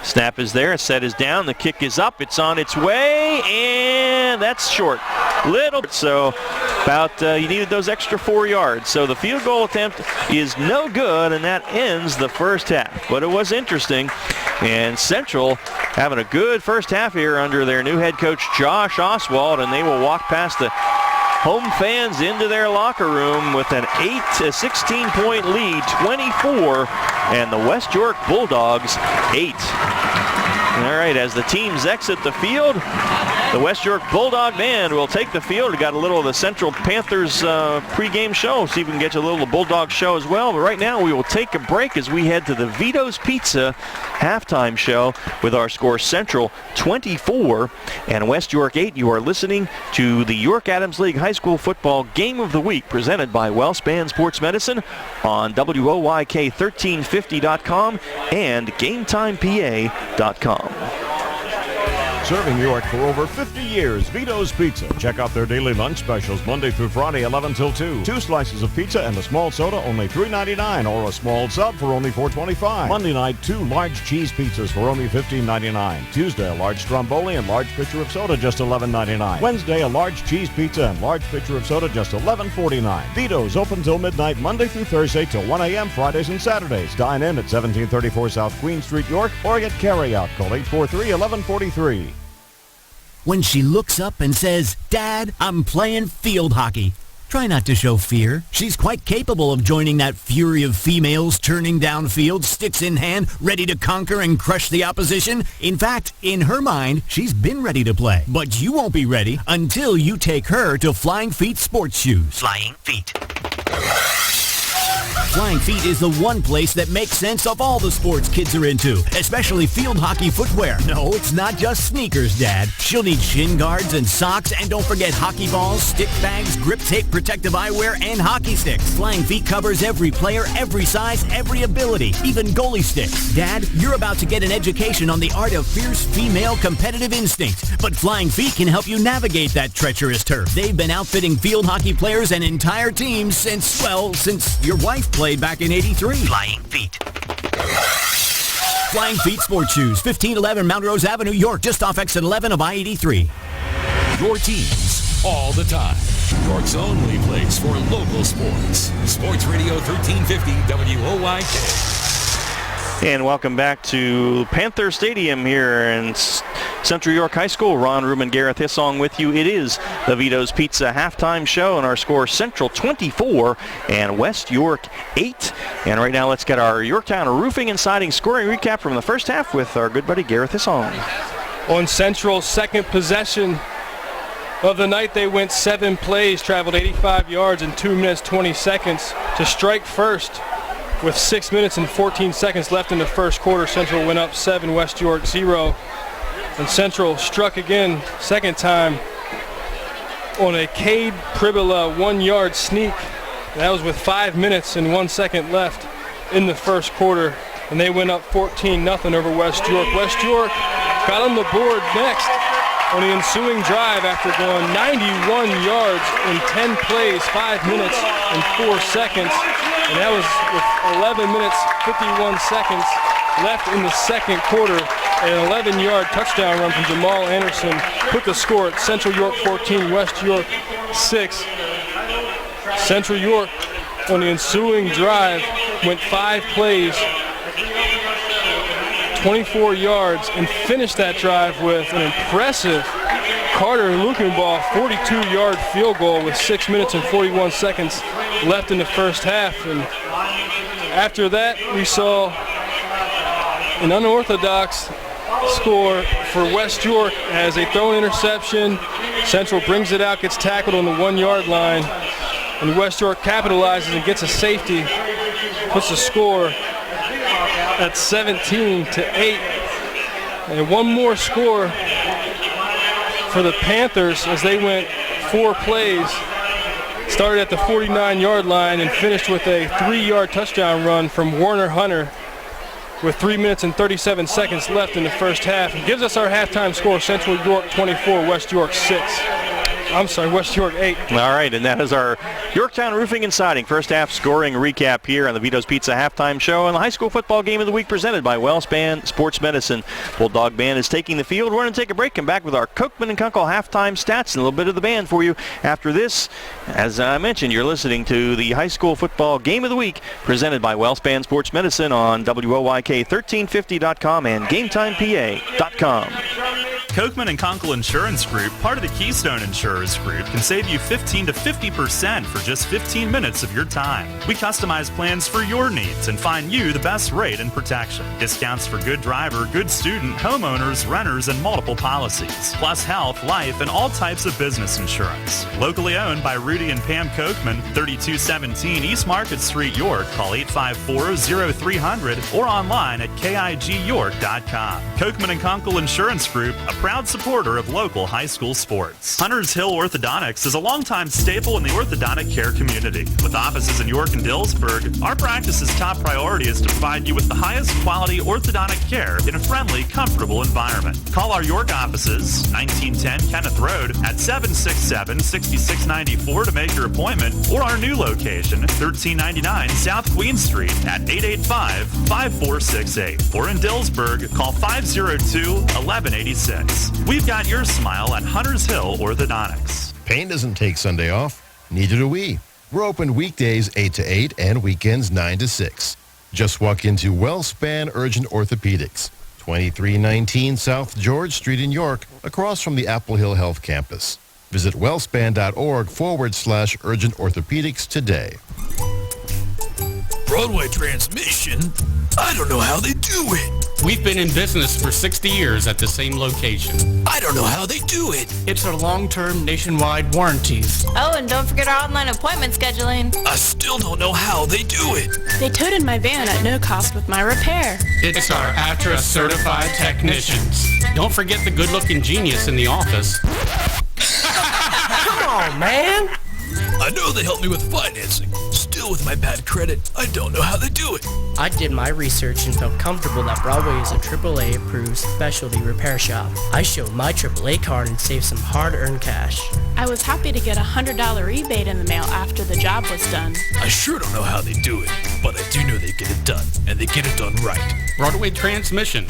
Snap is there, set is down, the kick is up, it's on its way, and that's short. So about, you needed those extra 4 yards. So the field goal attempt is no good, and that ends the first half. But it was interesting, and Central having a good first half here under their new head coach, Josh Oswald, and they will walk past the home fans into their locker room with an 16-point lead, 24, and the West York Bulldogs 8. All right, as the teams exit the field, the West York Bulldog Band will take the field. We got a little of the Central Panthers pregame show. See if we can get you a little Bulldog show as well. But right now we will take a break as we head to the Vito's Pizza halftime show with our score Central 24 and West York 8. You are listening to the York Adams League High School Football Game of the Week presented by WellSpan Sports Medicine on WOYK1350.com and GameTimePA.com. Serving York for over 50 years, Vito's Pizza. Check out their daily lunch specials Monday through Friday, 11 till 2. 2 slices of pizza and a small soda, only $3.99, or a small sub for only $4.25. Monday night, 2 large cheese pizzas for only $15.99. Tuesday, a large stromboli and large pitcher of soda, just $11.99. Wednesday, a large cheese pizza and large pitcher of soda, just $11.49. Vito's open till midnight, Monday through Thursday till 1 a.m., Fridays and Saturdays. Dine in at 1734 South Queen Street, York, or get carry-out. Call 843-1143. When she looks up and says, "Dad, I'm playing field hockey," Try not to show fear. She's quite capable of joining that fury of females turning downfield, sticks in hand, ready to conquer and crush the opposition. In fact, in her mind, she's been ready to play. But you won't be ready until you take her to Flying Feet Sports Shoes. Flying Feet. Flying Feet is the one place that makes sense of all the sports kids are into, especially field hockey footwear. No, it's not just sneakers, Dad. She'll need shin guards and socks, and don't forget hockey balls, stick bags, grip tape, protective eyewear, and hockey sticks. Flying Feet covers every player, every size, every ability, even goalie sticks. Dad, you're about to get an education on the art of fierce female competitive instinct, but Flying Feet can help you navigate that treacherous turf. They've been outfitting field hockey players and entire teams since your wife played back in '83. Flying Feet. Flying Feet Sports Shoes, 1511 Mount Rose Avenue, York, just off exit 11 of I-83. Your teams all the time. York's only place for local sports. Sports Radio 1350 WOYK. And welcome back to Panther Stadium here in Central York High School. Ron Ruman, Gareth Hissong with you. It is the Vito's Pizza halftime show, and our score Central 24 and West York 8. And right now let's get our Yorktown Roofing and Siding scoring recap from the first half with our good buddy Gareth Hissong. On Central's second possession of the night, they went 7 plays, traveled 85 yards in 2 minutes 20 seconds to strike first. With 6 minutes and 14 seconds left in the first quarter, Central went up 7, West York 0. And Central struck again, second time, on a Cade Pribula 1-yard sneak. And that was with 5 minutes and 1 second left in the first quarter. And they went up 14-0 over West York. West York got on the board next on the ensuing drive after going 91 yards in 10 plays, 5 minutes and 4 seconds. And that was with 11 minutes, 51 seconds left in the second quarter. An 11-yard touchdown run from Jamal Anderson put the score at Central York 14, West York 6. Central York on the ensuing drive went 5 plays, 24 yards, and finished that drive with an impressive Carter Lukenbaugh 42-yard field goal with 6 minutes and 41 seconds left in the first half. And after that, we saw an unorthodox score for West York as they throw an interception. Central brings it out, gets tackled on the 1-yard line, and West York capitalizes and gets a safety, puts the score at 17-8. And one more score for the Panthers as they went 4 plays, started at the 49-yard line and finished with a 3-yard touchdown run from Warner Hunter with 3 minutes and 37 seconds left in the first half. It gives us our halftime score, Central York 24, West York 8. All right, and that is our Yorktown Roofing and Siding first half scoring recap here on the Vito's Pizza halftime show and the high school football game of the week presented by WellSpan Sports Medicine. Bulldog Band is taking the field. We're going to take a break and back with our Kochman and Kunkel halftime stats and a little bit of the band for you. After this, as I mentioned, you're listening to the high school football game of the week presented by WellSpan Sports Medicine on WOYK1350.com and GameTimePA.com. Kochman and Kunkel Insurance Group, part of the Keystone Insurers Group, can save you 15 to 50% for just 15 minutes of your time. We customize plans for your needs and find you the best rate and protection. Discounts for good driver, good student, homeowners, renters, and multiple policies. Plus health, life, and all types of business insurance. Locally owned by Rudy and Pam Kochman, 3217 East Market Street, York. Call 854-0300 or online at KIGYork.com. Kochman and Kunkel Insurance Group, a proud supporter of local high school sports. Hunters Hill Orthodontics is a longtime staple in the orthodontic care community. With offices in York and Dillsburg, our practice's top priority is to provide you with the highest quality orthodontic care in a friendly, comfortable environment. Call our York offices, 1910 Kenneth Road, at 767-6694 to make your appointment, or our new location, 1399 South Queen Street at 885-5468. Or in Dillsburg, call 502-1186. We've got your smile at Hunters Hill Orthodontics. Payne doesn't take Sunday off. Neither do we. We're open weekdays 8 to 8 and weekends 9 to 6. Just walk into WellSpan Urgent Orthopedics, 2319 South George Street in York, across from the Apple Hill Health Campus. Visit wellspan.org/urgent orthopedics today. Broadway Transmission? I don't know how they do it. We've been in business for 60 years at the same location. I don't know how they do it. It's our long-term nationwide warranties. Oh, and don't forget our online appointment scheduling. I still don't know how they do it. They toted my van at no cost with my repair. It's our ATRA certified technicians. Don't forget the good-looking genius in the office. Come on, man. I know they help me with financing. Still, with my bad credit, I don't know how they do it. I did my research and felt comfortable that Broadway is a AAA approved specialty repair shop. I showed my AAA card and saved some hard-earned cash. I was happy to get a $100 rebate in the mail after the job was done. I sure don't know how they do it, but I do know they get it done, and they get it done right. Broadway Transmission.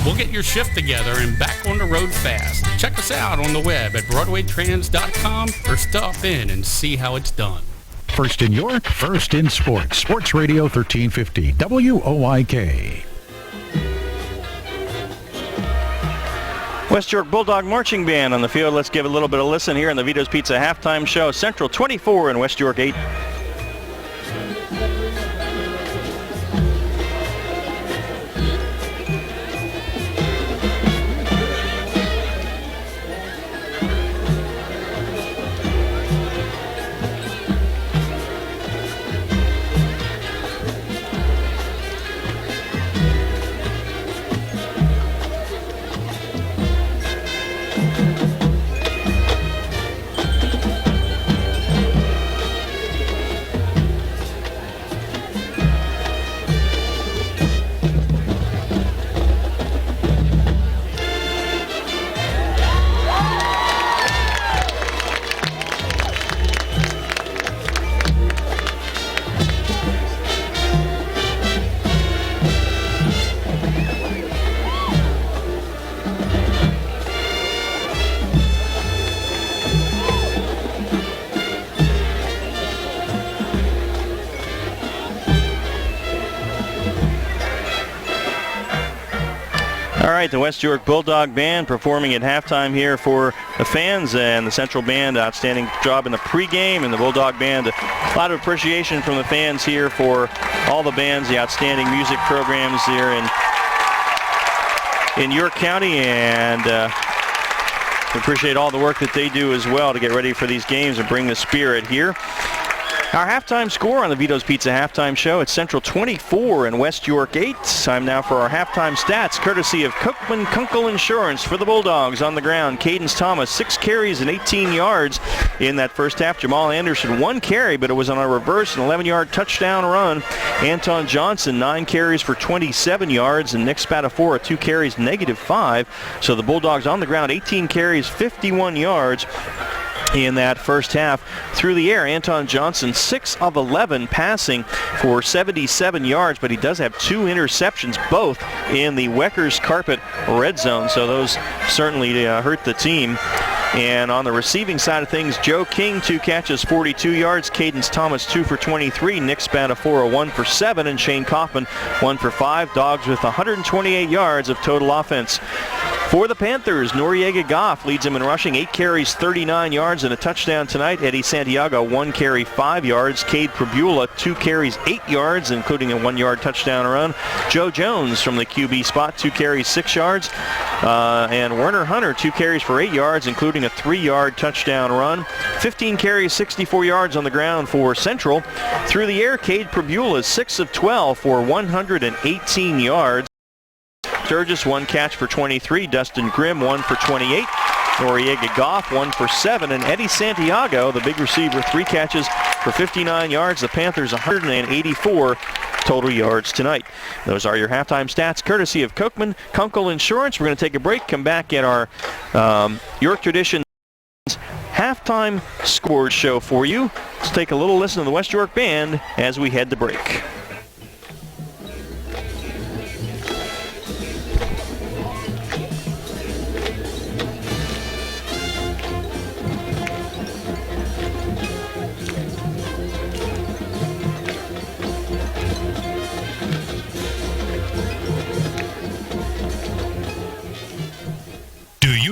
We'll get your shift together and back on the road fast. Check us out on the web at BroadwayTrans.com or stop in and see how it's done. First in York, first in sports. Sports Radio 1350, WOIK. West York Bulldog Marching Band on the field. Let's give a little bit of listen here in the Vito's Pizza halftime show. Central 24 and West York 8. All right, the West York Bulldog Band performing at halftime here for the fans, and the Central Band, outstanding job in the pregame, and the Bulldog Band, a lot of appreciation from the fans here for all the bands, the outstanding music programs here in York County, and we appreciate all the work that they do as well to get ready for these games and bring the spirit here. Our halftime score on the Vito's Pizza halftime show, it's Central 24 and West York 8. Time now for our halftime stats, courtesy of Cookman Kunkel Insurance for the Bulldogs. On the ground, Cadence Thomas, 6 carries and 18 yards in that first half. Jamal Anderson, 1 carry, but it was on a reverse, an 11-yard touchdown run. Anton Johnson, 9 carries for 27 yards, and Nick Spatafora, 2 carries, -5. So the Bulldogs on the ground, 18 carries, 51 yards. In that first half. Through the air, Anton Johnson, 6 of 11 passing for 77 yards, but he does have 2 interceptions, both in the Weckers Carpet red zone, so those certainly hurt the team. And on the receiving side of things, Joe King, 2 catches, 42 yards. Cadence Thomas, 2 for 23. Nick Spatafora, 1 for 7. And Shane Kaufman, 1 for 5. Dogs with 128 yards of total offense. For the Panthers, Noriega Goff leads them in rushing, 8 carries, 39 yards, and a touchdown tonight. Eddie Santiago, 1 carry, 5 yards. Cade Prabula, 2 carries, 8 yards, including a 1-yard touchdown run. Joe Jones from the QB spot, 2 carries, 6 yards. And Werner Hunter, 2 carries for 8 yards, including a 3-yard touchdown run. 15 carries, 64 yards on the ground for Central. Through the air, Cade Prabula, 6 of 12 for 118 yards. Sturgis, 1 catch for 23. Dustin Grimm, 1 for 28. Noriega Goff, 1 for 7. And Eddie Santiago, the big receiver, 3 catches for 59 yards. The Panthers, 184 total yards tonight. Those are your halftime stats, courtesy of Cookman Kunkel Insurance. We're going to take a break, come back at our York Traditions halftime scores show for you. Let's take a little listen to the West York Band as we head to break.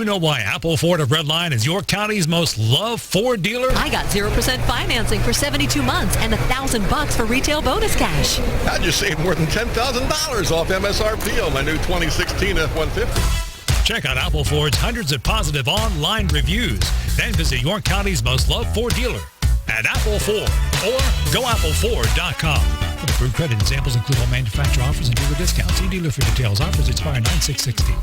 know why Apple Ford of Redline is York County's most loved Ford dealer? I got 0% financing for 72 months and $1,000 for retail bonus cash. I just saved more than $10,000 off MSRP on my new 2016 F-150. Check out Apple Ford's hundreds of positive online reviews. Then visit York County's most loved Ford dealer at Apple Ford or goapple4.com. Approved credit and samples include all manufacturer offers and dealer discounts. See dealer for details. Offers expire 9/6/16.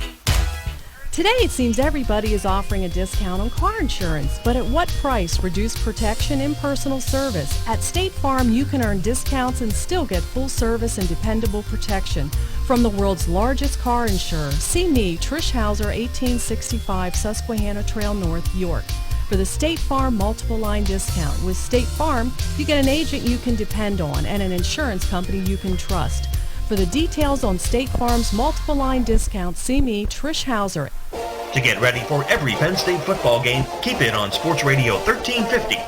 Today, it seems everybody is offering a discount on car insurance, but at what price? Reduced protection, impersonal service. At State Farm, you can earn discounts and still get full service and dependable protection from the world's largest car insurer. See me, Trish Hauser, 1865 Susquehanna Trail North, York, for the State Farm multiple line discount. With State Farm, you get an agent you can depend on and an insurance company you can trust. For the details on State Farm's multiple line discount, see me, Trish Hauser. To get ready for every Penn State football game, keep it on Sports Radio 1350.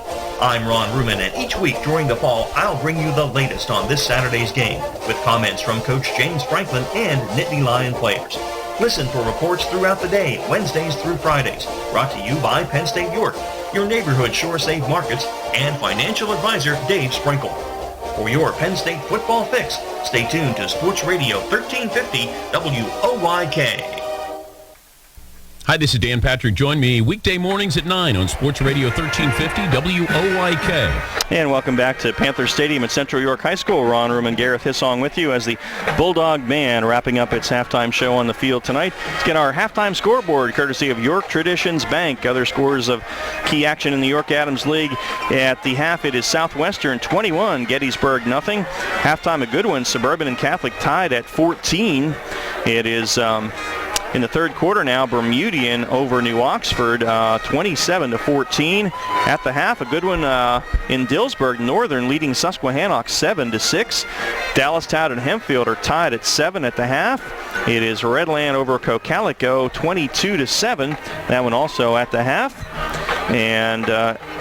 I'm Ron Ruman, and each week during the fall, I'll bring you the latest on this Saturday's game, with comments from Coach James Franklin and Nittany Lion players. Listen for reports throughout the day, Wednesdays through Fridays. Brought to you by Penn State York, your neighborhood SureSave Markets, and financial advisor Dave Sprinkle. For your Penn State football fix, stay tuned to Sports Radio 1350 WOYK. Hi, this is Dan Patrick. Join me weekday mornings at 9 on Sports Radio 1350 WOYK. And welcome back to Panther Stadium at Central York High School. Ron Ruman, Gareth Hissong with you as the Bulldog Band wrapping up its halftime show on the field tonight. Let's get our halftime scoreboard courtesy of York Traditions Bank. Other scores of key action in the York Adams League. At the half, it is Southwestern 21, Gettysburg nothing. Halftime, a good one. Suburban and Catholic tied at 14. It is in the third quarter now, Bermudian over New Oxford, 27-14. At the half, a good one in Dillsburg. Northern leading Susquehannock 7-6. Dallastown and Hempfield are tied at 7 at the half. It is Redland over Cocalico, 22-7. That one also at the half. And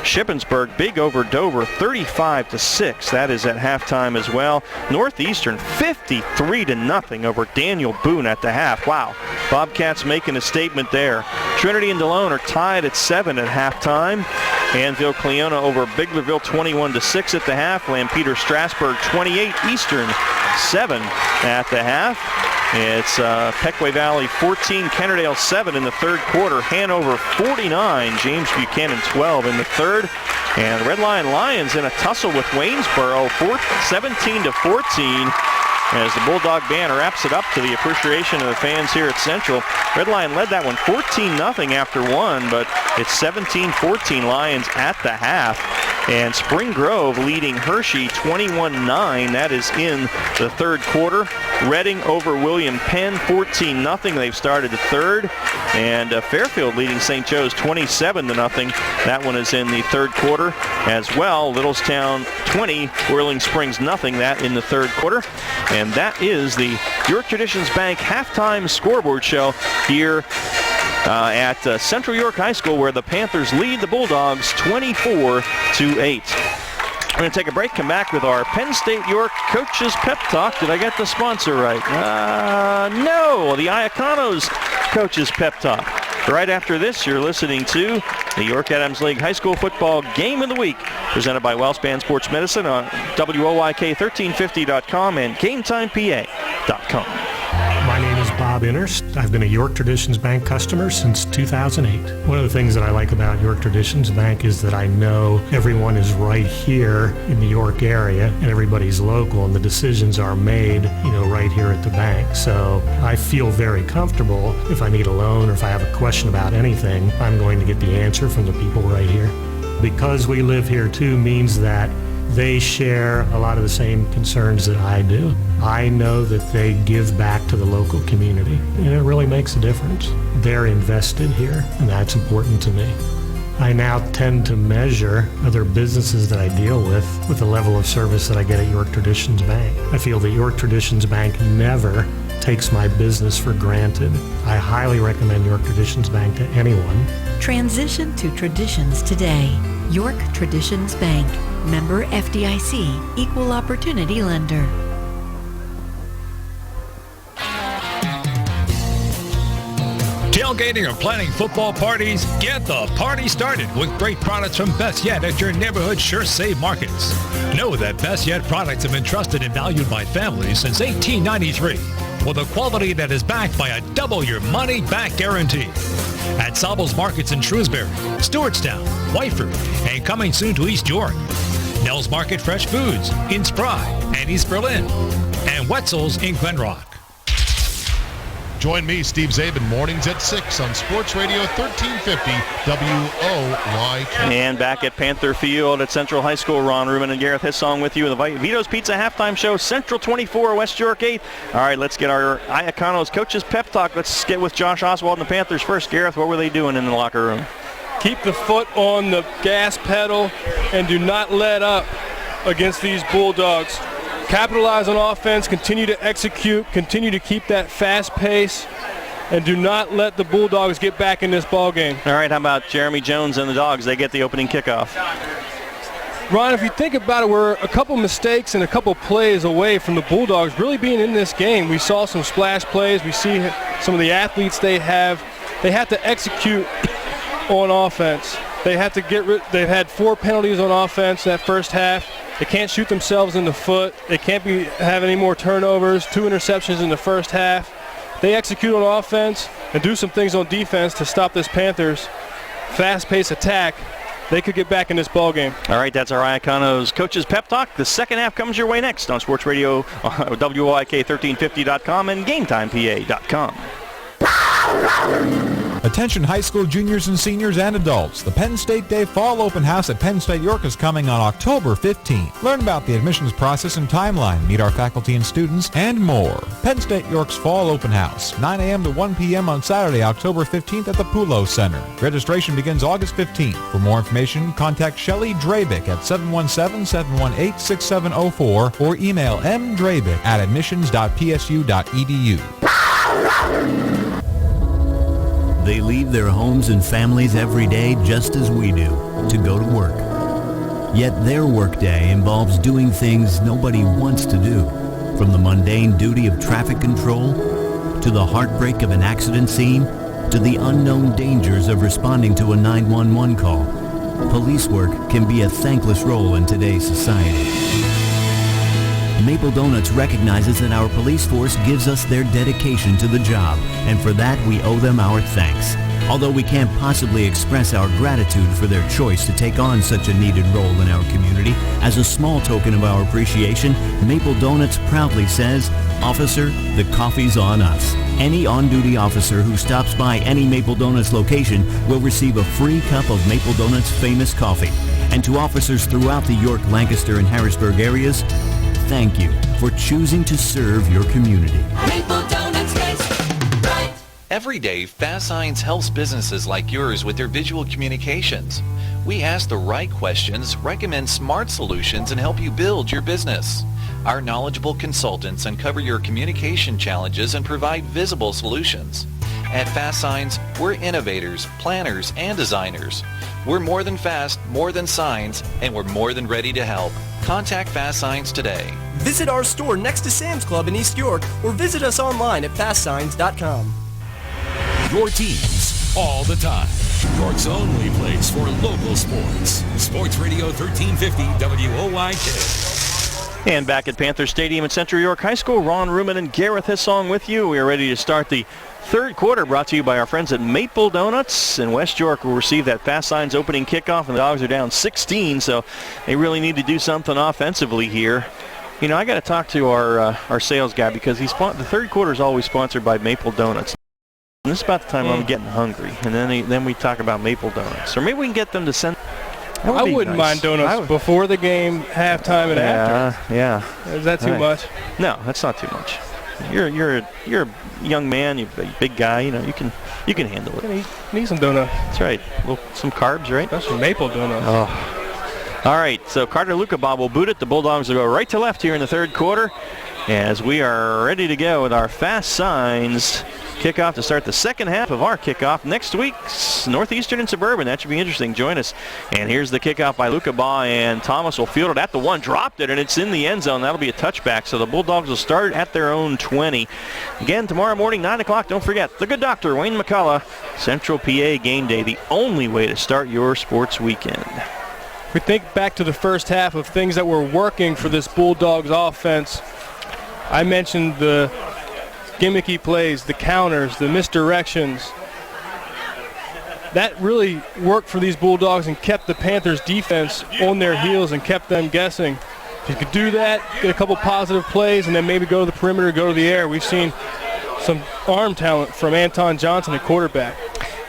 Shippensburg big over Dover, 35-6. That is at halftime as well. Northeastern 53-0 over Daniel Boone at the half. Wow, Bobcats making a statement there. Trinity and Delone are tied at 7 at halftime. Annville Cleona over Biglerville 21-6 at the half. Lampeter Strasburg 28, Eastern 7 at the half. It's Pequay Valley 14, Kennerdale 7 in the third quarter. Hanover 49, James Buchanan 12 in the third. And Red Lion Lions in a tussle with Waynesboro, 17-14. As the Bulldog Band wraps it up to the appreciation of the fans here at Central. Red Lion led that one 14-0 after one, but it's 17-14 Lions at the half. And Spring Grove leading Hershey 21-9. That is in the third quarter. Reading over William Penn 14-0. They've started the third. And Fairfield leading St. Joe's 27-0. That one is in the third quarter as well. Littlestown 20, Whirling Springs 0. That in the third quarter. And that is the York Traditions Bank halftime scoreboard show here at Central York High School, where the Panthers lead the Bulldogs 24-8. We're going to take a break, come back with our Penn State York Coaches Pep Talk. Did I get the sponsor right? No, the Iaconos Coaches Pep Talk. Right after this, you're listening to the York Adams League High School Football Game of the Week, presented by WellSpan Sports Medicine on WOYK1350.com and GameTimePA.com. My name is Bob Innerst. I've been a York Traditions Bank customer since 2008. One of the things that I like about York Traditions Bank is that I know everyone is right here in the York area and everybody's local, and the decisions are made, right here at the bank. So I feel very comfortable if I need a loan or if I have a question about anything, I'm going to get the answer from the people right here. Because we live here too means that they share a lot of the same concerns that I do. I know that they give back to the local community, and it really makes a difference. They're invested here, and that's important to me. I now tend to measure other businesses that I deal with the level of service that I get at York Traditions Bank. I feel that York Traditions Bank never takes my business for granted. I highly recommend York Traditions Bank to anyone. Transition to traditions today. York Traditions Bank. Member FDIC, Equal Opportunity Lender. Tailgating or planning football parties? Get the party started with great products from Best Yet at your neighborhood Sure Save markets. Know that Best Yet products have been trusted and valued by families since 1893 with a quality that is backed by a double your money back guarantee. At Sobel's Markets in Shrewsbury, Stewartstown, Whiteford, and coming soon to East York. Nell's Market Fresh Foods in Spry and East Berlin, and Wetzel's in Glen Rock. Join me, Steve Zabin, mornings at 6 on Sports Radio 1350 WOYK. And back at Panther Field at Central High School, Ron Ruman and Gareth Hissong with you in the Vito's Pizza halftime show, Central 24, West York 8. All right, let's get our Iacono's coaches pep talk. Let's get with Josh Oswald and the Panthers first. Gareth, what were they doing in the locker room? Keep the foot on the gas pedal and do not let up against these Bulldogs. Capitalize on offense, continue to execute, continue to keep that fast pace, and do not let the Bulldogs get back in this ball game. All right, how about Jeremy Jones and the Dogs? They get the opening kickoff. Ron, if you think about it, we're a couple mistakes and a couple plays away from the Bulldogs really being in this game. We saw some splash plays. We see some of the athletes they have. They have to execute on offense. They have to they've had 4 penalties on offense that first half. They can't shoot themselves in the foot. They can't have any more turnovers, 2 interceptions in the first half. They execute on offense and do some things on defense to stop this Panthers fast-paced attack. They could get back in this ball game. All right, that's our Iacono's coaches pep talk. The second half comes your way next on Sports Radio, WOYK1350.com and GameTimePA.com. Attention high school juniors and seniors and adults. The Penn State Day Fall Open House at Penn State York is coming on October 15th. Learn about the admissions process and timeline, meet our faculty and students, and more. Penn State York's Fall Open House, 9 a.m. to 1 p.m. on Saturday, October 15th at the Poulo Center. Registration begins August 15th. For more information, contact Shelley Drabick at 717-718-6704 or email mdrabick@admissions.psu.edu. They leave their homes and families every day just as we do, to go to work. Yet their workday involves doing things nobody wants to do, from the mundane duty of traffic control, to the heartbreak of an accident scene, to the unknown dangers of responding to a 911 call. Police work can be a thankless role in today's society. Maple Donuts recognizes that our police force gives us their dedication to the job, and for that we owe them our thanks. Although we can't possibly express our gratitude for their choice to take on such a needed role in our community, as a small token of our appreciation, Maple Donuts proudly says, "Officer, the coffee's on us." Any on-duty officer who stops by any Maple Donuts location will receive a free cup of Maple Donuts' famous coffee. And to officers throughout the York, Lancaster, and Harrisburg areas, thank you for choosing to serve your community. Maple Donuts tastes right. Every day, Fast Signs helps businesses like yours with their visual communications. We ask the right questions, recommend smart solutions, and help you build your business. Our knowledgeable consultants uncover your communication challenges and provide visible solutions. At Fast Signs, we're innovators, planners, and designers. We're more than fast, more than signs, and we're more than ready to help. Contact Fast Signs today. Visit our store next to Sam's Club in East York or visit us online at fastsigns.com. Your teams all the time. York's only place for local sports. Sports Radio 1350 WOYK. And back at Panther Stadium at Central York High School, Ron Ruman and Gareth Hissong with you. We are ready to start the third quarter, brought to you by our friends at Maple Donuts. And West York will receive that Fast Signs opening kickoff, and the Dogs are down 16, so they really need to do something offensively here. You know, I got to talk to our sales guy because the third quarter is always sponsored by Maple Donuts. And this is about the time I'm getting hungry, and then we talk about Maple Donuts. Or maybe we can get them to send. I wouldn't mind donuts before the game, halftime, and after. Yeah. Is that too much? No, that's not too much. You're a young man, you're a big guy. You know, you can handle it. You need some donuts. That's right. Some carbs, right? That's some maple donuts. Oh. All right. So Carter Lukabob will boot it. The Bulldogs will go right to left here in the third quarter, as we are ready to go with our Fast Signs kickoff to start the second half of our kickoff next week's Northeastern and Suburban. That should be interesting. Join us. And here's the kickoff by Luca Baugh, and Thomas will field it at the 1, dropped it, and it's in the end zone. That'll be a touchback. So the Bulldogs will start at their own 20. Again, tomorrow morning, 9 o'clock. Don't forget, the good doctor, Wayne McCullough, Central PA Game Day, the only way to start your sports weekend. If we think back to the first half of things that were working for this Bulldogs offense, I mentioned the gimmicky plays, the counters, the misdirections. That really worked for these Bulldogs and kept the Panthers defense on their heels and kept them guessing. If you could do that, get a couple positive plays, and then maybe go to the perimeter, go to the air. We've seen some arm talent from Anton Johnson at quarterback.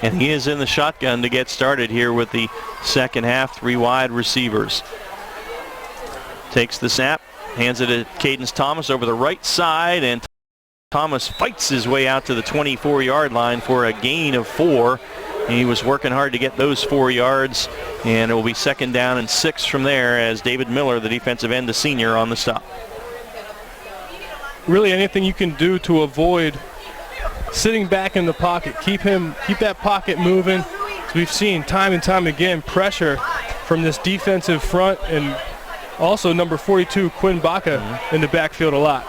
And he is in the shotgun to get started here with the second half, 3 wide receivers. Takes the snap, hands it to Cadence Thomas over the right side, and Thomas fights his way out to the 24-yard line for a gain of 4. He was working hard to get those 4 yards, and it will be 2nd down and 6 from there as David Miller, the defensive end, the senior, on the stop. Really anything you can do to avoid sitting back in the pocket, keep that pocket moving. As we've seen time and time again, pressure from this defensive front, and also number 42, Quinn Baca, in the backfield a lot.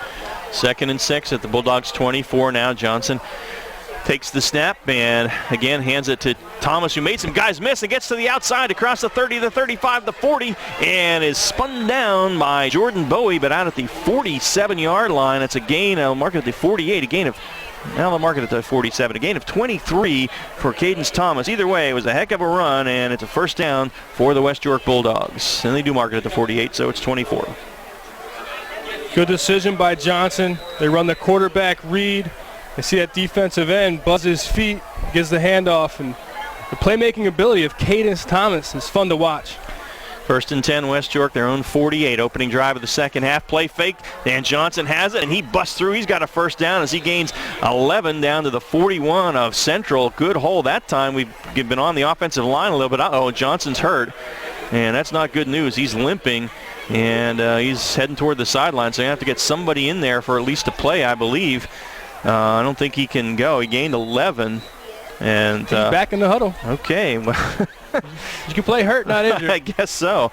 2nd and 6 at the Bulldogs 24 now. Johnson takes the snap and again hands it to Thomas, who made some guys miss, and gets to the outside across the 30, the 35, the 40, and is spun down by Jordan Bowie, but out at the 47-yard line. It's a gain. I'll mark it at the 48, a gain of, now they'll mark it at the 47, a gain of 23 for Cadence Thomas. Either way, it was a heck of a run, and it's a 1st down for the West York Bulldogs. And they do mark it at the 48, so it's 24. Good decision by Johnson. They run the quarterback read. They see that defensive end buzz his feet, gives the handoff, and the playmaking ability of Cadence Thomas is fun to watch. 1st and 10, West York, their own 48. Opening drive of the second half. Play fake, and Johnson has it, and he busts through. He's got a 1st down as he gains 11 down to the 41 of Central. Good hole that time. We've been on the offensive line a little bit. Uh-oh, Johnson's hurt, and that's not good news. He's limping, and he's heading toward the sideline, so you have to get somebody in there for at least a play, I believe. I don't think he can go. He gained 11. And he's back in the huddle. Okay. Well, you can play hurt, not injured. I guess so.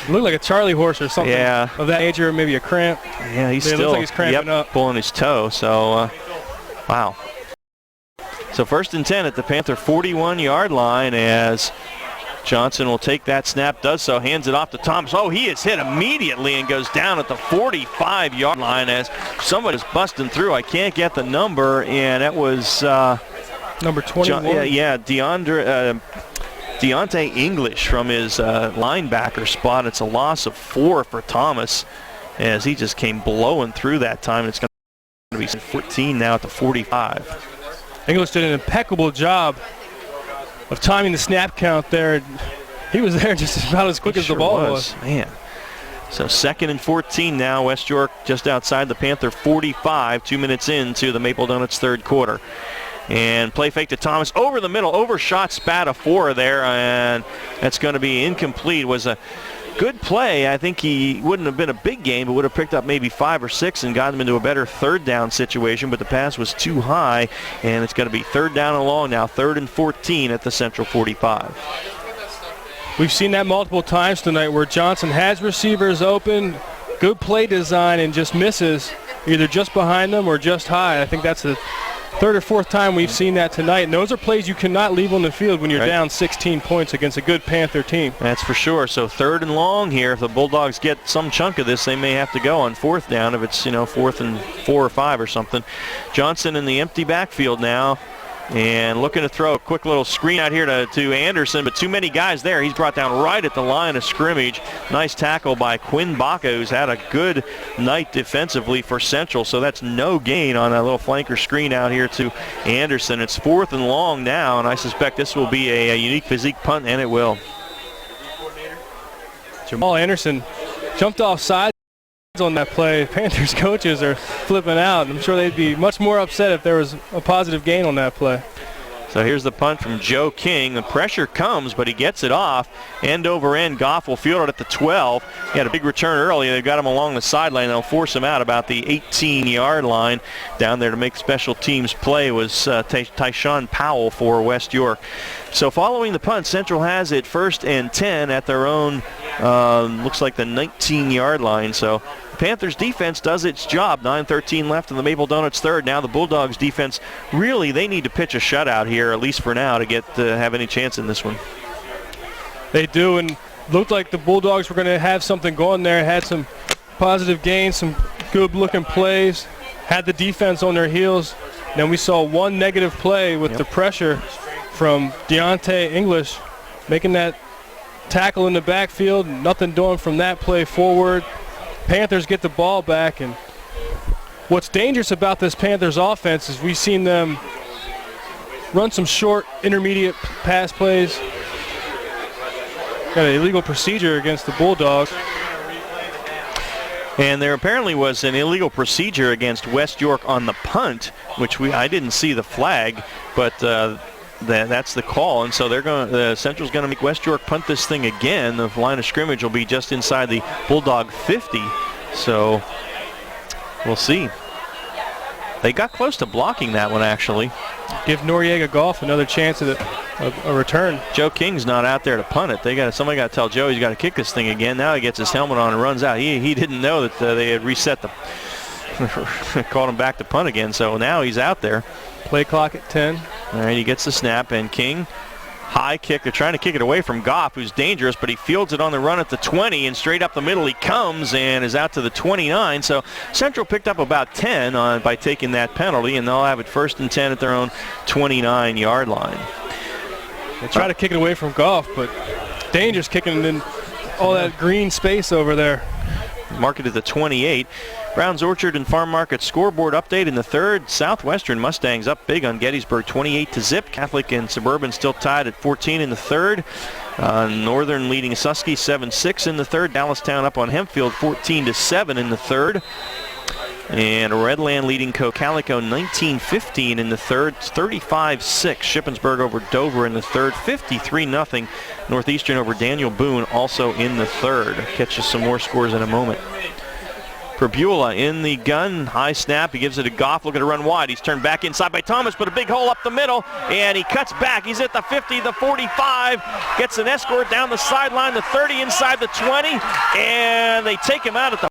Look like a Charlie horse or something. Yeah. Of that age, or maybe a cramp. Yeah, he's still looks like he's cramping up. Pulling his toe. So, wow. So 1st and 10 at the Panther 41-yard line as Johnson will take that snap, does so, hands it off to Thomas. Oh, he is hit immediately and goes down at the 45-yard line as somebody's busting through. I can't get the number, and that was number 21. Deontay English from his linebacker spot. It's a loss of 4 for Thomas as he just came blowing through that time. It's going to be 14 now at the 45. English did an impeccable job of timing the snap count there. He was there just about as quick as the ball was. Man. So 2nd and 14 now. West York just outside the Panther 45, 2 minutes into the Maple Donuts 3rd quarter. And play fake to Thomas over the middle, overshot Spadafora there, and that's going to be incomplete. Was a good play. I think he wouldn't have been a big gain, but would have picked up maybe 5 or 6 and gotten him into a better 3rd down situation, but the pass was too high, and it's going to be 3rd down and long now, 3rd and 14 at the Central 45. We've seen that multiple times tonight where Johnson has receivers open, good play design, and just misses either just behind them or just high. I think that's the 3rd or 4th time we've seen that tonight, and those are plays you cannot leave on the field when you're down 16 points against a good Panther team. That's for sure. So 3rd and long here. If the Bulldogs get some chunk of this, they may have to go on 4th down if it's 4th and 4 or 5 or something. Johnson in the empty backfield now, and looking to throw a quick little screen out here to Anderson, but too many guys there. He's brought down right at the line of scrimmage. Nice tackle by Quinn Baca, who's had a good night defensively for Central, so that's no gain on that little flanker screen out here to Anderson. It's 4th and long now, and I suspect this will be a unique physique punt, and it will. Jamal Anderson jumped off sides on that play. Panthers coaches are flipping out. I'm sure they'd be much more upset if there was a positive gain on that play. So here's the punt from Joe King. The pressure comes, but he gets it off. End over end, Goff will field it at the 12. He had a big return early. They've got him along the sideline. They'll force him out about the 18-yard line. Down there to make special teams play was Tyshawn Powell for West York. So following the punt, Central has it 1st and 10 at their own, looks like the 19-yard line. So the Panthers defense does its job. 9:13 left in the Maple Donuts third. Now the Bulldogs defense, really, they need to pitch a shutout here, at least for now, to get have any chance in this one. They do, and looked like the Bulldogs were going to have something going there. Had some positive gains, some good-looking plays, had the defense on their heels. Then we saw one negative play with the pressure from Deontay English, making that tackle in the backfield. Nothing doing from that play forward. Panthers get the ball back, and what's dangerous about this Panthers offense is we've seen them run some short, intermediate pass plays. Got an illegal procedure against the Bulldogs. And there apparently was an illegal procedure against West York on the punt, which I didn't see the flag, but that's the call. And so Central's going to make West York punt this thing again. The line of scrimmage will be just inside the Bulldog 50. So we'll see. They got close to blocking that one, actually. Give Noriega Goff another chance at a return. Joe King's not out there to punt it. Somebody got to tell Joe he's got to kick this thing again. Now he gets his helmet on and runs out. He didn't know that they had reset called him back to punt again. So now he's out there. Play clock at 10. All right, he gets the snap, and King, high kick. They're trying to kick it away from Goff, who's dangerous, but he fields it on the run at the 20, and straight up the middle he comes and is out to the 29. So Central picked up about 10 by taking that penalty, and they'll have it 1st and 10 at their own 29-yard line. They try to kick it away from Goff, but dangerous kicking in all that green space over there. Mark it at the 28. Brown's Orchard and Farm Market scoreboard update in the third. Southwestern Mustangs up big on Gettysburg 28-0. Catholic and Suburban still tied at 14 in the third. Northern leading Susky 7-6 in the third. Dallastown up on Hempfield 14-7 in the third. And Redland leading Cocalico 19-15 in the third. 35-6. Shippensburg over Dover in the third. 53-0. Northeastern over Daniel Boone also in the third. Catch you some more scores in a moment. Perbula in the gun, high snap, he gives it to Goff, looking to run wide. He's turned back inside by Thomas, but a big hole up the middle, and he cuts back. He's at the 50, the 45, gets an escort down the sideline, the 30 inside the 20, and they take him out at the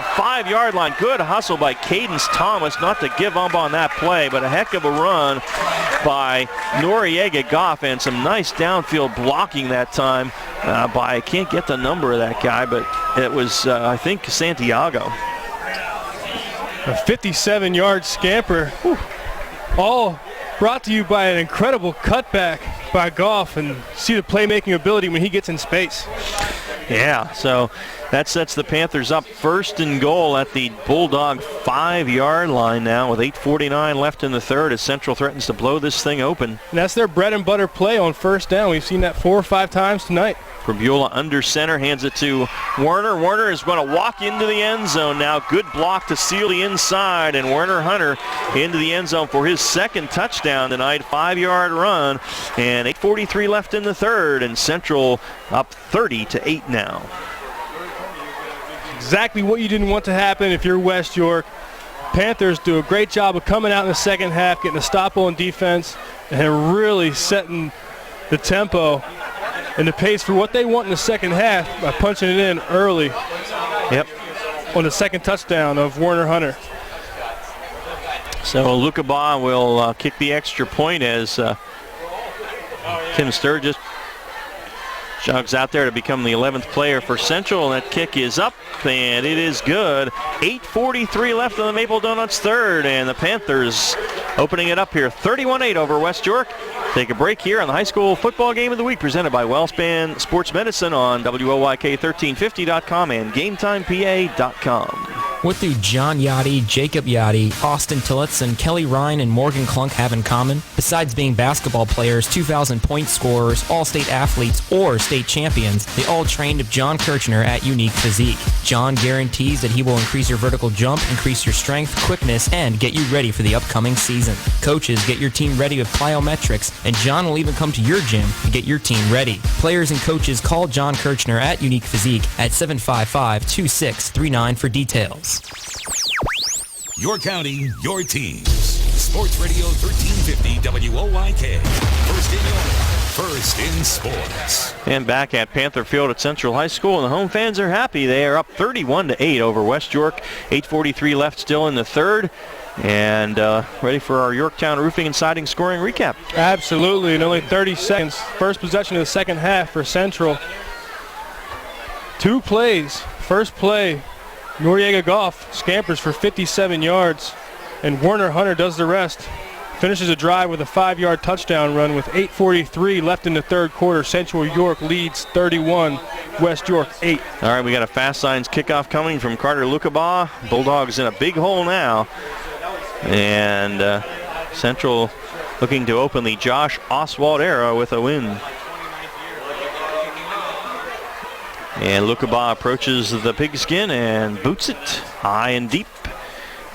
5-yard line. Good hustle by Cadence Thomas, not to give up on that play, but a heck of a run by Noriega Goff, and some nice downfield blocking that time by, I can't get the number of that guy, but it was, I think, Santiago. A 57-yard scamper. Whew. All brought to you by an incredible cutback by Goff, and see the playmaking ability when he gets in space. Yeah, so that sets the Panthers up 1st and goal at the Bulldog 5-yard line now with 8:49 left in the third as Central threatens to blow this thing open. And that's their bread and butter play on 1st down. We've seen that 4 or 5 times tonight. Perbula under center, hands it to Werner. Werner is going to walk into the end zone now. Good block to seal the inside, and Werner Hunter into the end zone for his 2nd touchdown tonight. 5-yard run, and 8:43 left in the third, and Central up 30-8 now. Exactly what you didn't want to happen if you're West York. Panthers do a great job of coming out in the second half, getting a stop on defense, and really setting the tempo and the pace for what they want in the second half by punching it in early. Yep. On the 2nd touchdown of Werner Hunter. So Luca Ba will kick the extra point as Tim Sturgis jogs out there to become the 11th player for Central, and that kick is up, and it is good. 8:43 left in the Maple Donuts third, and the Panthers opening it up here, 31-8 over West York. Take a break here on the high school football game of the week, presented by WellSpan Sports Medicine on WOYK1350.com and GameTimePA.com. What do John Yachty, Jacob Yachty, Austin Tillotz, and Kelly Ryan and Morgan Klunk have in common? Besides being basketball players, 2,000-point scorers, all-state athletes, or state champions, they all trained of John Kirchner at Unique Physique. John guarantees that he will increase your vertical jump, increase your strength, quickness, and get you ready for the upcoming season. Coaches, get your team ready with plyometrics, and John will even come to your gym to get your team ready. Players and coaches, call John Kirchner at Unique Physique at 755-2639 for details. Your county, your teams. Sports Radio 1350 WOYK. First in sports. And back at Panther Field at Central High School, and the home fans are happy. They are up 31-8 over West York. 8:43 left still in the third. And ready for our Yorktown Roofing and Siding scoring recap. Absolutely, in only 30 seconds. First possession of the second half for Central. 2 plays. First play, Noriega Goff scampers for 57 yards, and Werner Hunter does the rest. Finishes a drive with a 5-yard touchdown run with 8:43 left in the third quarter. Central York leads 31, West York 8. All right, we got a Fast Signs kickoff coming from Carter Lukabaugh. Bulldogs in a big hole now. And Central looking to open the Josh Oswald era with a win. And Lukabaugh approaches the pigskin and boots it high and deep.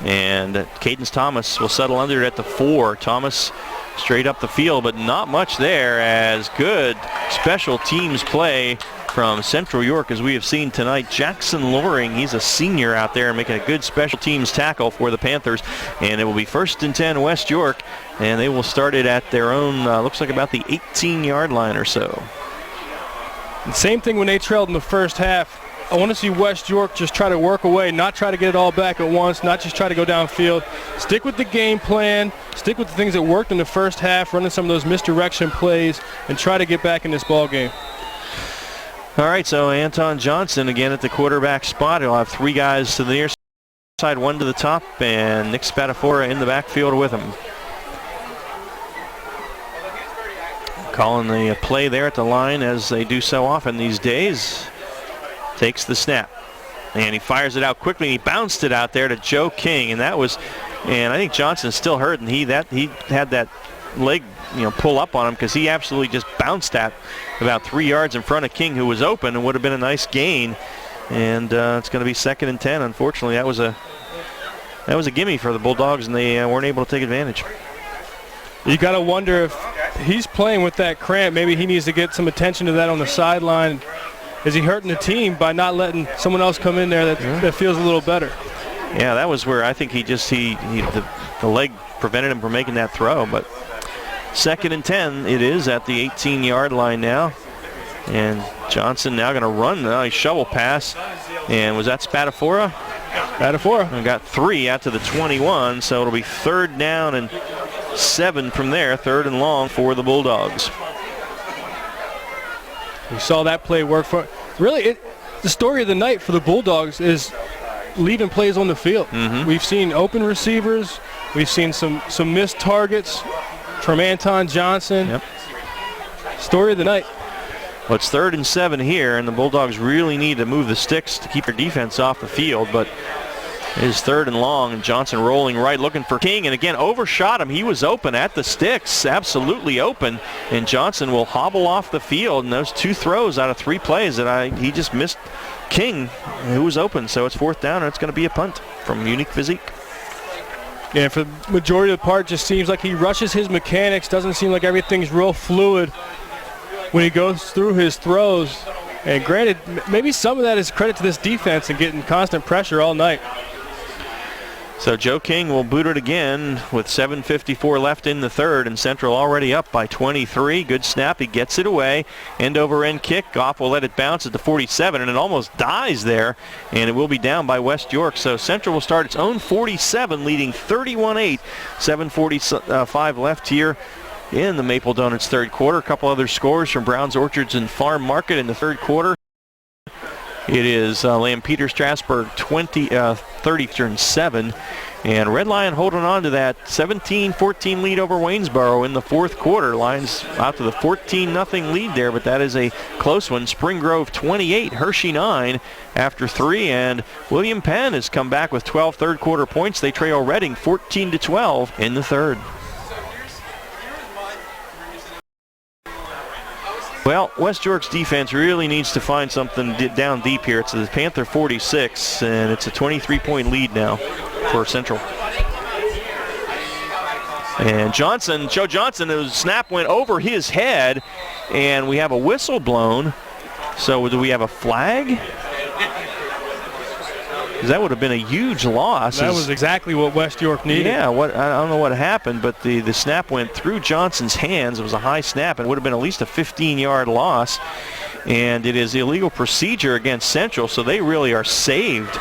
And Cadence Thomas will settle under it at the 4. Thomas straight up the field, but not much there, as good special teams play from Central York as we have seen tonight. Jackson Loring, he's a senior out there making a good special teams tackle for the Panthers. And it will be 1st and 10 West York, and they will start it at their own, looks like about the 18-yard line or so. Same thing when they trailed in the first half. I want to see West York just try to work away, not try to get it all back at once, not just try to go downfield. Stick with the game plan, stick with the things that worked in the first half, running some of those misdirection plays, and try to get back in this ball game. All right, so Anton Johnson again at the quarterback spot. He'll have 3 guys to the near side, 1 to the top, and Nick Spadafora in the backfield with him. Calling the play there at the line, as they do so often these days. Takes the snap, and he fires it out quickly. He bounced it out there to Joe King, and that was, and I think Johnson's still hurt, and he had that leg, pull up on him, because he absolutely just bounced that about 3 yards in front of King, who was open, and would have been a nice gain. And it's going to be 2nd and 10. Unfortunately, that was a gimme for the Bulldogs, and they weren't able to take advantage. You got to wonder if he's playing with that cramp. Maybe he needs to get some attention to that on the sideline. Is he hurting the team by not letting someone else come in there that feels a little better? Yeah, that was where I think the leg prevented him from making that throw. But 2nd and 10 it is at the 18-yard line now. And Johnson now going to run a shovel pass. And was that Spadafora? Spadafora. And got 3 out to the 21, so it'll be 3rd down and 7 from there, 3rd and long for the Bulldogs. We saw that play work for. Really, the story of the night for the Bulldogs is leaving plays on the field. Mm-hmm. We've seen open receivers. We've seen some missed targets from Anton Johnson. Yep. Story of the night. Well, it's 3rd and 7 here, and the Bulldogs really need to move the sticks to keep their defense off the field, but it is 3rd and long, and Johnson rolling right, looking for King, and again, overshot him. He was open at the sticks, absolutely open, and Johnson will hobble off the field, and those 2 throws out of 3 plays he just missed King, who was open, so it's 4th down, and it's going to be a punt from Unique Physique. Yeah, for the majority of the part, just seems like he rushes his mechanics, doesn't seem like everything's real fluid when he goes through his throws, and granted, maybe some of that is credit to this defense and getting constant pressure all night. So Joe King will boot it again with 7:54 left in the third, and Central already up by 23. Good snap. He gets it away. End-over-end kick. Goff will let it bounce at the 47, and it almost dies there, and it will be down by West York. So Central will start its own 47, leading 31-8. 7:45 left here in the Maple Donuts third quarter. A couple other scores from Brown's Orchards and Farm Market in the third quarter. It is Lampeter Strasburg 30-7, And Red Lion holding on to that 17-14 lead over Waynesboro in the fourth quarter. Lions out to the 14-0 lead there, but that is a close one. Spring Grove 28, Hershey 9 after 3, and William Penn has come back with 12 third quarter points. They trail Reading 14-12 in the third. Well, West York's defense really needs to find something down deep here. It's the Panther 46, and it's a 23-point lead now for Central. And Johnson, Joe Johnson, the snap went over his head, and we have a whistle blown. So do we have a flag? Because that would have been a huge loss. That was exactly what West York needed. Yeah, I don't know what happened, but the snap went through Johnson's hands. It was a high snap, and it would have been at least a 15-yard loss. And it is illegal procedure against Central, so they really are saved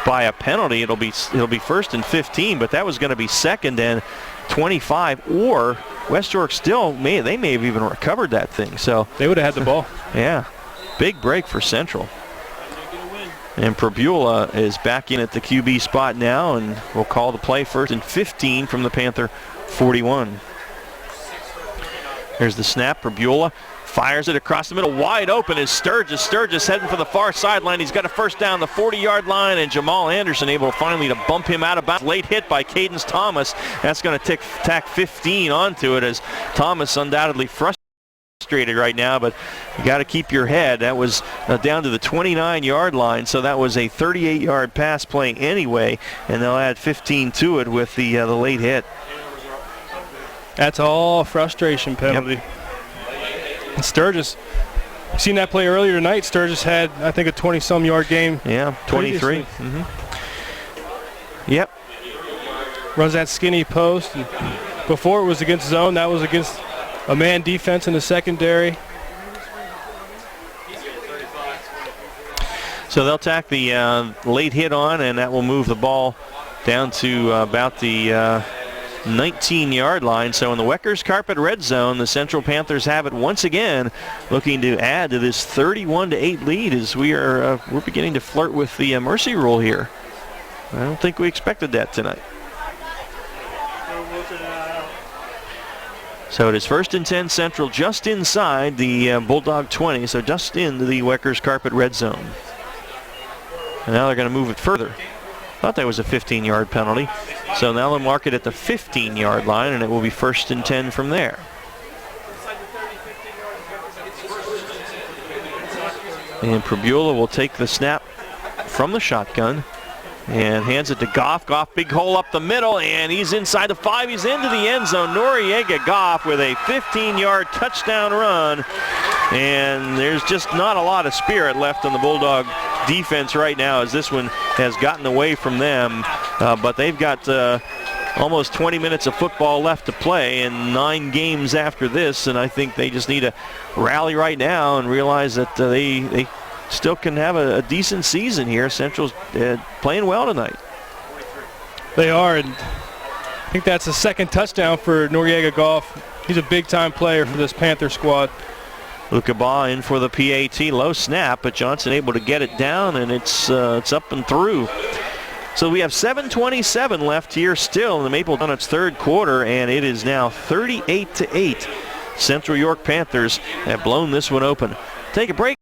by a penalty. It'll be first and 15, but that was going to be second and 25, or West York still may have even recovered that thing. So they would have had the ball. Yeah, big break for Central. And Probula is back in at the QB spot now, and we'll call the play first and 15 from the Panther 41. There's the snap. Probula fires it across the middle, wide open is Sturgis. Sturgis heading for the far sideline. He's got a first down the 40-yard line, and Jamal Anderson able finally to bump him out of bounds. Late hit by Cadence Thomas. That's going to tack 15 onto it, as Thomas undoubtedly frustrated right now, but you got to keep your head. That was down to the 29-yard line, so that was a 38-yard pass play anyway, and they'll add 15 to it with the late hit. That's all frustration penalty. Yep. And Sturgis, seen that play earlier tonight. Sturgis had, I think, a 20-some yard game. Yeah, 23. Yep. Runs that skinny post. And before it was against zone, that was against a man defense in the secondary. So they'll tack the late hit on, and that will move the ball down to about the 19-yard line. So in the Weckers Carpet red zone, the Central Panthers have it once again, looking to add to this 31-8 lead as we're beginning to flirt with the mercy rule here. I don't think we expected that tonight. So it is first and 10 Central, just inside the Bulldog 20, so just into the Weckers Carpet red zone. And now they're going to move it further. Thought that was a 15-yard penalty. So now they'll mark it at the 15-yard line, and it will be first and 10 from there. And Probula will take the snap from the shotgun and hands it to Goff. Goff, big hole up the middle, and he's inside the 5. He's into the end zone. Noriega Goff with a 15-yard touchdown run. And there's just not a lot of spirit left on the Bulldog defense right now, as this one has gotten away from them. But they've got almost 20 minutes of football left to play and 9 games after this, and I think they just need to rally right now and realize that they still can have a decent season here. Central's playing well tonight. They are, and I think that's the second touchdown for Noriega Goff. He's a big-time player for this Panther squad. Luca Baugh in for the PAT. Low snap, but Johnson able to get it down, and it's up and through. So we have 7:27 left here still in the Maple Donuts third quarter, and it is now 38-8. Central York Panthers have blown this one open. Take a break,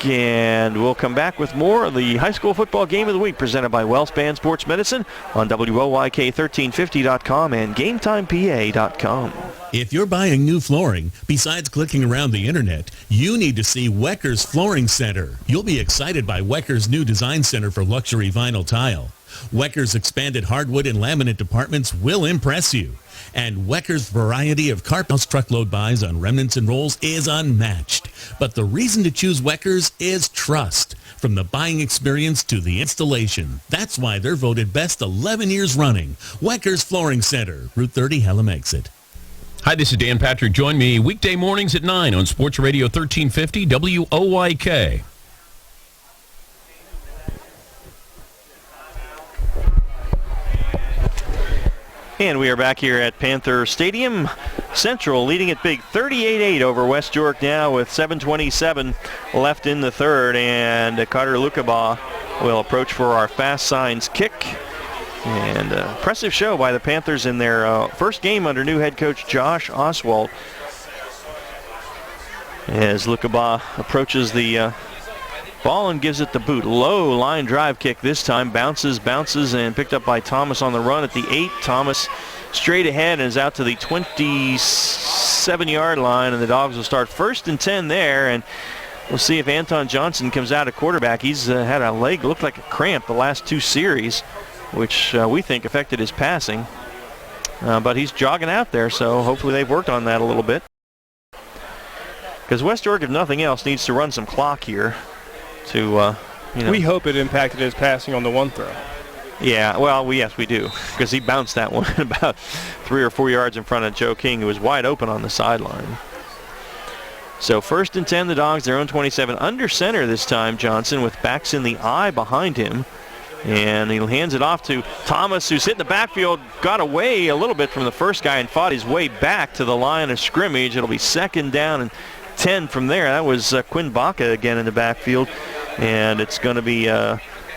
and we'll come back with more of the high school football game of the week presented by WellSpan Sports Medicine on WOYK1350.com and GameTimePA.com. If you're buying new flooring, besides clicking around the internet, you need to see Weckers Flooring Center. You'll be excited by Weckers' new design center for luxury vinyl tile. Weckers' expanded hardwood and laminate departments will impress you. And Weckers' variety of carpet truckload buys on remnants and rolls is unmatched. But the reason to choose Weckers is trust. From the buying experience to the installation. That's why they're voted best 11 years running. Weckers Flooring Center, Route 30, Hellam Exit. Hi, this is Dan Patrick. Join me weekday mornings at 9 on Sports Radio 1350 WOYK. And we are back here at Panther Stadium. Central leading it big 38-8 over West York now with 7:27 left in the third. And Carter Lucabaugh will approach for our fast signs kick. And impressive show by the Panthers in their first game under new head coach Josh Oswald. As Lukaba approaches the ball and gives it the boot. Low line drive kick this time. Bounces, and picked up by Thomas on the run at the 8. Thomas straight ahead and is out to the 27-yard line, and the Dogs will start 1st and 10 there. And we'll see if Anton Johnson comes out at quarterback. He's had a leg, looked like a cramp the last 2 series, which we think affected his passing. But he's jogging out there, so hopefully they've worked on that a little bit. Because West York, if nothing else, needs to run some clock here to, We hope it impacted his passing on the one throw. Yeah, well, yes, we do. Because he bounced that one about 3 or 4 yards in front of Joe King, who was wide open on the sideline. So 1st and 10, the Dogs, their own 27. Under center this time, Johnson, with backs in the eye behind him. And he hands it off to Thomas, who's hit the backfield, got away a little bit from the first guy and fought his way back to the line of scrimmage. It'll be 2nd down and 10 from there. That was Quinn Baca again in the backfield. And it's going to be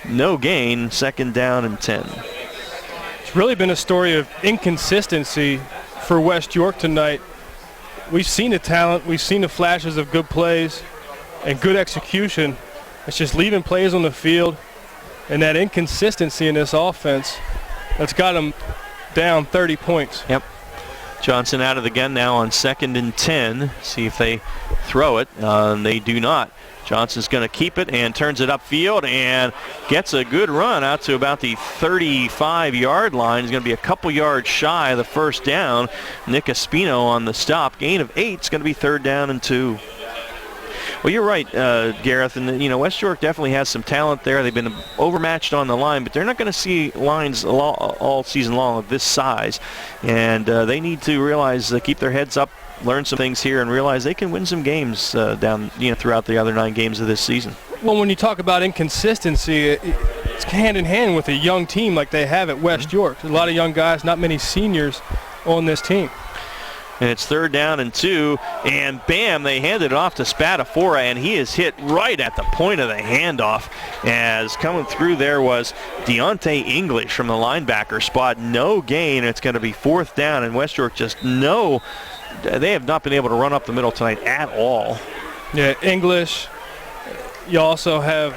no gain, 2nd down and 10. It's really been a story of inconsistency for West York tonight. We've seen the talent. We've seen the flashes of good plays and good execution. It's just leaving plays on the field. And that inconsistency in this offense, that's got them down 30 points. Yep. Johnson out of the gun now on 2nd and 10. See if they throw it. They do not. Johnson's going to keep it and turns it upfield and gets a good run out to about the 35-yard line. He's going to be a couple yards shy of the 1st down. Nick Espino on the stop. Gain of 8. It's going to be 3rd down and 2. Well, you're right, Gareth, and West York definitely has some talent there. They've been overmatched on the line, but they're not going to see lines all season long of this size, and they need to realize, keep their heads up, learn some things here, and realize they can win some games throughout the other 9 games of this season. Well, when you talk about inconsistency, it's hand in hand with a young team like they have at West York. There's a lot of young guys, not many seniors on this team. And it's 3rd down and 2, and bam, they handed it off to Spadafora, and he is hit right at the point of the handoff. As coming through there was Deontay English from the linebacker spot. No gain. It's going to be 4th down, and West York they have not been able to run up the middle tonight at all. Yeah, English. You also have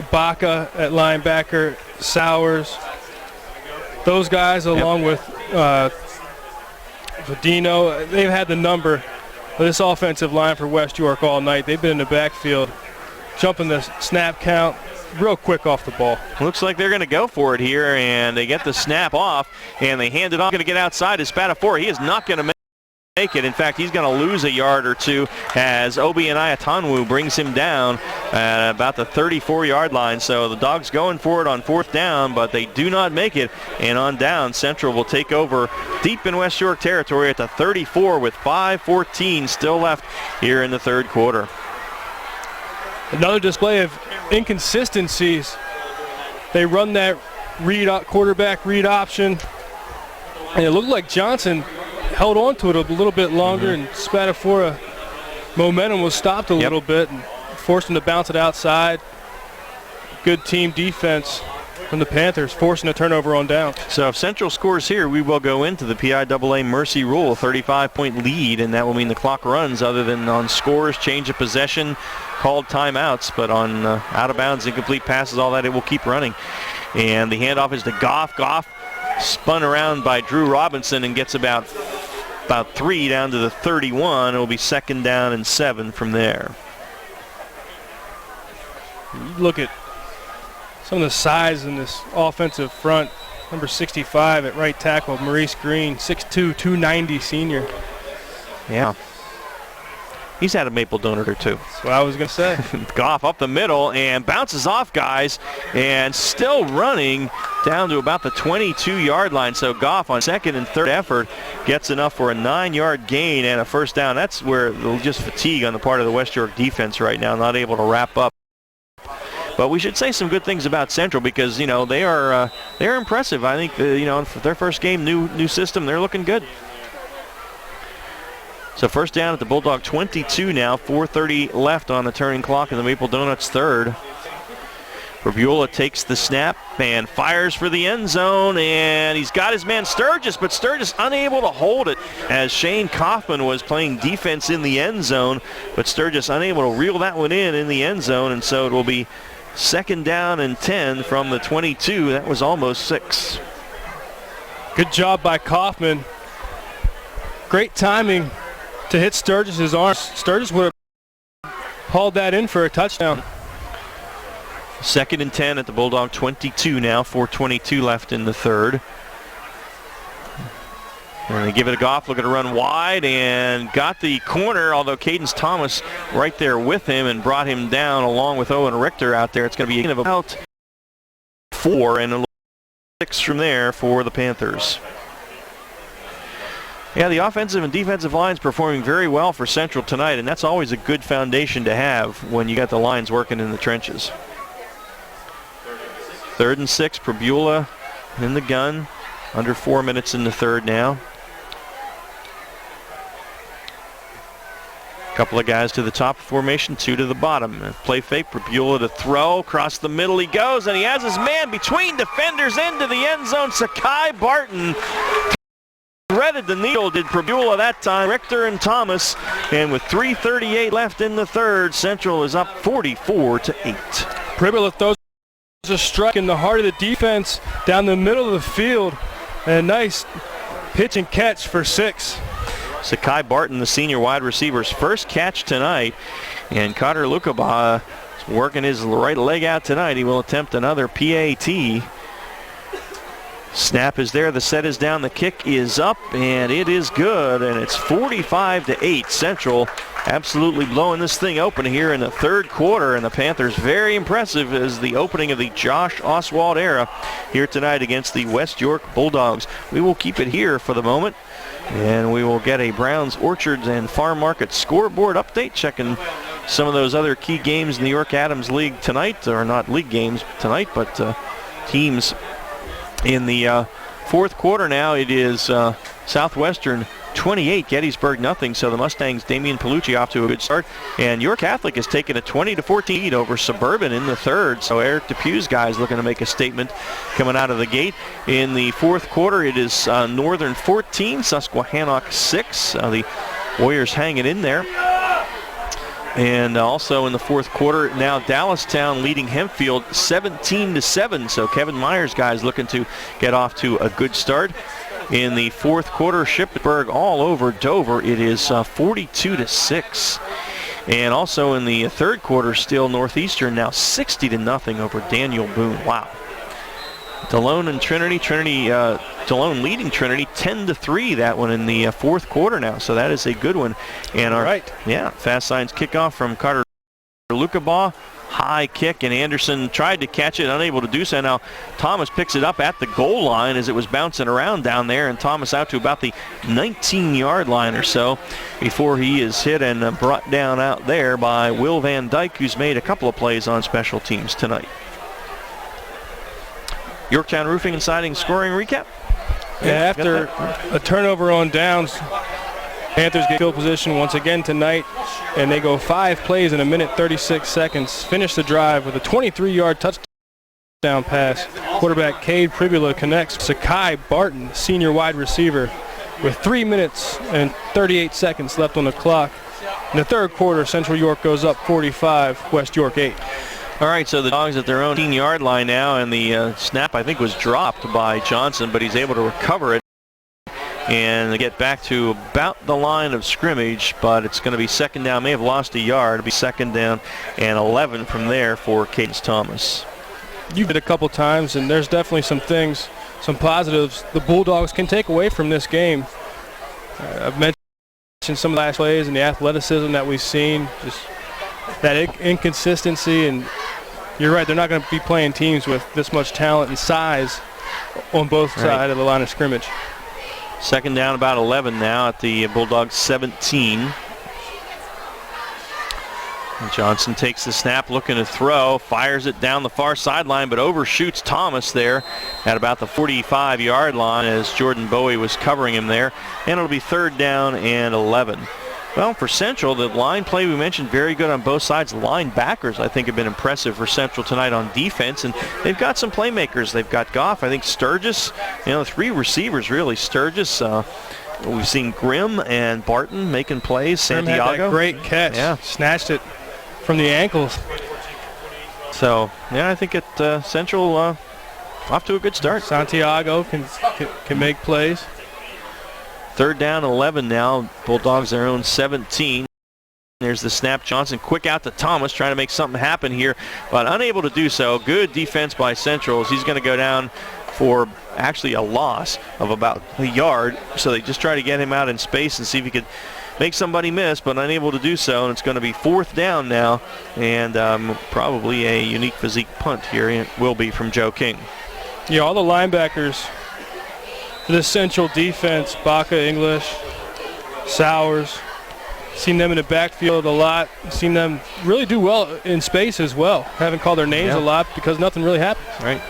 Baca at linebacker, Sowers. Those guys, along with Vadino, they've had the number of this offensive line for West York all night. They've been in the backfield, jumping the snap count real quick off the ball. Looks like they're going to go for it here, and they get the snap off, and they hand it off. Going to get outside to Spadafora. He is not going to make it. In fact, he's going to lose a yard or 2 as Obi Ayatanwu brings him down at about the 34-yard line. So the Dogs going for it on 4th down, but they do not make it. And on down, Central will take over deep in West York territory at the 34 with 5:14 still left here in the 3rd quarter. Another display of inconsistencies. They run that quarterback read option, and it looked like Johnson held on to it a little bit longer, and Spadafora momentum was stopped a little bit and forced him to bounce it outside. Good team defense from the Panthers, forcing a turnover on down. So if Central scores here, we will go into the PIAA mercy rule, 35-point lead, and that will mean the clock runs other than on scores, change of possession, called timeouts, but on out of bounds, incomplete passes, all that, it will keep running. And the handoff is to Goff. Goff spun around by Drew Robinson and gets about 3 down to the 31. It will be 2nd down and 7 from there. Look at some of the size in this offensive front. Number 65 at right tackle, Maurice Green, 6'2", 290 senior. Yeah. He's had a maple donut or 2. That's what I was going to say. Goff up the middle and bounces off guys and still running down to about the 22-yard line. So Goff on 2nd and 3rd effort gets enough for a 9-yard gain and a 1st down. That's where just fatigue on the part of the West York defense right now, not able to wrap up. But we should say some good things about Central because, they're impressive. I think, for their first game, new system, they're looking good. So 1st down at the Bulldog 22 now, 4:30 left on the turning clock in the Maple Donuts 3rd. Pribula takes the snap and fires for the end zone, and he's got his man Sturgis, but Sturgis unable to hold it as Shane Kaufman was playing defense in the end zone, but Sturgis unable to reel that one in the end zone, and so it will be 2nd down and 10 from the 22. That was almost 6. Good job by Kaufman. Great timing to hit Sturgis' arm. Sturgis would have hauled that in for a touchdown. 2nd and 10 at the Bulldog 22 now, 4:22 left in the third. And they give it a Goff, looking to run wide, and got the corner, although Cadence Thomas right there with him and brought him down along with Owen Richter out there. It's going to be about 4 and a 6 from there for the Panthers. Yeah, the offensive and defensive lines performing very well for Central tonight, and that's always a good foundation to have when you got the lines working in the trenches. 3rd and 6, Pribula in the gun. Under 4 minutes in the third now. Couple of guys to the top of formation, 2 to the bottom. Play fake, Pribula to throw. Across the middle he goes, and he has his man between defenders into the end zone. Sakai Barton threaded the needle, did Pribula that time. Richter and Thomas, and with 3:38 left in the third, Central is up 44-8. Pribula throws a strike in the heart of the defense down the middle of the field. And a nice pitch and catch for 6. Sakai Barton, the senior wide receiver's first catch tonight. And Carter Lukaba is working his right leg out tonight. He will attempt another PAT. Snap is there, the set is down, the kick is up, and it is good, and it's 45-8. Central absolutely blowing this thing open here in the third quarter, and the Panthers very impressive as the opening of the Josh Oswald era here tonight against the West York Bulldogs. We will keep it here for the moment, and we will get a Browns Orchards and Farm Market scoreboard update, checking some of those other key games in the York Adams League tonight, or not league games tonight, but teams in the fourth quarter now. It is Southwestern 28, Gettysburg nothing. So the Mustangs, Damian Palucci off to a good start. And York Catholic has taken a 20-14 lead over Suburban in the third. So Eric Depue's guys looking to make a statement coming out of the gate. In the fourth quarter, it is Northern 14, Susquehannock 6. The Warriors hanging in there. And also in the fourth quarter, now Dallastown leading Hempfield 17-7. So Kevin Myers' guys looking to get off to a good start. In the fourth quarter, Shippensburg all over Dover. It is 42-6. And also in the third quarter, still Northeastern now 60-0 over Daniel Boone. Wow. Delone and Trinity. Delone leading Trinity 10-3, that one in the fourth quarter now. So that is a good one. And our Fast Signs kickoff from Carter Lukabaugh. High kick, and Anderson tried to catch it, unable to do so. Now Thomas picks it up at the goal line as it was bouncing around down there, and Thomas out to about the 19-yard line or so before he is hit and brought down out there by Will Van Dyke, who's made a couple of plays on special teams tonight. Yorktown Roofing and Siding scoring recap. Yeah, after a turnover on downs, Panthers get field position once again tonight, and they go 5 plays in 1:36. Finish the drive with a 23-yard touchdown pass. Quarterback Cade Pribula connects Sakai Barton, senior wide receiver, with 3 minutes and 38 seconds left on the clock. In the third quarter, Central York goes up 45, West York 8. All right, so the Dogs at their own 18-yard line now, and the snap, I think, was dropped by Johnson, but he's able to recover it. And they get back to about the line of scrimmage, but it's going to be second down. May have lost a yard. It'll be second down and 11 from there for Cadence Thomas. You've hit a couple times, and there's definitely some things, some positives the Bulldogs can take away from this game. I've mentioned some of the last plays and the athleticism that we've seen, just that inconsistency, and you're right, they're not going to be playing teams with this much talent and size on both sides of the line of scrimmage. Second down, about 11 now at the Bulldogs 17. And Johnson takes the snap, looking to throw, fires it down the far sideline, but overshoots Thomas there at about the 45-yard line as Jordan Bowie was covering him there. And it'll be third down and 11. Well, for Central, the line play we mentioned, very good on both sides. Linebackers, I think, have been impressive for Central tonight on defense, and they've got some playmakers. They've got Goff, I think Sturgis, 3 receivers, really. Sturgis, we've seen Grimm and Barton making plays. Santiago. Grimm had that great catch. Yeah. Snatched it from the ankles. So, yeah, I think Central off to a good start. Santiago can make plays. 3rd down, 11 now. Bulldogs their own 17. There's the snap. Johnson quick out to Thomas, trying to make something happen here, but unable to do so. Good defense by Central as he's going to go down for actually a loss of about a yard. So they just try to get him out in space and see if he could make somebody miss, but unable to do so. And it's going to be 4th down now, and probably a unique physique punt here. It will be from Joe King. Yeah, all the linebackers for the Central defense, Baca, English, Sowers, seen them in the backfield a lot. Seen them really do well in space as well. Haven't called their names a lot because nothing really happens. Right.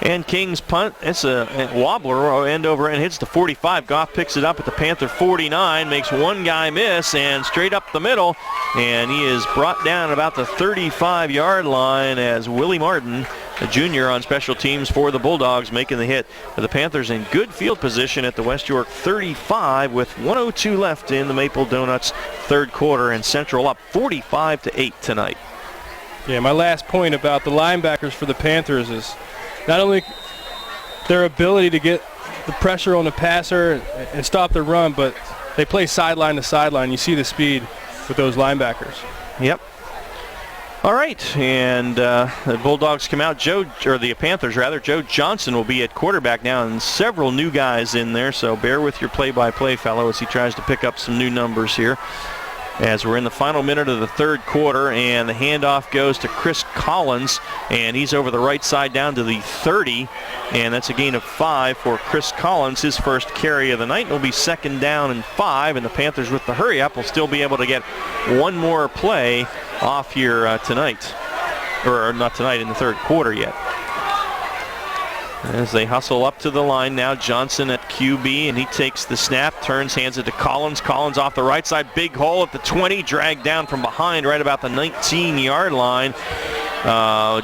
And King's punt, it's a wobbler, end over end, hits the 45. Goff picks it up at the Panther 49, makes one guy miss, and straight up the middle, and he is brought down about the 35-yard line as Willie Martin, a junior on special teams for the Bulldogs, making the hit. The Panthers in good field position at the West York 35 with 1:02 left in the Maple Donuts 3rd quarter, and Central up 45-8 tonight. Yeah, my last point about the linebackers for the Panthers is not only their ability to get the pressure on the passer and stop the run, but they play sideline to sideline. You see the speed with those linebackers. Yep. All right, and the Bulldogs come out. The Panthers rather. Joe Johnson will be at quarterback now, and several new guys in there. So bear with your play-by-play fellow as he tries to pick up some new numbers here. As we're in the final minute of the 3rd quarter, and the handoff goes to Chris Collins, and he's over the right side down to the 30, and that's a gain of 5 for Chris Collins, his first carry of the night. It'll be 2nd down and 5, and the Panthers with the hurry up will still be able to get one more play off here tonight, or not tonight, in the 3rd quarter yet. As they hustle up to the line now, Johnson at QB, and he takes the snap, turns, hands it to Collins. Collins off the right side, big hole at the 20, dragged down from behind right about the 19-yard line.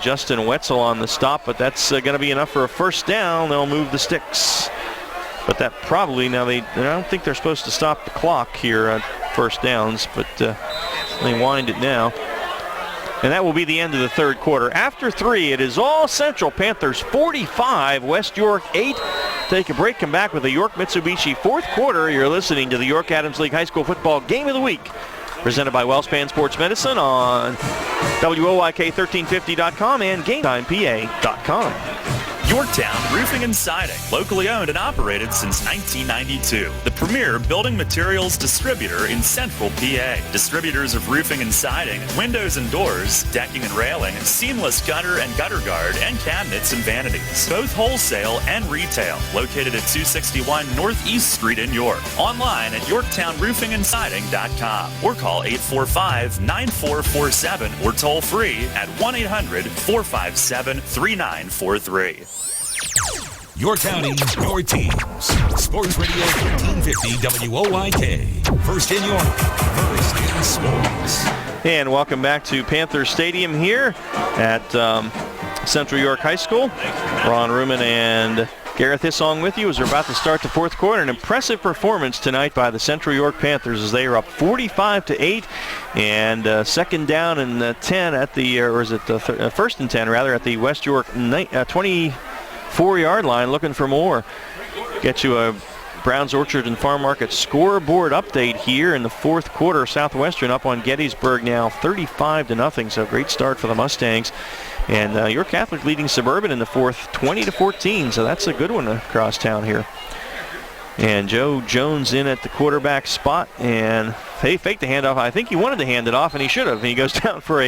Justin Wetzel on the stop, but that's going to be enough for a 1st down. They'll move the sticks. But that probably, I don't think they're supposed to stop the clock here on 1st downs, but they wind it now. And that will be the end of the 3rd quarter. After 3, it is all Central. Panthers 45, West York 8. Take a break, come back with the York Mitsubishi 4th quarter. You're listening to the York Adams League High School Football Game of the Week, presented by WellSpan Sports Medicine on WOYK1350.com and GameTimePA.com. Yorktown Roofing and Siding, locally owned and operated since 1992. The premier building materials distributor in Central PA. Distributors of roofing and siding, windows and doors, decking and railing, seamless gutter and gutter guard, and cabinets and vanities. Both wholesale and retail. Located at 261 Northeast Street in York. Online at YorktownRoofingandSiding.com or call 845-9447 or toll free at 1-800-457-3943. Your county, your teams. Sports Radio 1350 WOYK. First in York, first in sports. And welcome back to Panther Stadium here at Central York High School. Ron Ruman and Gareth Hissong with you as we're about to start the 4th quarter. An impressive performance tonight by the Central York Panthers as they are up 45-8, and 2nd down and 10 at the, or is it 1st and 10 rather, at the West York 24-yard line, looking for more. Get you a Browns Orchard and Farm Market scoreboard update here in the 4th quarter. Southwestern up on Gettysburg now 35-0, so great start for the Mustangs. And York Catholic leading Suburban in the 4th 20-14, so that's a good one across town here. And Joe Jones in at the quarterback spot, and he faked the handoff. I think he wanted to hand it off, and he should have. And he goes down for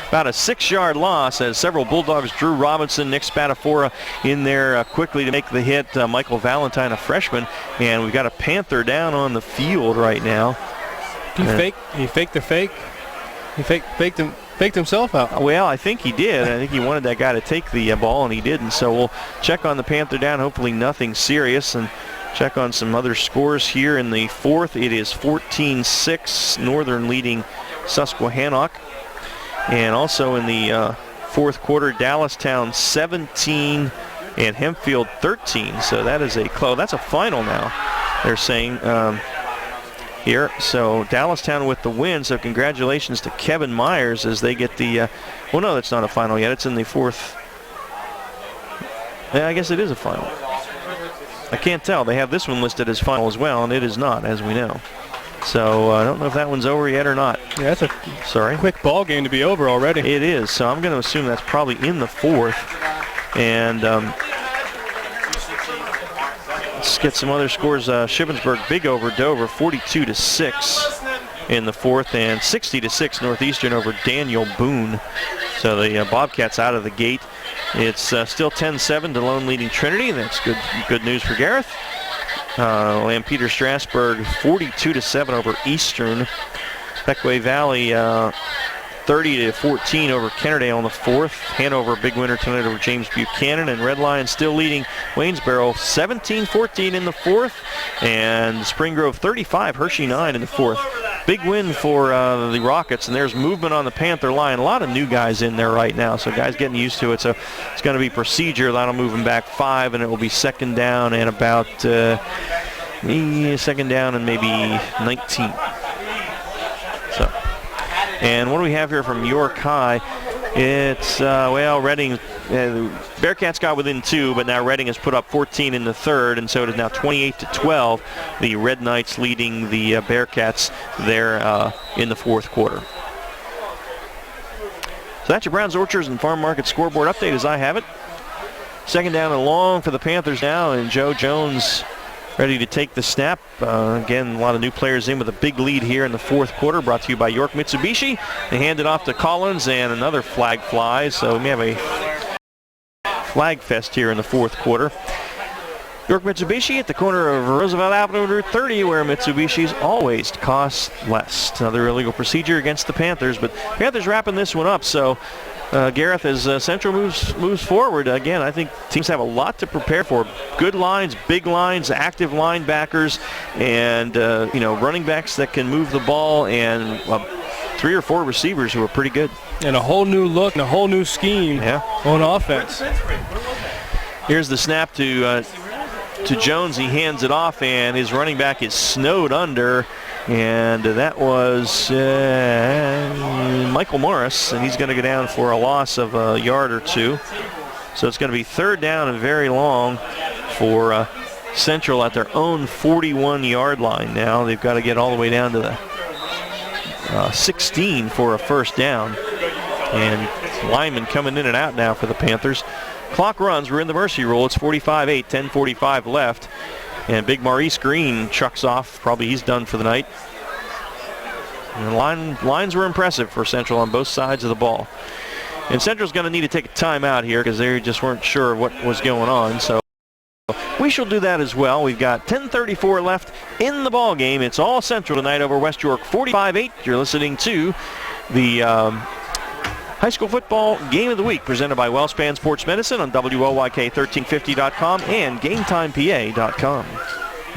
about a 6-yard loss as several Bulldogs, Drew Robinson, Nick Spadafora in there quickly to make the hit. Michael Valentine, a freshman, and we've got a Panther down on the field right now. He faked the fake. He faked himself out. Well, I think he did. I think he wanted that guy to take the ball, and he didn't. So we'll check on the Panther down. Hopefully nothing serious. And check on some other scores here in the fourth. It is 14-6, Northern leading Susquehannock. And also in the fourth quarter, Dallastown 17 and Hempfield 13. So that is that's a final now, they're saying here. So Dallastown with the win. So congratulations to Kevin Myers as they get the, well, no, that's not a final yet. It's in the fourth. Yeah, I guess it is a final. I can't tell. They have this one listed as final as well, and it is not, as we know. So I don't know if that one's over yet or not. Yeah, that's a quick ball game to be over already. It is. So I'm going to assume that's probably in the fourth. And let's get some other scores. Shippensburg big over Dover, 42-6 in the fourth, and 60-6 Northeastern over Daniel Boone. So the Bobcats out of the gate. It's still 10-7 to Lone leading Trinity. That's good news for Gareth. Lampeter Strasburg 42-7 over Eastern. Pequay Valley 30-14 over Kennerdale in the fourth. Hanover big winner tonight over James Buchanan, and Red Lions still leading Waynesboro 17-14 in the fourth, and Spring Grove 35, Hershey 9 in the fourth. Big win for the Rockets, and there's movement on the Panther line. A lot of new guys in there right now, so guys getting used to it. So it's going to be procedure. That'll move them back 5, and it will be second down and about second down and maybe 19. So, and what do we have here from York High? It's, well, Reading, Bearcats got within 2, but now Reading has put up 14 in the third, and so it is now 28-12. The Red Knights leading the Bearcats there in the fourth quarter. So that's your Browns Orchards and Farm Market scoreboard update as I have it. Second down and long for the Panthers now, and Joe Jones ready to take the snap. Again, a lot of new players in with a big lead here in the fourth quarter, brought to you by York Mitsubishi. They hand it off to Collins, and another flag flies, so we may have a flag fest here in the fourth quarter. York Mitsubishi at the corner of Roosevelt Avenue Route 30, where Mitsubishi's always cost less. Another illegal procedure against the Panthers, but Panthers wrapping this one up, so Gareth, as Central moves forward, again, I think teams have a lot to prepare for. Good lines, big lines, active linebackers, and running backs that can move the ball, and 3 or 4 receivers who are pretty good. And a whole new look and a whole new scheme on offense. Here's the snap to Jones. He hands it off, and his running back is snowed under. And that was Michael Morris, and he's going to go down for a loss of a yard or 2. So it's going to be third down and very long for Central at their own 41-yard line now. They've got to get all the way down to the 16 for a first down. And linemen coming in and out now for the Panthers. Clock runs. We're in the mercy rule. It's 45-8, 10:45 left. And big Maurice Green chucks off. Probably he's done for the night. And the lines were impressive for Central on both sides of the ball. And Central's going to need to take a timeout here because they just weren't sure what was going on. So we shall do that as well. We've got 10:34 left in the ball game. It's all Central tonight over West York, 45-8. You're listening to the High School Football Game of the Week, presented by WellSpan Sports Medicine on WOYK1350.com and GameTimePA.com.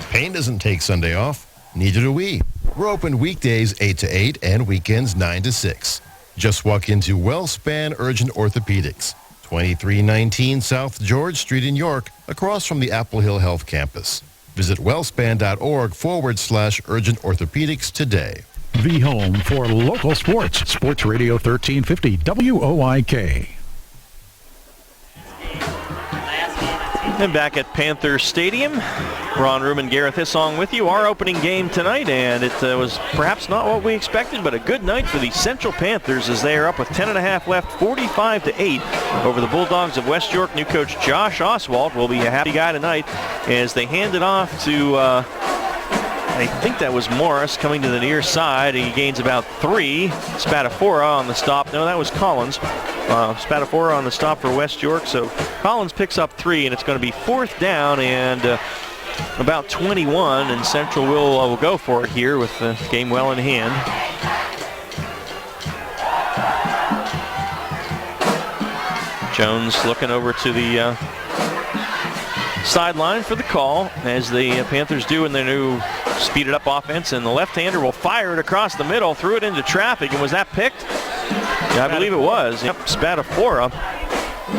Pain doesn't take Sunday off. Neither do we. We're open weekdays 8 to 8 and weekends 9 to 6. Just walk into WellSpan Urgent Orthopedics, 2319 South George Street in York, across from the Apple Hill Health Campus. Visit wellspan.org/urgent orthopedics today. The home for local sports. Sports Radio 1350 WOYK. And back at Panther Stadium, Ron Ruman, Gareth Hissong with you. Our opening game tonight, and it was perhaps not what we expected, but a good night for the Central Panthers as they are up with 10.5 left, 45-8 over the Bulldogs of West York. New coach Josh Oswald will be a happy guy tonight as they hand it off to I think that was Morris coming to the near side. He gains about 3. Spatafora on the stop. No, that was Collins. Spatafora on the stop for West York. So Collins picks up 3, and it's going to be fourth down and about 21. And Central will go for it here with the game well in hand. Jones looking over to the sideline for the call, as the Panthers do in their new speeded up offense, and the left-hander will fire it across the middle, threw it into traffic, and was that picked? Yeah, I believe it was. Yep, Spadafora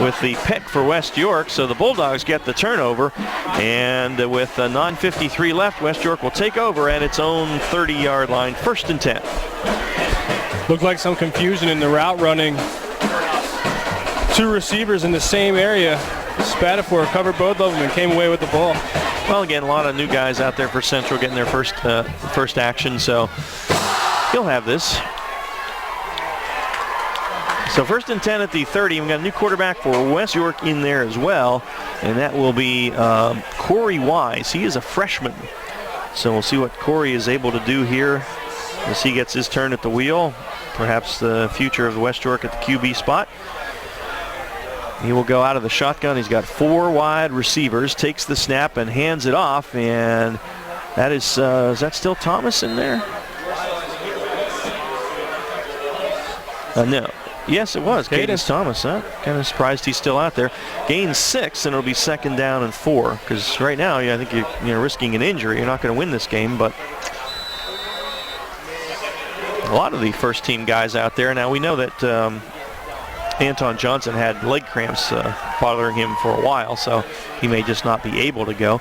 with the pick for West York, so the Bulldogs get the turnover, and with 9:53 left, West York will take over at its own 30-yard line, 1st and 10. Looked like some confusion in the route running. 2 receivers in the same area. Spadafore covered both of them and came away with the ball. Well, again, a lot of new guys out there for Central getting their first action, so he'll have this. So 1st and 10 at the 30. We've got a new quarterback for West York in there as well, and that will be Corey Wise. He is a freshman, so we'll see what Corey is able to do here as he gets his turn at the wheel. Perhaps the future of West York at the QB spot. He will go out of the shotgun. He's got 4 wide receivers, takes the snap and hands it off, and that is that still Thomas in there? No. Yes, it was. Caden Thomas, huh? Kind of surprised he's still out there. Gains 6, and it'll be 2nd down and 4, because right now I think you're risking an injury. You're not going to win this game, but a lot of the first-team guys out there. Now, we know that Anton Johnson had leg cramps bothering him for a while, so he may just not be able to go.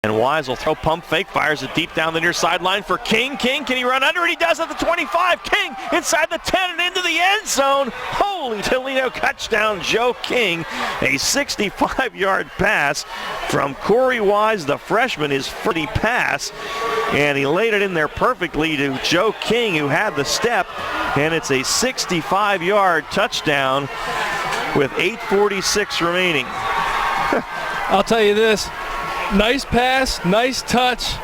And Wise will throw, pump fake, fires it deep down the near sideline for King. King, can he run under it? He does at the 25. King inside the 10 and into the end zone. Holy Toledo, touchdown, Joe King. A 65-yard pass from Corey Wise, the freshman, his 40 pass. And he laid it in there perfectly to Joe King, who had the step. And it's a 65-yard touchdown with 8:46 remaining. I'll tell you this. Nice pass, nice touch,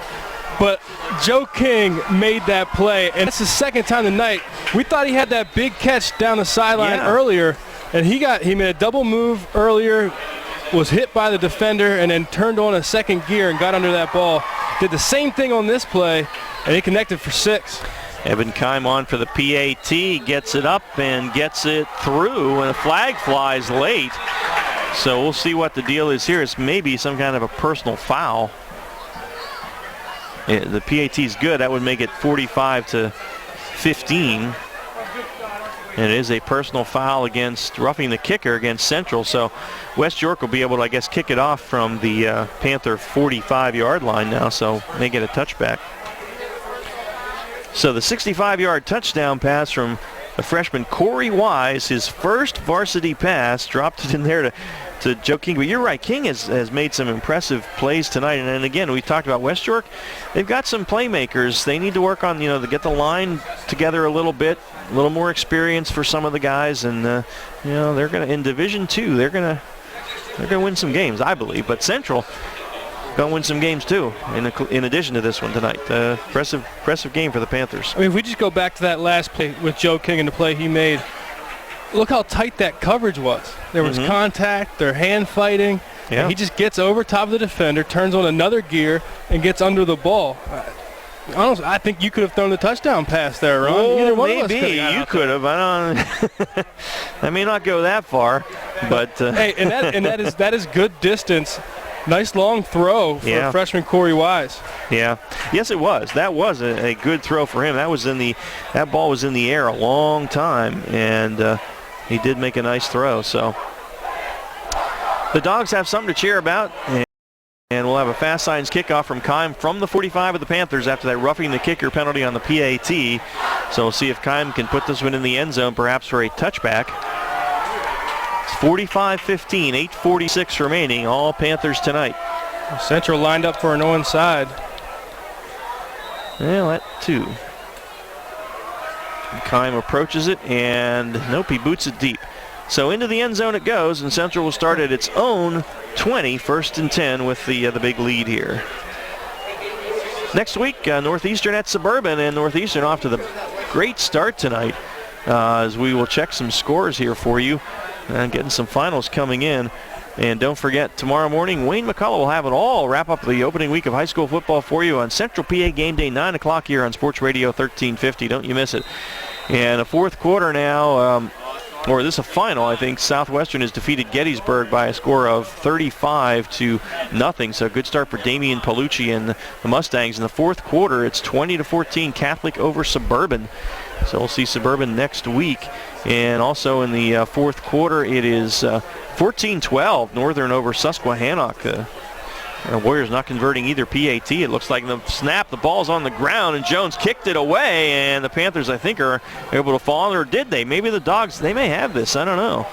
but Joe King made that play, and it's the 2nd time tonight. We thought he had that big catch down the sideline earlier, and he made a double move earlier, was hit by the defender, and then turned on a 2nd gear and got under that ball. Did the same thing on this play, and he connected for 6. Evan Keim on for the PAT, gets it up and gets it through, and a flag flies late. So we'll see what the deal is here. It's maybe some kind of a personal foul. Yeah, the PAT's good. That would make it 45-15. And it is a personal foul against roughing the kicker against Central. So West York will be able to, I guess, kick it off from the Panther 45-yard line now. So may get a touchback. So the 65-yard touchdown pass from the freshman Corey Wise, his first varsity pass, dropped it in there to Joe King. But you're right, King has made some impressive plays tonight. And again, we talked about West York. They've got some playmakers. They need to work on, to get the line together a little bit, a little more experience for some of the guys. And, they're going to, in Division II, they're going to win some games, I believe. But Central going to win some games too, in addition to this one tonight. Impressive game for the Panthers. I mean, if we just go back to that last play with Joe King and the play he made, look how tight that coverage was. There was contact, they're hand fighting. Yeah. And he just gets over top of the defender, turns on another gear, and gets under the ball. Honestly, I think you could have thrown the touchdown pass there, Ron. Oh, maybe you could have. I may not go that far, but hey, and that is good distance. Nice long throw for freshman Corey Wise. Yeah. Yes, it was. That was a good throw for him. That ball was in the air a long time, and he did make a nice throw. So the Dogs have something to cheer about, and we'll have a fast signs kickoff from Keim from the 45 of the Panthers after that roughing the kicker penalty on the PAT. So we'll see if Keim can put this one in the end zone, perhaps for a touchback. 45-15, 8:46 remaining, all Panthers tonight. Central lined up for an onside. Well, that too. Keim approaches it, and nope, he boots it deep. So into the end zone it goes, and Central will start at its own 20, 1st and 10 with the big lead here. Next week, Northeastern at Suburban, and Northeastern off to the great start tonight as we will check some scores here for you. And getting some finals coming in. And don't forget, tomorrow morning, Wayne McCullough will have it all, wrap up the opening week of high school football for you on Central PA Game Day, 9 o'clock here on Sports Radio 1350. Don't you miss it. And a fourth quarter now or this is a final, I think. Southwestern has defeated Gettysburg by a score of 35-0. So good start for Damian Palucci and the Mustangs. In the fourth quarter, it's 20-14 Catholic over Suburban. So we'll see Suburban next week. And also in the fourth quarter, it is 14-12 Northern over Susquehannock. The Warriors not converting either PAT. It looks like the snap, the ball's on the ground, and Jones kicked it away, and the Panthers, I think, are able to fall, or did they? Maybe the Dogs, they may have this. I don't know.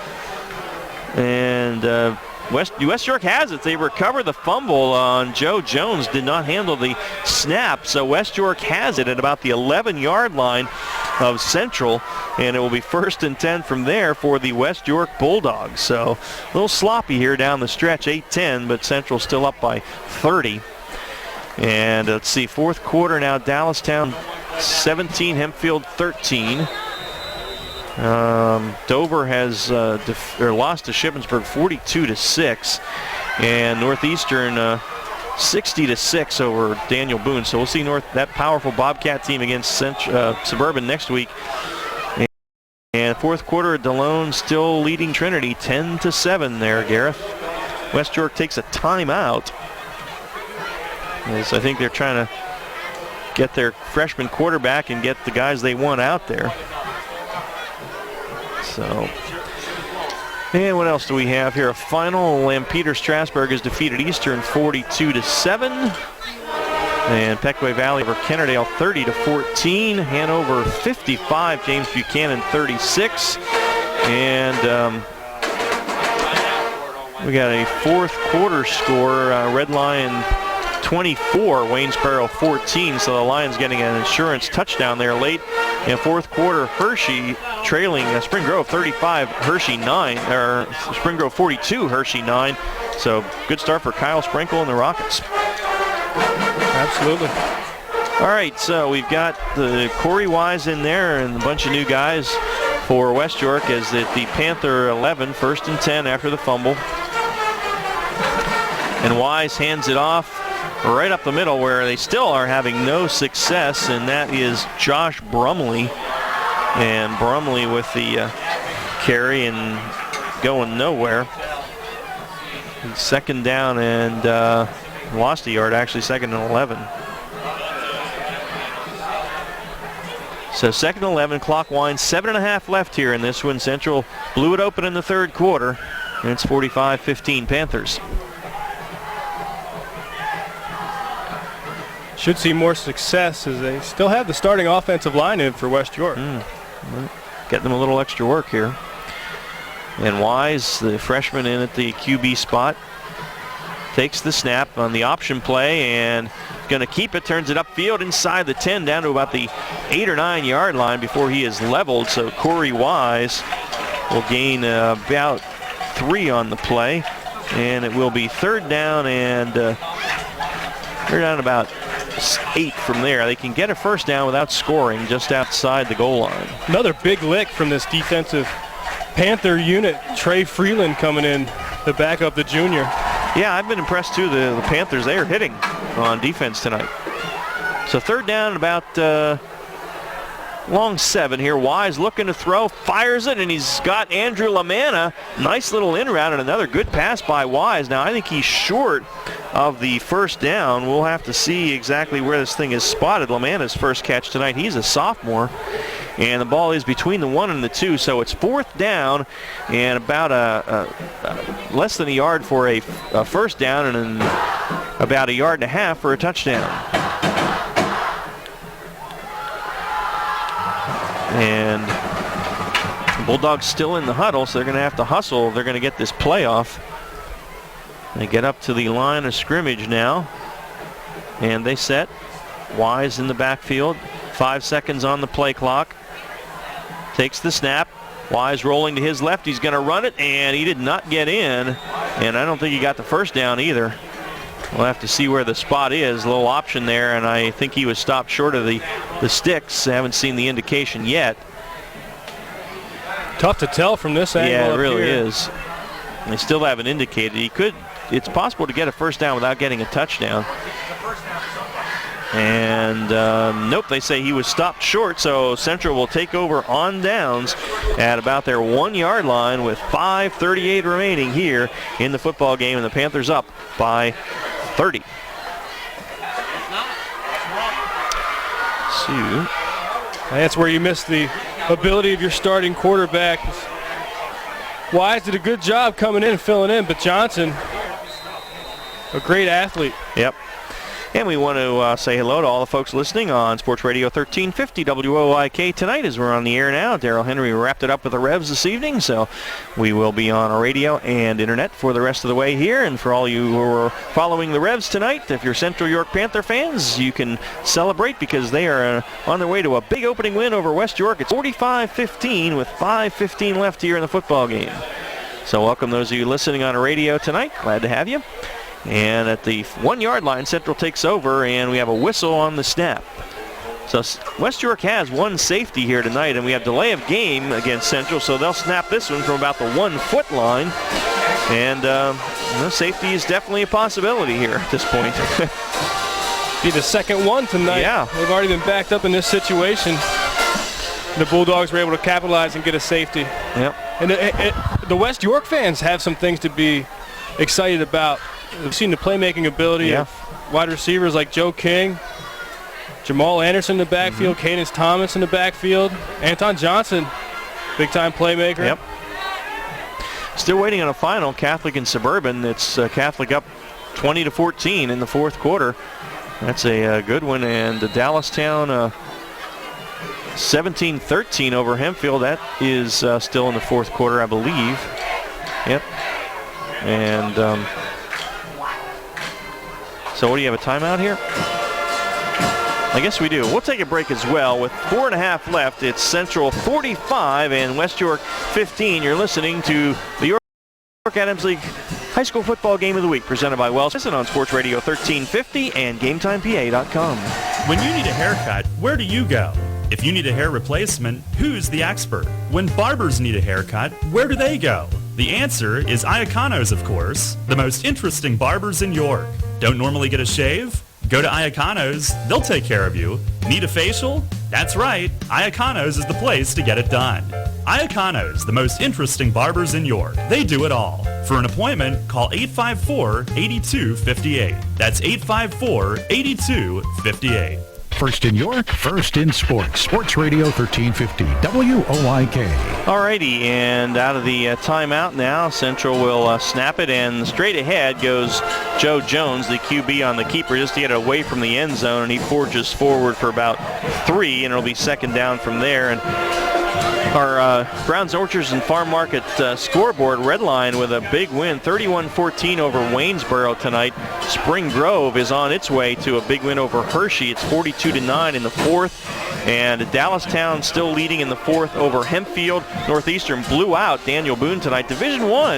And West York has it. They recover the fumble on Joe Jones. Did not handle the snap, so West York has it at about the 11-yard line of Central, and it will be 1st and 10 from there for the West York Bulldogs. So a little sloppy here down the stretch, 8-10, but Central still up by 30. And let's see, fourth quarter now, Dallastown 17, Hempfield 13. Dover has lost to Shippensburg 42-6, and Northeastern 60-6 over Daniel Boone. So we'll see that powerful Bobcat team against Suburban next week. And fourth quarter, DeLone still leading Trinity 10-7 there, Gareth. West York takes a timeout, as I think they're trying to get their freshman quarterback and get the guys they want out there. So, and what else do we have here? A final. Lampeter Strasburg has defeated Eastern 42-7. And Pequea Valley over Kennerdale 30-14. Hanover 55. James Buchanan 36. And we got a fourth quarter score. Red Lion 24, Waynesboro 14. So the Lions getting an insurance touchdown there late. In fourth quarter, Hershey trailing Spring Grove 35, Hershey 9, or Spring Grove 42, Hershey 9. So good start for Kyle Sprinkle and the Rockets. Absolutely. All right, so we've got the Corey Wise in there and a bunch of new guys for West York as the Panther 11, 1st and 10 after the fumble. And Wise hands it off right up the middle where they still are having no success, and that is Josh Brumley. And Brumley with the carry and going nowhere. Second down and lost a yard, actually, 2nd and 11. So 2nd and 11, clock winds, 7.5 left here in this one. Central blew it open in the third quarter, and it's 45-15 Panthers. Should see more success as they still have the starting offensive line in for West York. Get them a little extra work here. And Wise, the freshman in at the QB spot, takes the snap on the option play and going to keep it, turns it upfield inside the 10 down to about the 8 or 9 yard line before he is leveled. So Corey Wise will gain about 3 on the play, and it will be third down and they're down about 8 from there. They can get a first down without scoring just outside the goal line. Another big lick from this defensive Panther unit. Trey Freeland coming in to back up the junior. Yeah, I've been impressed too. The Panthers, they are hitting on defense tonight. So third down about long 7 here. Wise looking to throw, fires it, and he's got Andrew Lamanna. Nice little in route and another good pass by Wise. Now I think he's short of the first down. We'll have to see exactly where this thing is spotted. Lamanna's first catch tonight. He's a sophomore. And the ball is between the 1 and the 2, so it's fourth down and about less than a yard for a first down and about 1.5 yards for a touchdown. And the Bulldogs still in the huddle, so they're going to have to hustle if they're going to get this playoff. They get up to the line of scrimmage now, and they set. Wise in the backfield, 5 seconds on the play clock. Takes the snap. Wise rolling to his left. He's going to run it, and he did not get in. And I don't think he got the first down either. We'll have to see where the spot is. A little option there, and I think he was stopped short of the sticks. I haven't seen the indication yet. Tough to tell from this angle. Yeah, it really here. is. They still haven't indicated. He could. It's possible to get a first down without getting a touchdown. And nope, they say he was stopped short, so Central will take over on downs at about their 1-yard line with 5:38 remaining here in the football game, and the Panthers up by 30. That's where you miss the ability of your starting quarterback. Wise did a good job coming in and filling in, but Johnson, a great athlete. Yep. And we want to say hello to all the folks listening on Sports Radio 1350 WOIK tonight as we're on the air now. Darrell Henry wrapped it up with the Revs this evening, so we will be on our radio and internet for the rest of the way here. And for all you who are following the Revs tonight, if you're Central York Panther fans, you can celebrate because they are on their way to a big opening win over West York. It's 45-15 with 5:15 left here in the football game. So welcome those of you listening on the radio tonight. Glad to have you. And at the 1-yard line, Central takes over, and we have a whistle on the snap. So West York has one safety here tonight, and we have delay of game against Central, so they'll snap this one from about the 1-foot line. And safety is definitely a possibility here at this point. Be the second one tonight. Yeah. They've already been backed up in this situation. The Bulldogs were able to capitalize and get a safety. Yep. And the West York fans have some things to be excited about. We've seen the playmaking ability of wide receivers like Joe King, Jamal Anderson in the backfield, Cadence Thomas in the backfield, Anton Johnson, big-time playmaker. Yep. Still waiting on a final, Catholic and Suburban. It's Catholic up 20-14 in the fourth quarter. That's a good one. And the Dallastown 17-13 over Hempfield. That is still in the fourth quarter, I believe. Yep. And so what do you have, a timeout here? I guess we do. We'll take a break as well. With 4.5 left, it's Central 45 and West York 15. You're listening to the York Adams League High School Football Game of the Week, presented by Wells Fargo on Sports Radio 1350 and GameTimePA.com. When you need a haircut, where do you go? If you need a hair replacement, who's the expert? When barbers need a haircut, where do they go? The answer is Iaconos, of course, the most interesting barbers in York. Don't normally get a shave? Go to Iaconos. They'll take care of you. Need a facial? That's right. Iaconos is the place to get it done. Iaconos, the most interesting barbers in York. They do it all. For an appointment, call 854-8258. That's 854-8258. First in York, first in sports. Sports Radio 1350, WOIK. Alrighty, and out of the timeout now, Central will snap it, and straight ahead goes Joe Jones, the QB on the keeper, just to get away from the end zone, and he forges forward for about 3, and it'll be second down from there. And our Browns Orchards and Farm Market scoreboard red line with a big win, 31-14 over Waynesboro tonight. Spring Grove is on its way to a big win over Hershey. It's 42-9 in the fourth. And Dallastown still leading in the fourth over Hempfield. Northeastern blew out Daniel Boone tonight. Division I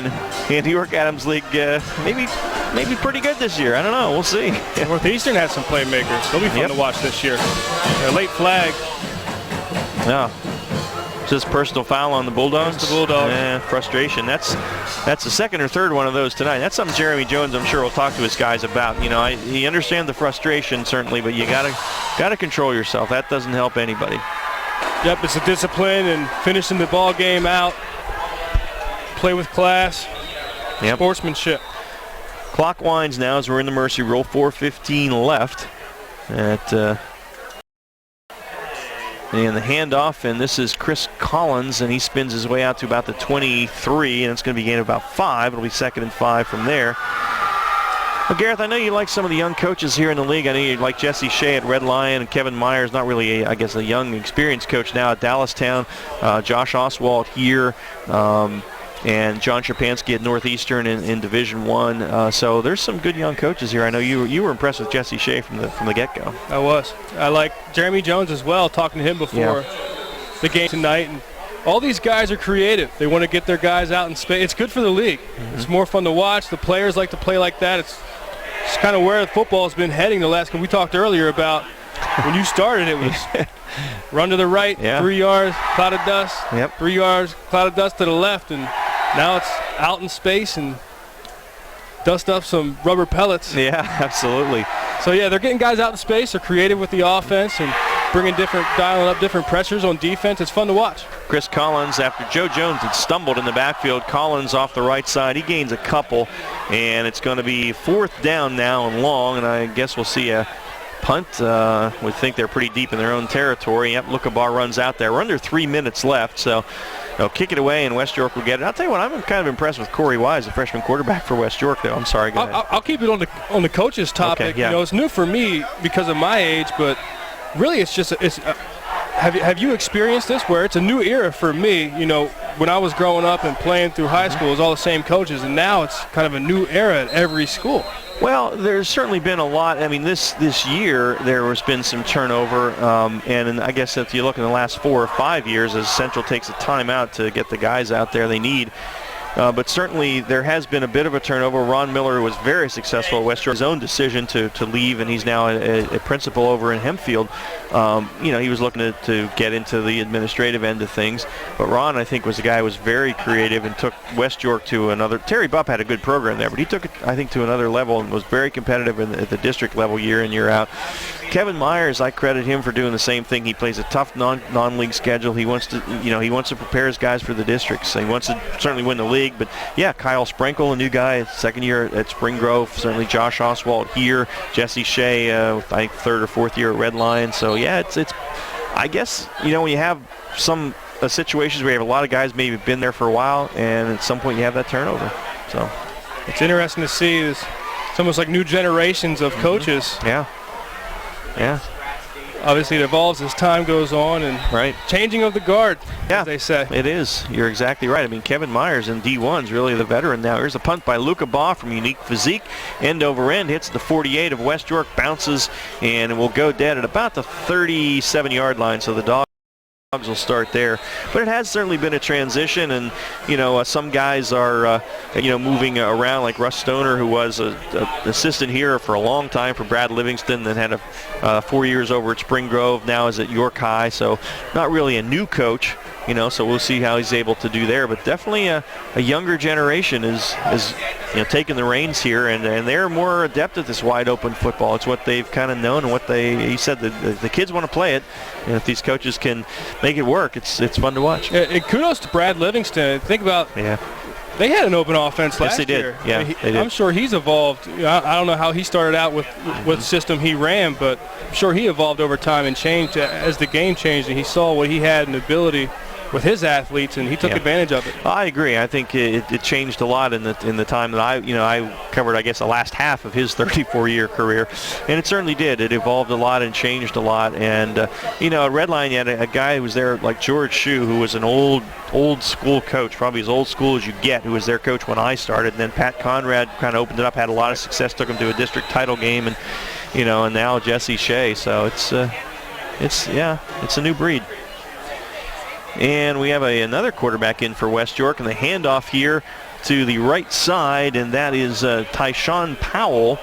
in the York Adams League, maybe pretty good this year. I don't know. We'll see. Northeastern has some playmakers. They'll be fun to watch this year. Late flag. Yeah. Just personal foul on the Bulldogs. The Bulldogs. Frustration. That's the second or third one of those tonight. That's something Jeremy Jones, I'm sure, will talk to his guys about. You know, he understands the frustration certainly, but you gotta control yourself. That doesn't help anybody. Yep, it's a discipline and finishing the ball game out. Play with class. Yep. Sportsmanship. Clock winds now as we're in the Mercy Roll. 4:15 left and the handoff, and this is Chris Collins, and he spins his way out to about the 23, and it's going to be a gain of about 5. It'll be 2nd and 5 from there. Well, Gareth, I know you like some of the young coaches here in the league. I know you like Jesse Shea at Red Lion, and Kevin Myers, not really, a young, experienced coach now at Dallastown. Josh Oswald here. And John Shapansky at Northeastern in Division I. So there's some good young coaches here. I know you were impressed with Jesse Shea from the get-go. I was. I like Jeremy Jones as well, talking to him before the game tonight. And all these guys are creative. They want to get their guys out in space. It's good for the league. It's more fun to watch. The players like to play like that. It's kind of where football has been heading the last. We talked earlier about when you started, it was run to the right, 3 yards, cloud of dust, 3 yards, cloud of dust to the left, and now it's out in space and dust up some rubber pellets. Yeah, absolutely. So, yeah, they're getting guys out in space. They're creative with the offense and dialing up different pressures on defense. It's fun to watch. Chris Collins, after Joe Jones had stumbled in the backfield, Collins off the right side. He gains a couple, and it's going to be 4th down now and long, and I guess we'll see a punt. We think they're pretty deep in their own territory. Yep, Lukabar runs out there. We're under 3 minutes left, so they'll kick it away, and West York will get it. I'll tell you what, I'm kind of impressed with Corey Wise, the freshman quarterback for West York, though. I'm sorry. Go ahead. I'll keep it on the coach's topic. Okay, yeah. You know, it's new for me because of my age, but really it's just have you experienced this where it's a new era for me? You know, when I was growing up and playing through high school, it was all the same coaches, and now it's kind of a new era at every school. Well, there's certainly been a lot. I mean, this year there has been some turnover, and I guess if you look in the last 4 or 5 years, as Central takes a timeout to get the guys out there they need. But certainly there has been a bit of a turnover. Ron Miller was very successful at West York. His own decision to leave, and he's now a principal over in Hempfield. You know, he was looking to get into the administrative end of things. But Ron, I think, was a guy who was very creative and took West York to another. Terry Bupp had a good program there, but he took it, I think, to another level and was very competitive at the district level year in, year out. Kevin Myers, I credit him for doing the same thing. He plays a tough non-league schedule. He wants to prepare his guys for the districts. He wants to certainly win the league. But yeah, Kyle Sprinkle, a new guy, second year at Spring Grove. Certainly Josh Oswald here. Jesse Shea, I think 3rd or 4th year at Red Lion. So yeah, it's. I guess when you have some situations where you have a lot of guys maybe been there for a while, and at some point you have that turnover. So it's interesting to see. It's almost like new generations of coaches. Yeah. Yeah. Obviously, it evolves as time goes on, and changing of the guard, as they say. It is. You're exactly right. I mean, Kevin Myers in D1 is really the veteran now. Here's a punt by Luca Baugh from Unique Physique. End over end, hits the 48 of West York, bounces, and it will go dead at about the 37-yard line. So the Dogs will start there. But it has certainly been a transition, and some guys are moving around, like Russ Stoner, who was an assistant here for a long time for Brad Livingston, then had 4 years over at Spring Grove, now is at York High. So not really a new coach, so we'll see how he's able to do there. But definitely a younger generation is taking the reins here, and they're more adept at this wide open football. It's what they've kind of known, and he said that the kids want to play it, and if these coaches can make it work, it's fun to watch. Kudos to Brad Livingston. Think about they had an open offense last year. Yeah, I mean, they did. I'm sure he's evolved. I don't know how he started out with what system he ran, but I'm sure he evolved over time and changed as the game changed, and he saw what he had and ability with his athletes, and he took advantage of it. I agree. I think it changed a lot in the time that I covered, I guess, the last half of his 34-year career, and it certainly did. It evolved a lot and changed a lot. And at Red Lion, you had a guy who was there like George Shue, who was an old school coach, probably as old school as you get, who was their coach when I started. And then Pat Conrad kind of opened it up, had a lot of success, took him to a district title game, and and now Jesse Shea. So it's a new breed. And we have another quarterback in for West York, and the handoff here to the right side, and that is Tyshawn Powell.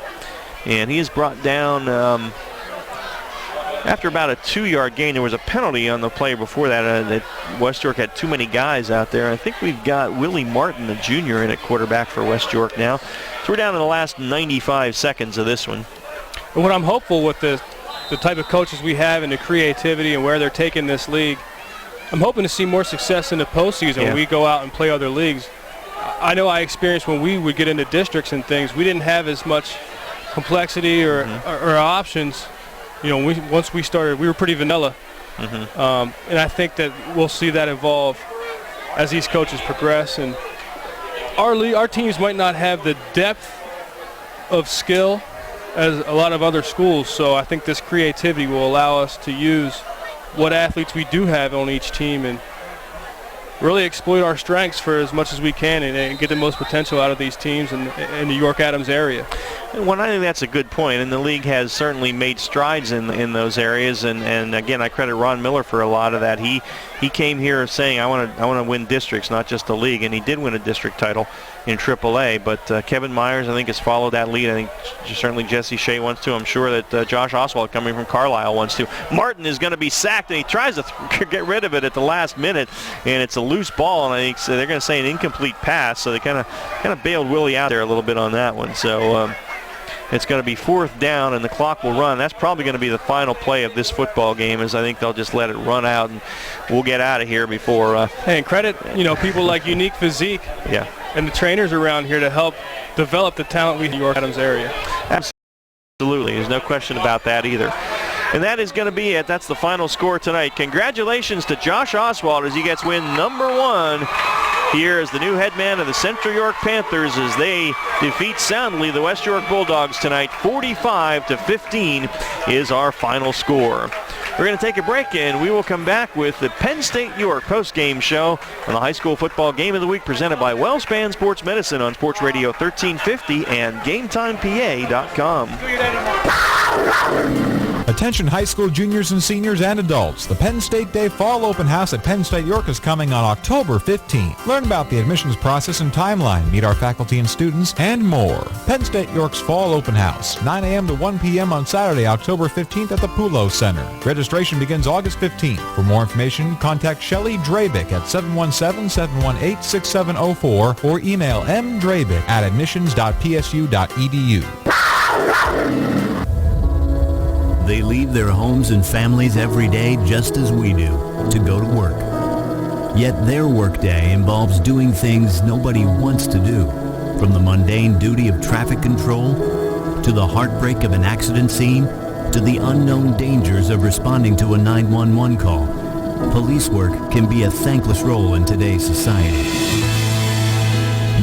And he is brought down after about a 2-yard gain. There was a penalty on the play before that. West York had too many guys out there. I think we've got Willie Martin, the junior, in at quarterback for West York now. So we're down in the last 95 seconds of this one. And what I'm hopeful with the type of coaches we have and the creativity and where they're taking this league, I'm hoping to see more success in the postseason when we go out and play other leagues. I know I experienced when we would get into districts and things, we didn't have as much complexity or options. Once we started, we were pretty vanilla. And I think that we'll see that evolve as these coaches progress. And our teams might not have the depth of skill as a lot of other schools, so I think this creativity will allow us to use what athletes we do have on each team and really exploit our strengths for as much as we can and get the most potential out of these teams in the York-Adams area. Well, I think that's a good point, and the league has certainly made strides in those areas. And again, I credit Ron Miller for a lot of that. He came here saying, I want to win districts, not just the league, and he did win a district title in AAA. But Kevin Myers, I think, has followed that lead. I think certainly Jesse Shea wants to. I'm sure that Josh Oswald, coming from Carlisle, wants to. Martin is going to be sacked, and he tries to get rid of it at the last minute, and it's a loose ball, and I think they're going to say an incomplete pass. So they kind of bailed Willie out there a little bit on that one. So. It's going to be 4th down, and the clock will run. That's probably going to be the final play of this football game, as I think they'll just let it run out, and we'll get out of here before. And credit, people like Unique Physique and the trainers around here to help develop the talent we have in the York Adams area. Absolutely. There's no question about that either. And that is going to be it. That's the final score tonight. Congratulations to Josh Oswald as he gets win number 1 here as the new head man of the Central York Panthers as they defeat soundly the West York Bulldogs tonight. 45-15 is our final score. We're going to take a break, and we will come back with the Penn State York post-game show on the high school football game of the week presented by WellSpan Sports Medicine on Sports Radio 1350 and GameTimePA.com. Attention high school juniors and seniors and adults. The Penn State Day Fall Open House at Penn State York is coming on October 15th. Learn about the admissions process and timeline, meet our faculty and students, and more. Penn State York's Fall Open House, 9 a.m. to 1 p.m. on Saturday, October 15th at the Poulo Center. Registration begins August 15th. For more information, contact Shelley Drabick at 717-718-6704 or email mdrabick@admissions.psu.edu. They leave their homes and families every day just as we do, to go to work. Yet their workday involves doing things nobody wants to do, from the mundane duty of traffic control, to the heartbreak of an accident scene, to the unknown dangers of responding to a 911 call. Police work can be a thankless role in today's society.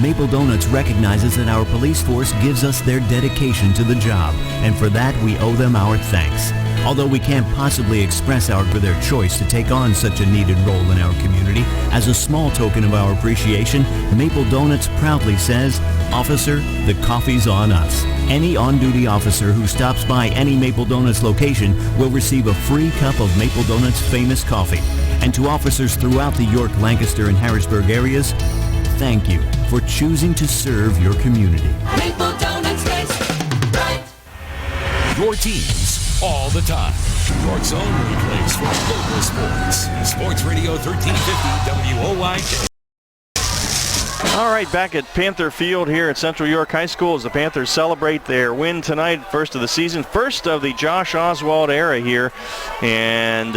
Maple Donuts recognizes that our police force gives us their dedication to the job, and for that we owe them our thanks. Although we can't possibly express for their choice to take on such a needed role in our community, as a small token of our appreciation, Maple Donuts proudly says, "Officer, the coffee's on us." Any on-duty officer who stops by any Maple Donuts location will receive a free cup of Maple Donuts' famous coffee. And to officers throughout the York, Lancaster, and Harrisburg areas, thank you for choosing to serve your community. Maple Donuts tastes right. Your teams all the time. York's only place for local sports. Sports Radio 1350 WOYK. All right, back at Panther Field here at Central York High School as the Panthers celebrate their win tonight, first of the season, first of the Josh Oswald era here. And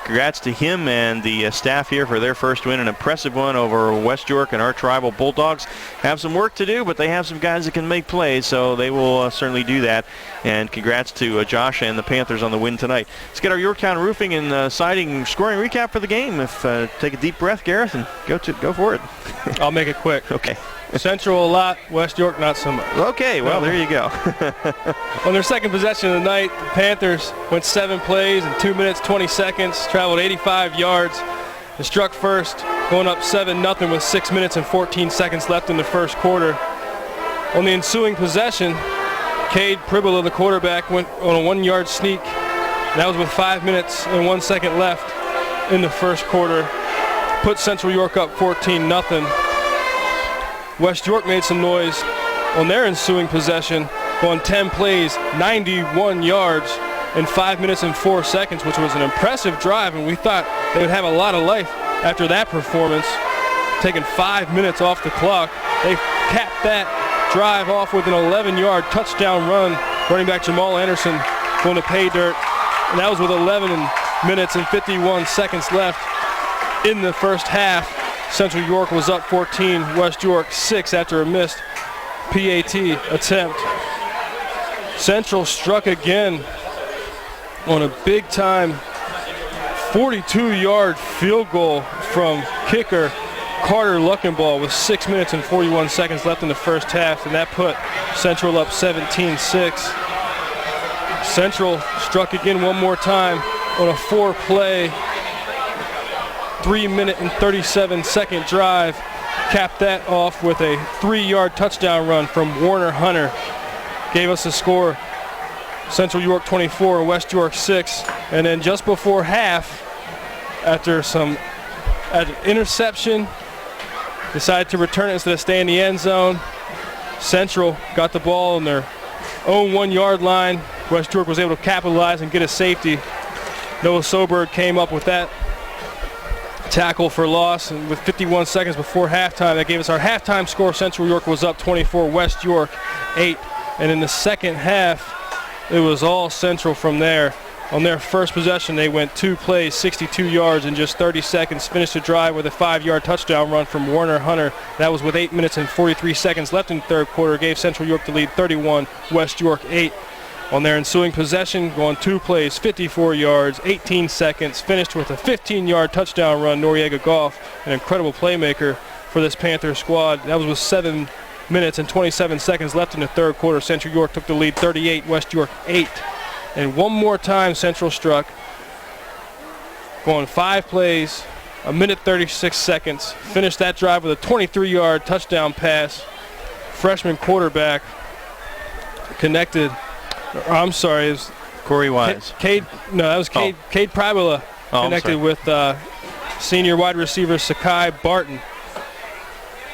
congrats to him and the staff here for their first win, an impressive one over West York and our tribal Bulldogs. Have some work to do, but they have some guys that can make plays, so they will certainly do that. And congrats to Josh and the Panthers on the win tonight. Let's get our Yorktown Roofing and Siding scoring recap for the game. Take a deep breath, Gareth, and go for it. I'll make it quick. Okay. Central a lot, West York not so much. Okay, well, there you go. On their second possession of the night, the Panthers went 7 plays in 2 minutes, 20 seconds, traveled 85 yards, and struck first, going up 7-0 with 6 minutes and 14 seconds left in the first quarter. On the ensuing possession, Cade Pribble, the quarterback, went on a 1-yard sneak. That was with 5 minutes and 1 second left in the first quarter. Put Central York up 14-0. West York made some noise on their ensuing possession, going 10 plays, 91 yards in 5 minutes and 4 seconds, which was an impressive drive, and we thought they would have a lot of life after that performance. Taking 5 minutes off the clock, they capped that drive off with an 11-yard touchdown run. Running back Jamal Anderson going to pay dirt, and that was with 11 minutes and 51 seconds left in the first half. Central York was up 14, West York 6 after a missed PAT attempt. Central struck again on a big-time 42-yard field goal from kicker Carter Luckenball with 6 minutes and 41 seconds left in the first half, and that put Central up 17-6. Central struck again one more time on a 4-play, 3-minute and 37-second drive. Capped that off with a 3-yard touchdown run from Warner Hunter. Gave us a score, Central York 24, West York 6. And then just before half, after an interception, decided to return it instead of stay in the end zone. Central got the ball on their own 1-yard line. West York was able to capitalize and get a safety. Noah Soberg came up with that tackle for loss, and with 51 seconds before halftime, that gave us our halftime score. Central York was up 24, West York 8. And in the second half, it was all Central from there. On their first possession, they went 2 plays, 62 yards in just 30 seconds, finished the drive with a 5-yard touchdown run from Warner Hunter. That was with 8 minutes and 43 seconds left in the third quarter, gave Central York the lead 31, West York 8. On their ensuing possession, going 2 plays, 54 yards, 18 seconds, finished with a 15-yard touchdown run. Noriega Goff, an incredible playmaker for this Panther squad. That was with 7 minutes and 27 seconds left in the third quarter. Central York took the lead 38, West York 8. And one more time Central struck, going 5 plays, 1 minute 36 seconds, finished that drive with a 23-yard touchdown pass. Freshman quarterback connected, it was Corey Wise. Cade Pribula connected with senior wide receiver Sakai Barton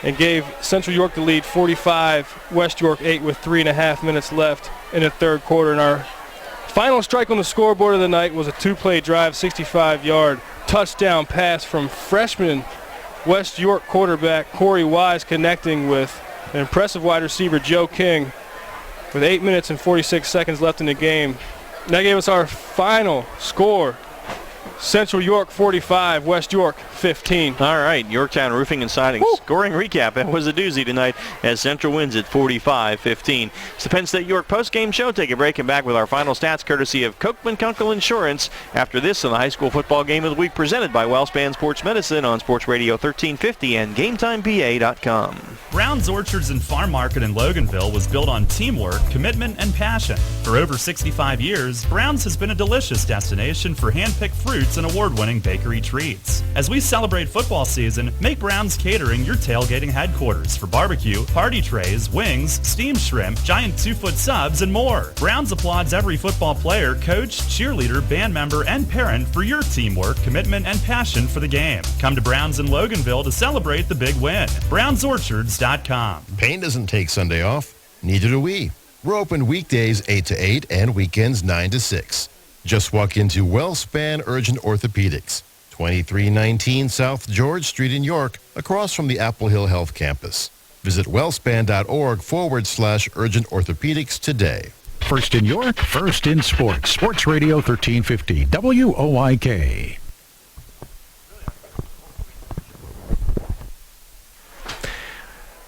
and gave Central York the lead 45, West York 8 with 3.5 minutes left in the third quarter. And our final strike on the scoreboard of the night was a 2-play drive, 65-yard touchdown pass from freshman West York quarterback Corey Wise, connecting with an impressive wide receiver Joe King with 8 minutes and 46 seconds left in the game. That gave us our final score. Central York 45, West York 15. All right, Yorktown Roofing and Siding scoring recap. It was a doozy tonight as Central wins at 45-15. It's the Penn State York postgame show. Take a break and back with our final stats courtesy of Kochman Kunkel Insurance. After this, in the high school football game of the week presented by WellSpan Sports Medicine on Sports Radio 1350 and GameTimePA.com. Brown's Orchards and Farm Market in Loganville was built on teamwork, commitment, and passion. For over 65 years, Brown's has been a delicious destination for hand-picked fruits and award-winning bakery treats. As we celebrate football season, make Brown's Catering your tailgating headquarters for barbecue, party trays, wings, steamed shrimp, giant 2-foot subs, and more. Brown's applauds every football player, coach, cheerleader, band member, and parent for your teamwork, commitment, and passion for the game. Come to Brown's in Loganville to celebrate the big win. BrownsOrchards.com. Payne doesn't take Sunday off. Neither do we. We're open weekdays 8 to 8 and weekends 9 to 6. Just walk into WellSpan Urgent Orthopedics, 2319 South George Street in York, across from the Apple Hill Health Campus. Visit wellspan.org/urgent orthopedics today. First in York, first in sports. Sports Radio 1350, WOIK.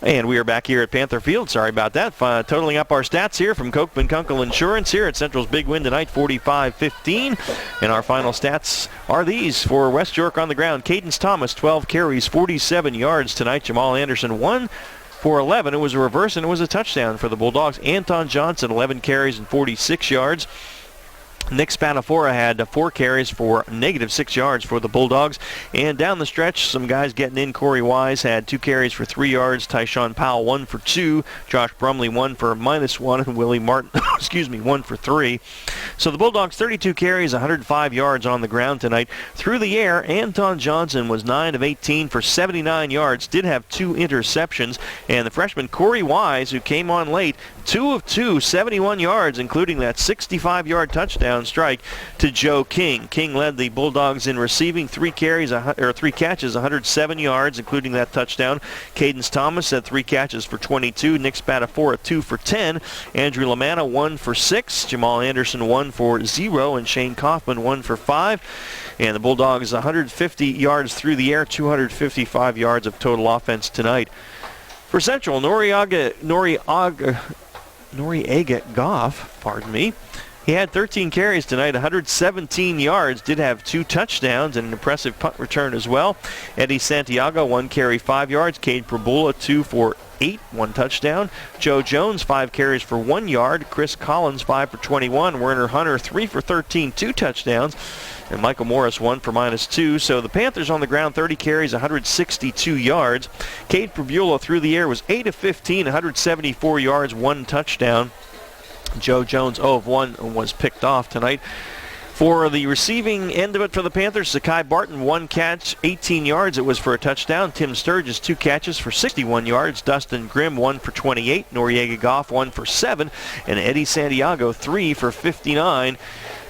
And we are back here at Panther Field. Sorry about that. Totaling up our stats here from Kochman Kunkel Insurance here at Central's big win tonight, 45-15. And our final stats are these for West York on the ground. Cadence Thomas, 12 carries, 47 yards tonight. Jamal Anderson, 1 for 11. It was a reverse, and it was a touchdown for the Bulldogs. Anton Johnson, 11 carries and 46 yards. Nick Spadafora had 4 carries for -6 yards for the Bulldogs. And down the stretch, some guys getting in. Corey Wise had 2 carries for 3 yards. Tyshawn Powell, 1 for 2. Josh Brumley, 1 for -1. And Willie Martin, 1 for 3. So the Bulldogs, 32 carries, 105 yards on the ground tonight. Through the air, Anton Johnson was 9 of 18 for 79 yards. Did have 2 interceptions. And the freshman Corey Wise, who came on late, 2 of 2, 71 yards, including that 65-yard touchdown strike to Joe King. King led the Bulldogs in receiving, 3 catches, 107 yards, including that touchdown. Cadence Thomas had 3 catches for 22. Nick Spadafora, 2 for 10. Andrew Lamanna, 1 for 6. Jamal Anderson, 1 for 0. And Shane Kaufman, 1 for 5. And the Bulldogs, 150 yards through the air, 255 yards of total offense tonight. For Central, Noriega Goff, he had 13 carries tonight, 117 yards, did have 2 touchdowns and an impressive punt return as well. Eddie Santiago, 1 carry, 5 yards. Cade Prabula, 2 for 8, 1 touchdown. Joe Jones, 5 carries for 1 yard. Chris Collins, 5 for 21. Werner Hunter, 3 for 13, 2 touchdowns. And Michael Morris, 1 for -2. So the Panthers on the ground, 30 carries, 162 yards. Cade Prabula through the air was 8 of 15, 174 yards, 1 touchdown. Joe Jones, 0 of 1, was picked off tonight. For the receiving end of it for the Panthers, Sakai Barton, 1 catch, 18 yards. It was for a touchdown. Tim Sturgis, 2 catches for 61 yards. Dustin Grimm, 1 for 28. Noriega Goff, 1 for 7. And Eddie Santiago, 3 for 59.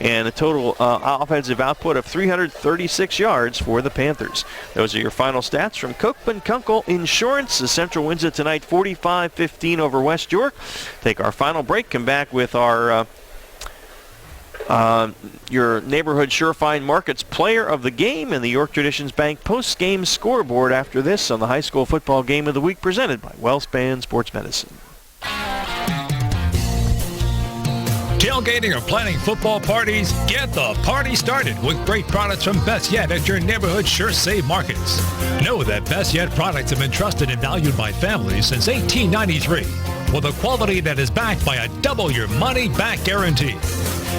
And a total offensive output of 336 yards for the Panthers. Those are your final stats from Copeland Kunkel Insurance. The Central wins it tonight 45-15 over West York. Take our final break. Come back with our your neighborhood Surefine Markets Player of the Game and the York Traditions Bank post-game scoreboard after this on the High School Football Game of the Week presented by WellSpan Sports Medicine. Tailgating or planning football parties? Get the party started with great products from Best Yet at your neighborhood Sure Save Markets. Know that Best Yet products have been trusted and valued by families since 1893 with a quality that is backed by a double your money back guarantee.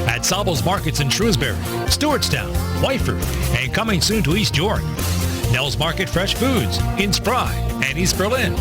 At Sable's Markets in Shrewsbury, Stewartstown, Whiteford, and coming soon to East York. Nell's Market Fresh Foods in Spry and East Berlin.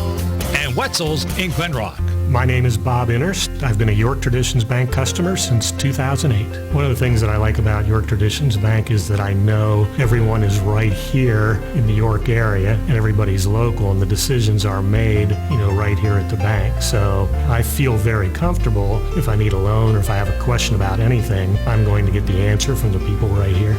And Wetzel's in Glen Rock. My name is Bob Innerst. I've been a York Traditions Bank customer since 2008. One of the things that I like about York Traditions Bank is that I know everyone is right here in the York area and everybody's local and the decisions are made, right here at the bank. So I feel very comfortable if I need a loan or if I have a question about anything, I'm going to get the answer from the people right here.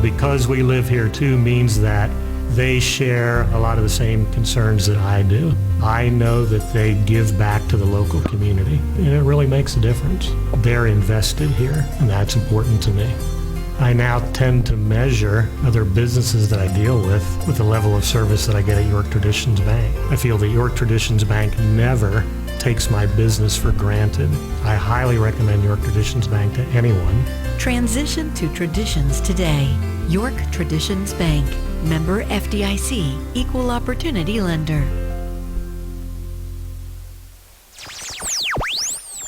Because we live here too means that they share a lot of the same concerns that I do. I know that they give back to the local community, and it really makes a difference. They're invested here, and that's important to me. I now tend to measure other businesses that I deal with the level of service that I get at York Traditions Bank. I feel that York Traditions Bank never takes my business for granted. I highly recommend York Traditions Bank to anyone. Transition to traditions today. York Traditions Bank. Member FDIC, Equal Opportunity Lender.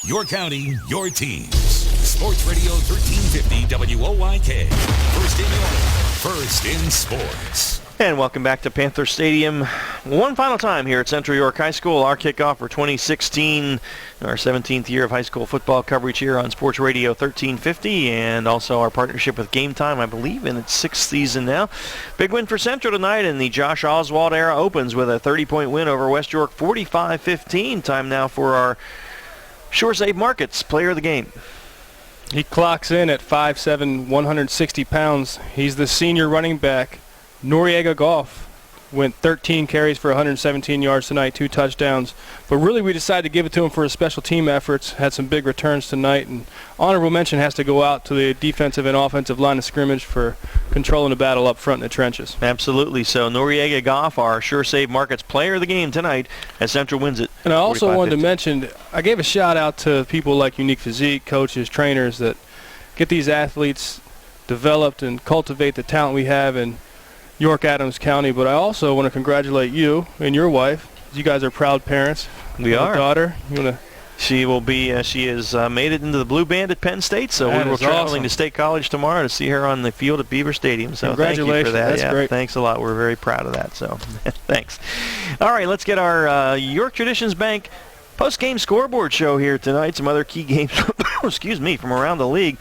Your county, your teams. Sports Radio 1350 WOYK. First in York, first in sports. And welcome back to Panther Stadium. One final time here at Central York High School. Our kickoff for 2016, our 17th year of high school football coverage here on Sports Radio 1350, and also our partnership with Game Time, I believe, in its 6th season now. Big win for Central tonight, and the Josh Oswald era opens with a 30-point win over West York, 45-15. Time now for our Sure Save Markets Player of the Game. He clocks in at 5'7", 160 pounds. He's the senior running back. Noriega Goff went 13 carries for 117 yards tonight, 2 touchdowns. But really we decided to give it to him for his special team efforts. Had some big returns tonight. And honorable mention has to go out to the defensive and offensive line of scrimmage for controlling the battle up front in the trenches. Absolutely. So Noriega Goff, our Sure Save Markets Player of the Game tonight as Central wins it. And I also wanted to mention, I gave a shout out to people like Unique Physique, coaches, trainers that get these athletes developed and cultivate the talent we have in York Adams County, but I also want to congratulate you and your wife. You guys are proud parents. We are. Daughter. She will be. She has made it into the blue band at Penn State, so we were traveling to State College tomorrow to see her on the field at Beaver Stadium. So thank you for that. That's great. Thanks a lot. We're very proud of that. So thanks. All right, let's get our York Traditions Bank post-game scoreboard show here tonight. Some other key games, from around the league.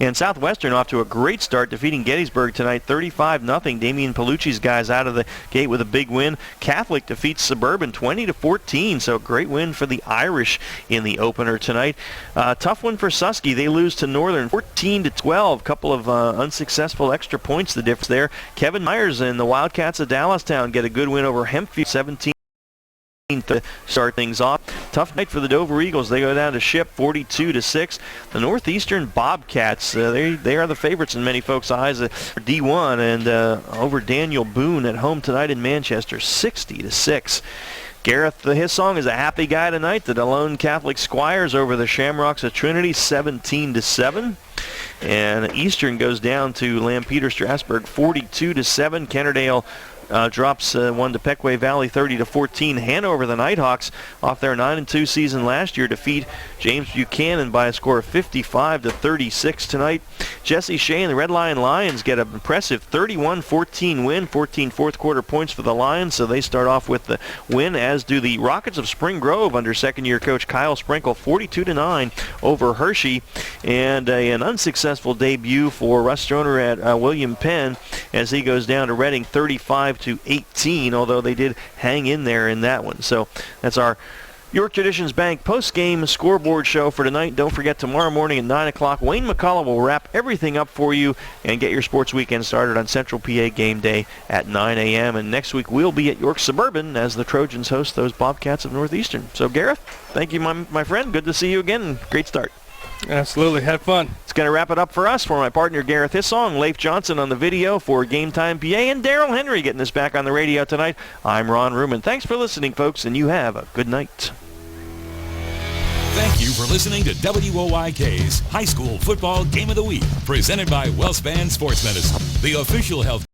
And Southwestern off to a great start, defeating Gettysburg tonight, 35-0. Damian Palucci's guys out of the gate with a big win. Catholic defeats Suburban 20-14, so great win for the Irish in the opener tonight. Tough one for Susky. They lose to Northern 14-12. Couple of unsuccessful extra points, the difference there. Kevin Myers and the Wildcats of Dallastown get a good win over Hempfield 17 to start things off. Tough night for the Dover Eagles. They go down to Ship 42-6. The Northeastern Bobcats, they are the favorites in many folks' eyes for D1, and over Daniel Boone at home tonight in Manchester 60-6. Gareth Hissong is a happy guy tonight. The DeLone Catholic Squires over the Shamrocks of Trinity 17-7. And Eastern goes down to Lampeter Strasburg 42-7. Kennerdale drops one to Pequea Valley 30-14. Hanover, the Nighthawks, off their 9-2 season last year, defeat James Buchanan by a score of 55-36 tonight. Jesse Shea and the Red Lion Lions get an impressive 31-14 win, 14 fourth-quarter points for the Lions, so they start off with the win, as do the Rockets of Spring Grove under second-year coach Kyle Sprinkle, 42-9 over Hershey, and an unsuccessful debut for Russ Stroner at William Penn as he goes down to Reading 35-18, although they did hang in there in that one. So that's our York Traditions Bank post-game scoreboard show for tonight. Don't forget, tomorrow morning at 9 o'clock, Wayne McCullough will wrap everything up for you and get your sports weekend started on Central PA game day at 9 a.m. And next week, we'll be at York Suburban as the Trojans host those Bobcats of Northeastern. So, Gareth, thank you, my friend. Good to see you again. Great start. Absolutely. Had fun. It's going to wrap it up for us. For my partner, Gareth Hissong, Leif Johnson on the video for Game Time PA, and Daryl Henry getting us back on the radio tonight. I'm Ron Ruman. Thanks for listening, folks, and you have a good night. Thank you for listening to WOYK's High School Football Game of the Week, presented by WellSpan Sports Medicine, the official health